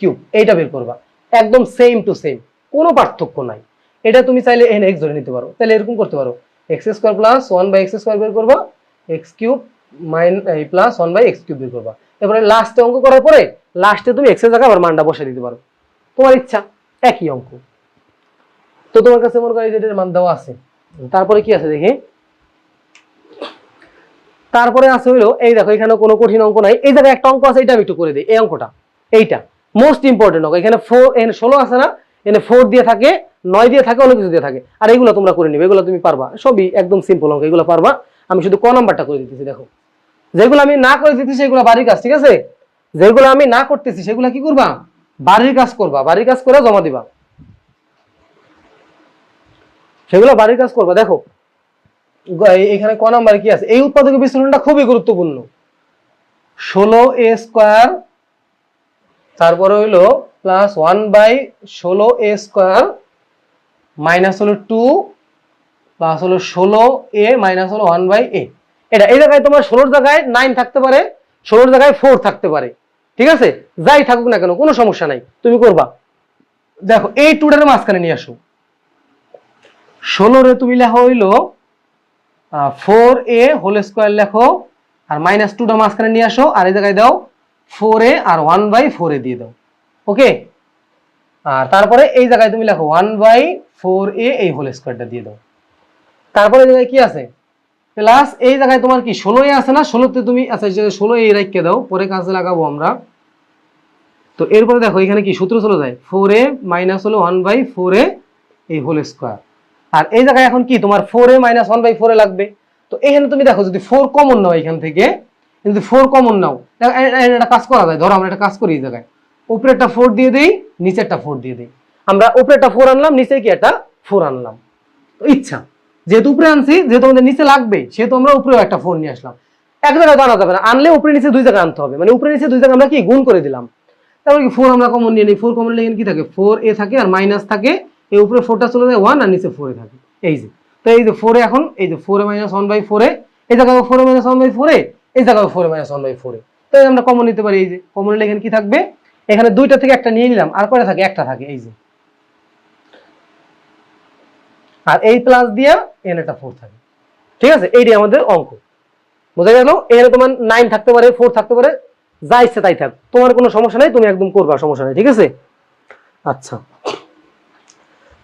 কিউব, এইটা বের করবা। একদম সেম টু সেম, কোনো পার্থক্য নাই। এটা তুমি চাইলে এখানে x ধরে নিতে পারো, তাহলে এরকম করতে পারো x square plus 1/x square বের করবা, x cube plus 1/x cube বের করবা। এবারে লাস্টে অঙ্ক করার পরে লাস্টে তুমি x এর জায়গায় আবার মানটা বসিয়ে দিতে পারো, তোমার ইচ্ছা, একই অঙ্ক। তো তোমার কাছে মনে করি যে এটার মান দেওয়া আছে। তারপরে কি আছে দেখি, তারপরে আছে হইলো এই দেখো এখানে কোনো কঠিন অঙ্ক নাই, এই জায়গায় একটা অঙ্ক আছে, এটা আমি একটু করে দিই। এই অঙ্কটা এইটা মোস্ট ইম্পর্টেন্ট অঙ্ক। এখানে 4 এখানে 16 আছে না, এখানে 4 দিয়ে থাকে, 9 দিয়ে থাকে, অনেক কিছু দিয়ে থাকে। আর এগুলো তোমরা করে নিবে, এগুলো তুমি পারবা, সবই একদম সিম্পল অঙ্ক, এগুলো পারবা। আমি শুধু ক নাম্বারটা করে দিতেছি। দেখো যেগুলো আমি না করে দিতেছি সেগুলো বাড়ির কাজ, ঠিক আছে? যেগুলো আমি না করতেছি সেগুলো কি করবা? বাড়ির কাজ করবা, বাড়ির কাজ করে জমা দিবা, সেগুলো বাড়ির কাজ করবা। দেখো এখানে ক নাম্বার কি আছে, এই উৎপাদক বিশ্লেষণটা খুবই গুরুত্বপূর্ণ। 16a স্কোয়ার তারপরে হইলো প্লাস 1/16a স্কোয়ার মাইনাস হলো 2 প্লাস হলো 16a মাইনাস হলো 1/a। এটা এই জায়গায় তোমার 16 জায়গায় 9 থাকতে পারে, 16 জায়গায় 4 থাকতে পারে, ঠিক আছে? যাই থাকুক না কেন কোনো সমস্যা নাই, তুমি করবা। দেখো এই 2টার মাঝখানে নিয়ে আসো, 16 রে তুমি লেখো হইলো 4a হোল স্কোয়ার লেখো, আর মাইনাস 2টা মাঝখানে নিয়ে আসো, আর এই জায়গায় দাও 4a আর 1/4a দিয়ে দাও, ওকে? আর তারপরে এই জায়গায় তুমি লেখো 1/4a এই হোল স্কোয়ারটা দিয়ে দাও। তারপরে এই জায়গায় কি আছে প্লাস, এই জায়গায় তোমার কি 16a আছে না, 16তে তুমি আচ্ছা 16a রাখতে দাও, পরে কাজে লাগাবো আমরা। তো এরপরে দেখো এখানে কি সূত্র চলে যায়, 4a মাইনাস হলো 1/4a এই হোল স্কোয়ার। আর এই জায়গায় এখন কি তোমার 4a মাইনাস 1/4a লাগবে, তো এখানে তুমি দেখো যদি 4 কমন নাও এখান থেকে, যদি 4 কমন নাও, একটা কাজ করা যায়, ধরো আমরা একটা কাজ করি এই জায়গায়, উপরে একটা 4 দিয়ে দেই, নিচে একটা 4 দিয়ে দেই। আমরা উপরে একটা 4 আনলাম, নিচে কি একটা 4 আনলাম। তো ইচ্ছা, যেহেতু উপরে আনছি, যেহেতু আমাদের নিচে লাগবে, সেহেতু আমরা উপরেও একটা 4 নিয়ে আসলাম। এক জায়গায় তো আনা যাবে না, আনলে উপরে নিচে 2 জায়গায় আনতে হবে, মানে উপরে নিচে 2 জায়গায় আমরা কি গুণ করে দিলাম। তারপর কি 4 আমরা কমন নিয়ে নিই, 4 কমন নিলে কি থাকে, 4a থাকে আর মাইনাস থাকে, এই উপরে 4টা চলে যায় 1 আর নিচে 4 এ থাকে, এই যে। তো এই যে 4 এ এখন এই যে 4a - 1/4 এ, এই জায়গায় 4a - 1/4 এ, এই জায়গায় 4a - 1/4 এ। তো আমরা কমন নিতে পারি, এই যে কমন নিলে এখানে কি থাকবে, এখানে দুইটা থেকে একটা নিয়ে নিলাম, আর কয়টা থাকে, একটা থাকে, এই যে। আর এই প্লাস দিয়া এখানে একটা 4 থাকে, ঠিক আছে। এইটাই আমাদের অঙ্ক, বোঝা গেল। এখানে তোমার 9 থাকতে পারে, 4 থাকতে পারে, যা ইচ্ছে তাই থাক, তোমার কোনো সমস্যা নাই, তুমি একদম করবা, সমস্যা নাই, ঠিক আছে। আচ্ছা,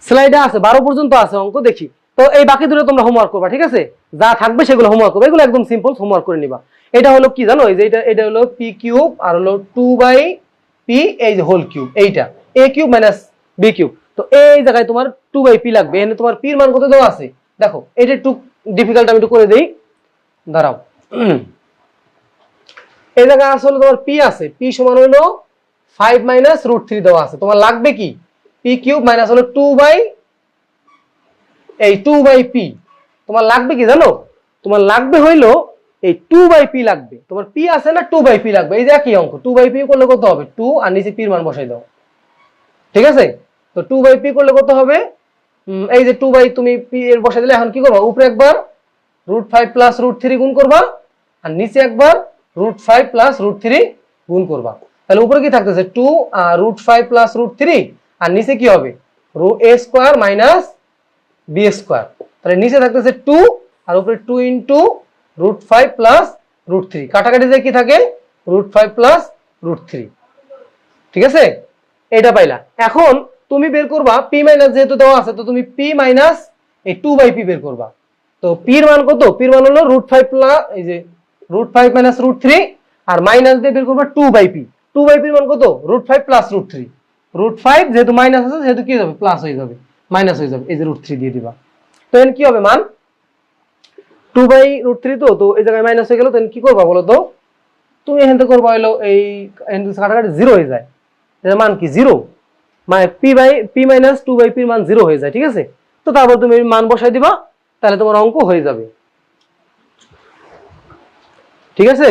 স্লাইডে আছে 12 পর্যন্ত আছে অঙ্ক, দেখি। তো এই বাকি দুটো তোমরা হোমওয়ার্ক করবা, ঠিক আছে, যা থাকবে সেগুলো হোমওয়ার্ক করবে, এগুলো একদম সিম্পল, হোমওয়ার্ক করে নিবা। এটা হলো কি জানো, এই যে এটা হলো পি কিউব আর হলো 2/p, এই যে হোল কিউব, এইটা a cube minus b cube. তো এই জায়গায় তোমার 2/p লাগবে, এখানে তোমার p এর মান কত দেওয়া আছে দেখো, এটা একটু ডিফিকাল্ট, আমি একটু করে দেই, দাঁড়াও। এই জায়গায় আসলে তোমার p আছে, p সমান হলো 5 মাইনাস √3 দেওয়া আছে, তোমার লাগবে কি p কিউব মাইনাস হলো 2/p। তোমার লাগবে কি জানো, তোমার লাগবে হইলো এই 2/p লাগবে, তোমার p আছে না, 2/p লাগবে, এই যে একই অঙ্ক, 2/p করলে কত হবে 2, আর নিচে p এর মান বসাই দাও, ঠিক আছে। তো 2/p করলে কত হবে, এই যে 2 তুমি p এর বসাই দিলে, এখন কি করবা, উপরে একবার √5 প্লাস √3 গুণ করবা, আর নিচে একবার √5 প্লাস √3 গুণ করবা। তাহলে উপরে কি থাকতেছে 2 আর √5 প্লাস √3, আর নিচে কি হবে a square minus b square. তাহলে নিচে থাকতেছে 2 আর উপরে 2 ইনটু √5 প্লাস √3, কাটাকাটি যায় কি থাকে √5 প্লাস √3, ঠিক আছে। এটা পাইলা। এখন তুমি বের করবা p মাইনাস, যেহেতু দেওয়া আছে, তো তুমি p মাইনাস এই 2/p বের করবা। তো p এর মান কত, p এর মান হলো √5 প্লাস এই যে √5 মাইনাস √3, আর মাইনাস দিয়ে বের করবা 2/p। 2/p এর মান কত, √5 প্লাস √3, √5 যেহেতু মাইনাস আছে, সেহেতু কি হবে, প্লাস হয়ে যাবে, মাইনাস হয়ে যাবে, এই যে √3 দিয়ে দিবা। তো এখানে কি হবে মান 2/√3, তো এই জায়গায় মাইনাস হয়ে গেল, তো কি করবা বলো তো, তুমি এখান থেকে করবা হলো এই কাটাকাটি 0 হয়ে যায়, এর মান কি 0, মানে p মাইনাস 2/p এর মান 0 হয়ে যায়, ঠিক আছে। তো তারপর তুমি মান বসাই দিবা, তাহলে তোমার অঙ্ক হয়ে যাবে, ঠিক আছে।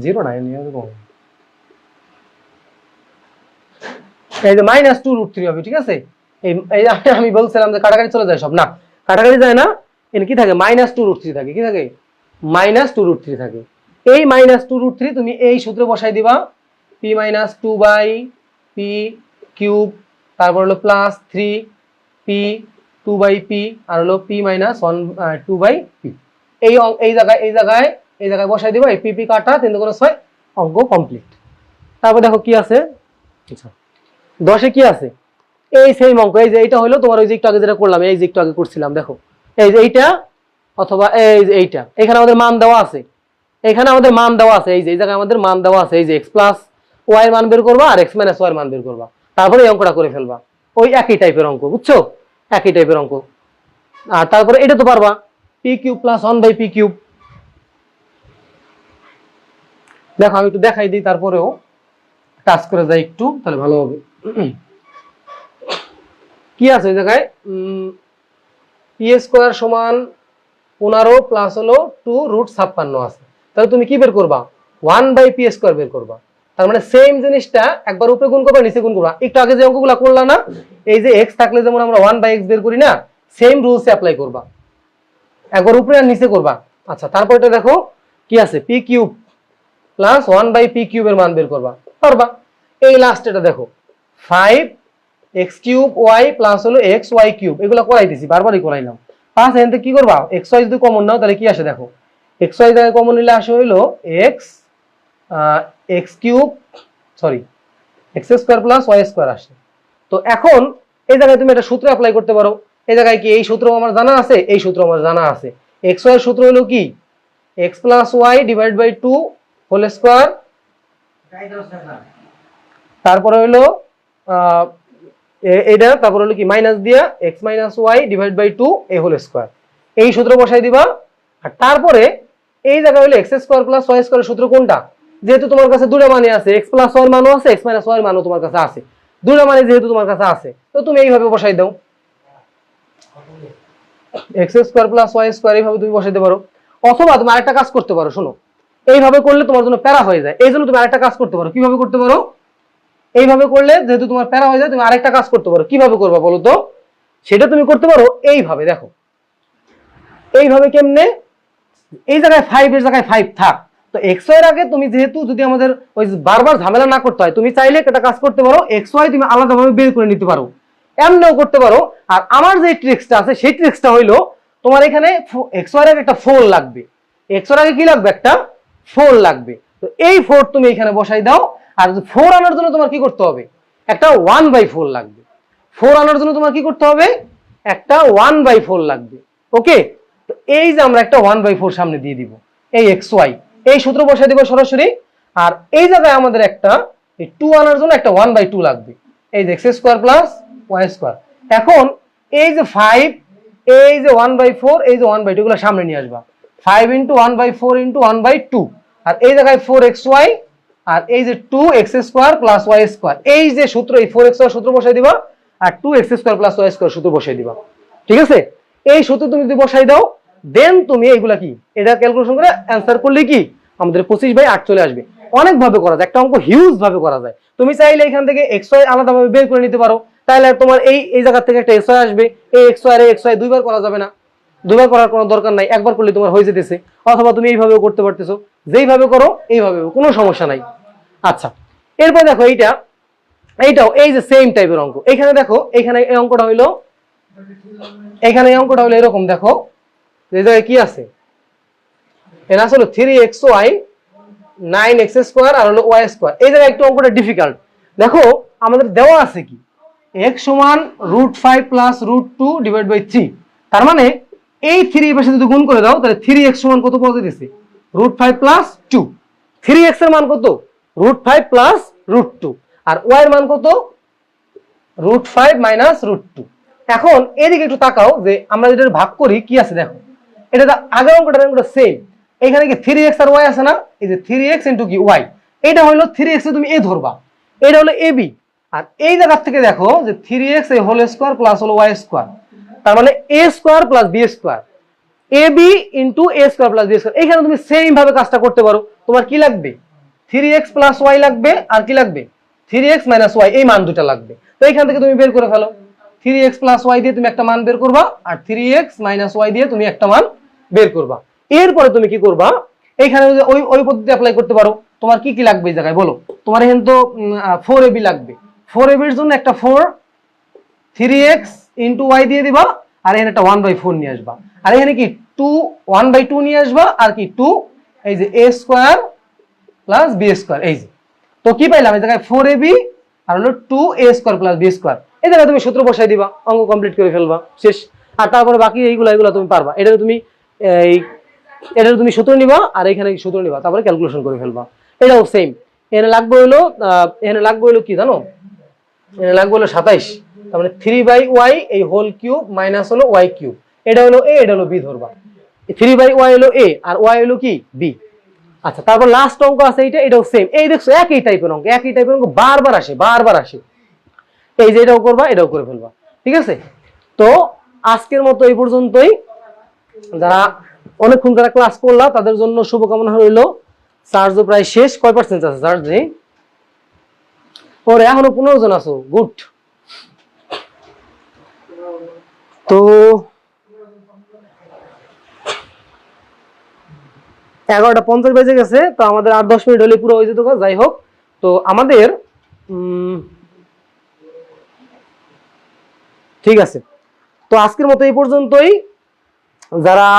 জিরো নাই, এই যে -2√3 হবে, ঠিক আছে। এই আমি বলছিলাম যে কাটাকাটি চলে যায় সব, না কাটাকাটি যায় না, এখানে কি থাকে -2√3 থাকে, কি থাকে -2√3 থাকে। এই -2√3 তুমি এই সূত্রে বসাই দিবা, p মাইনাস 2/p কিউব, তারপর হলো প্লাস 3p 2/p, আর হলো p মাইনাস 2/p। এই জায়গায় বসাই দিবা, এই p কাটা 3 × 6, অঙ্ক কমপ্লিট। তারপর দেখো কি আছে, আচ্ছা 10 কি আছে, এই সেম অঙ্ক, এই যে এইটা হলো তোমার ওই যে একটু আগে যেটা করলাম, এই যে একটু আগে করছিলাম, দেখো এই যে এইটা, অথবা এই যে এইটা, এখানে আমাদের মান দেওয়া আছে, এখানে আমাদের মান দেওয়া আছে, এই যে এই জায়গায় আমাদের মান দেওয়া আছে, এই যে x প্লাস y এর মান বের করবা আর x মাইনাস y এর মান বের করবা, তারপরে এই অঙ্কটা করে ফেলবা। ওই একই টাইপের অঙ্ক, বুঝছো, একই টাইপের অঙ্ক। আর তারপরে এটা তো পারবা p cube plus 1/p cube. দেখো আমি একটু দেখাই দিই, তারপরেও টাচ করে যাই একটু, তাহলে ভালো হবে। কি আছে ওই জায়গায়, p স্কয়ার সমান 15 প্লাস হলো 2√56 আছে, তাহলে তুমি কি বের করবা 1/p স্কয়ার বের করবা। তার মানে সেম জিনিসটা একবার উপরে গুণ করবা, নিচে গুণ করবা, একটু আগে যে অঙ্কগুলো করলা না, এই যে x থাকলে যেমন আমরা 1/x বের করি না, সেম রুলস অ্যাপ্লাই করবা, একবার উপরে আর নিচে করবা। আচ্ছা তারপর এটা দেখো কি আছে, p cube plus 1/p cube এর মান বের করবা, পারবা। এই লাস্ট এটা দেখো 5x কিউব y প্লাস হলো xy কিউব, এগুলো করাই দিছি, বারবারই করাইলাম। পাঁচ এখান থেকে কি করবা, xy যদি কমন নাও তাহলে কি আসে দেখো, এক্স ওয়াই জায়গায় কমন নিলে আসে হইলো X X cube sorry X square plus Y square আসে। তো এখন এই জায়গায় তুমি একটা সূত্র অ্যাপ্লাই করতে পারো। এই জায়গায় কি এই সূত্র আমার জানা আছে, এই সূত্র আমার জানা আছে। এক্স ওয়াই সূত্র হলো কি X plus Y divide by 2 whole square, তারপরে হলো এইটা, তারপর হলো কি মাইনাস দিয়া X minus Y divide by 2 এ হোল স্কোয়ার, এই সূত্র বসাই দিবা। আর তারপরে এই জায়গায় হলো এক্স স্কোয়ার প্লাস ওয়াই স্কোয়ারের সূত্র কোনটা, যেহেতু তোমার কাছে দুটো মানে আছে, এক্স প্লাস ওয়াই মানও আছে, এক্স মাইনাস ওয়াই মানও তোমার কাছে আছে, দুটো মানে যেহেতু তোমার কাছে আছে, তো তুমি এইভাবে বসাই দাও X square plus Y square, এইভাবে তুমি বসাইতে পারো। অথবা তুমি আরেকটা কাজ করতে পারো, শোনো, এইভাবে করলে তোমার জন্য প্যারা হয়ে যায়, এই জন্য তুমি আরেকটা কাজ করতে পারো। কিভাবে করতে পারো? এইভাবে করলে যেহেতু তোমার প্যারা হয়ে যায়, তুমি আরেকটা কাজ করতে পারো। কিভাবে করবা বলো তো? সেটা তুমি করতে পারো এইভাবে, দেখো এইভাবে কেমনে, এই জায়গায় 5 এর জায়গায় 5 থাক, তো এক্স ওয়াই এর আগে তুমি যেহেতু যদি আমাদের ওই বারবার ঝামেলা না করতে হয়, তুমি চাইলে একটা কাজ করতে পারো, এক্স ওয়াই তুমি আলাদাভাবে বের করে নিতে পারো, এমনও করতে পারো। আর আমার যে ট্রিক্সটা আছে সেই ট্রিক্সটা হইলো, তোমার এখানে এক্স ওয়াই এর আগে একটা 4 লাগবে, এক্স ওয়াই এর আগে কি লাগবে, একটা 4 লাগবে। তো এই 4 তুমি এখানে বসাই দাও। আর 4 আনার জন্য তোমার কি করতে হবে, একটা 1/4 লাগবে। 4 আনার জন্য তোমার কি করতে হবে, একটা 1/4 লাগবে। ওকে, তো এই যে আমরা একটা 1/4 সামনে দিয়ে দিব, এই এক্স ওয়াই, এই সূত্র বসাই দিব সরাসরি। আর এই জায়গায় আমাদের একটা এই 2 আনার জন্য একটা 1/2 লাগবে, এই যে X square plus Y square. এখন এই যে 5, এই যে 1/4, এই যে 1/2 গুলো সামনে নিয়ে আসবা, 5 ইন্টু 1/4 ইন্টু 1/2, আর এই জায়গায় 4xy, আর এই যে 2x square plus Y square, এই যে সূত্র, এই 4xy সূত্র বসাই দিবা, আর 2x square plus Y square সূত্র বসাই দিবা। ঠিক আছে, এই সূত্র তুমি যদি বসাই দাও, দেন তুমি এইগুলা কি এটা ক্যালকুলেশন করে অ্যান্সার করলে কি আমাদের 25/8 চলে আসবে। অনেক ভাবে করা যায়, একটা অঙ্ক হিউজ ভাবে করা যায়। তুমি চাইলে এখান থেকে এক্স ওয়াই আলাদাভাবে বের করে নিতে পারো, তাহলে তোমার এই এই জায়গা থেকে একটা এক্স ওয়াই আসবে, এই এক্স ওয়াই আর এক্স ওয়াই দুইবার করা যাবে না, দুইবার করার কোনো দরকার নাই, একবার করলে তোমার হয়ে যেতেছে। অথবা তুমি এইভাবেও করতে পারতেছো, যেইভাবে করো এইভাবে, কোনো সমস্যা নাই। আচ্ছা, এরপর দেখো এইটাও এই যে সেম টাইপের অঙ্ক। এখানে দেখো, এখানে এই অঙ্কটা হইলো, এখানে এই অঙ্কটা হলো এরকম, দেখো এই জায়গায় কি আছে, এর আসলে 3xy 9x স্কোয়ার আর হলো ওয়াই স্কোয়ার। এই জায়গায় একটু অঙ্কটা ডিফিকাল্ট। দেখো আমাদের দেওয়া আছে কি x সমান √5 প্লাস √2 ডিভাইড বাই 3, তার মানে এই 3 এর পাশে যদি গুণ করে দাও, তাহলে 3x সমান কত পাওয়া যাচ্ছে, √5 প্লাস 2। 3x এর মান কত, √5 প্লাস √2, আর y এর মান কত, √5 মাইনাস √2। এখন এদিকে একটু তাকাও, যে আমরা যেটা ভাগ করি কি আছে, দেখো এটা আগের অঙ্কটা সেম। এখানে কি 3x আর y আছে না, এই যে 3x ইন্টু কি y, এটা হলো 3x এ তুমি a ধরবা, এটা হলো ab। আর এই জায়গা থেকে দেখো যে 3x এই হোল স্কোয়ার প্লাস হলো y স্কোয়ার, তার মানে a square plus b square, ab into a square plus b square. এখানে তুমি সেম ভাবে কাজটা করতে পারো। তোমার কি লাগবে, 3x প্লাস y লাগবে, আর কি লাগবে 3x মাইনাস y, এই মান দুটা লাগবে। তো এখান থেকে তুমি বের করে ফেলো, 3x প্লাস y দিয়ে তুমি একটা মান বের করবা, আর 3x মাইনাস y দিয়ে তুমি একটা মান বের করবা। এরপরে তুমি কি করবা, এইখানে ওই ওই পদ্ধতি অ্যাপ্লাই করতে পারো। তোমার কি কি লাগবে এই জায়গায় বলো, তোমার এখানে তো 4ab লাগবে, 4ab এর জন্য একটা 4, 3x ইন্টু y দিয়ে দিবা, আর এখানে একটা 1/4 নিয়ে আসবা, আর এখানে কি 1/2 নিয়ে আসবা, আর কি 2, এই যে a square plus b square. এই যে, তো কি পাইলাম এই জায়গায় 4ab আর হলো 2a square plus b square. এই জায়গায় তুমি সূত্র বসাই দিবা, অঙ্ক কমপ্লিট করে ফেলবা, শেষ। আর তারপরে বাকি এইগুলা তুমি পারবা। এটা তুমি সূত্র নিবা, আর এখানে সূত্র নিবা, তারপরে ক্যালকুলেশন করে ফেলবা। এটাও সেম। এখানে লাগবে হলো কি জানো, এখানে লাগবে হলো 27, তার মানে 3/y এই হোল কিউব মাইনাস হলো y কিউব। এটা হলো a, এটা হলো b ধরবা। 3/y হলো a, আর y হলো কি b। আচ্ছা, তারপর লাস্ট অঙ্ক আছে এইটা, এটাও সেম। এই দেখছো একই টাইপের অঙ্ক, বারবার আসে। এই যে এটাও করবা, এটাও করে ফেলবা। ঠিক আছে, তো আজকের মতো এই পর্যন্তই। যারা অনেকক্ষণ যারা ক্লাস করলা তাদের জন্য শুভকামনা রইল। চার্জও প্রায় শেষ, কয় পার্সেন্ট আছে চার্জ নেই, ওরে এখনো 15 জন আছো, গুড। তো 11:50 বেজে গেছে, তো আমাদের 8-10 মিনিট হলে পুরো হয়ে যেত। যাই হোক, তো আমাদের ঠিক আছে, তো আজকের মতো এই পর্যন্তই। যারা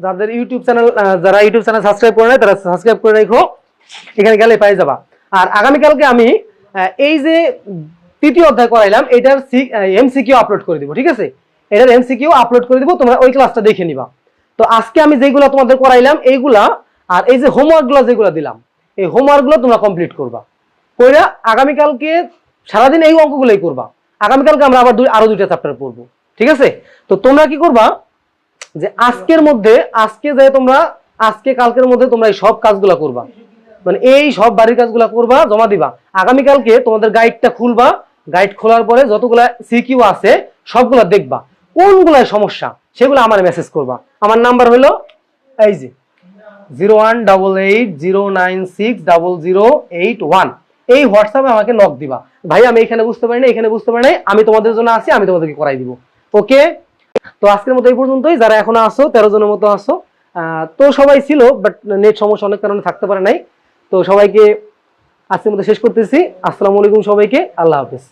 যাদের ইউটিউব চ্যানেল যারা ইউটিউব চ্যানেল সাবস্ক্রাইব করে নাই তারা সাবস্ক্রাইব করে রাখো, এখানে গেলে পাই যাবা। আর আগামীকালকে আমি এই যে তৃতীয় অধ্যায় করাইলাম এটার এমসিকিউ আপলোড করে দিব, ঠিক আছে? এটার এমসিকিউ আপলোড করে দিব, তোমরা ওই ক্লাসটা দেখে নিবা। তো আজকে আমি যেগুলো তোমাদের করাইলাম এইগুলা, আর এই যে হোমওয়ার্কগুলো যেগুলো দিলাম, এই হোমওয়ার্কগুলো তোমরা কমপ্লিট করবা। কইরা আগামীকালকে সারাদিন এই অঙ্কগুলোই করবা। আগামীকালকে আমরা আবার আরো 2টা চ্যাপ্টার পড়বো, ঠিক আছে? তো তোমরা কি করবা যে আজকের মধ্যে, আজকে যে তোমরা আজকে কালকের মধ্যে তোমরা এই সব কাজগুলো করবা, মানে এই সব বাড়ির কাজগুলো করবা, জমা দিবা। আগামীকালকে তোমাদের গাইডটা খুলবা, গাইড খোলার পরে যতগুলা সিকিউ আছে সবগুলা দেখবা, কোনগুলাই সমস্যা সেগুলো আমার মেসেজ করবা। আমার নাম্বার হলো এই যে 0188096008 এই হোয়াটসঅ্যাপে আমাকে নক দিবা, ভাই আমি এখানে বুঝতে পারি না, এখানে বুঝতে পারি নাই, আমি তোমাদের জন্য আছি, আমি তোমাদেরকে করাই দিব। ওকে, তো আজকের মতো এই পর্যন্তই। যারা এখনো আসো 13 জনের মতো আসো, তো সবাই ছিল বাট নেট সমস্যা অনেক কারণে থাকতে পারে নাই। তো সবাইকে আজকের মতো শেষ করতেছি। আসসালামু আলাইকুম সবাইকে, আল্লাহ হাফেজ।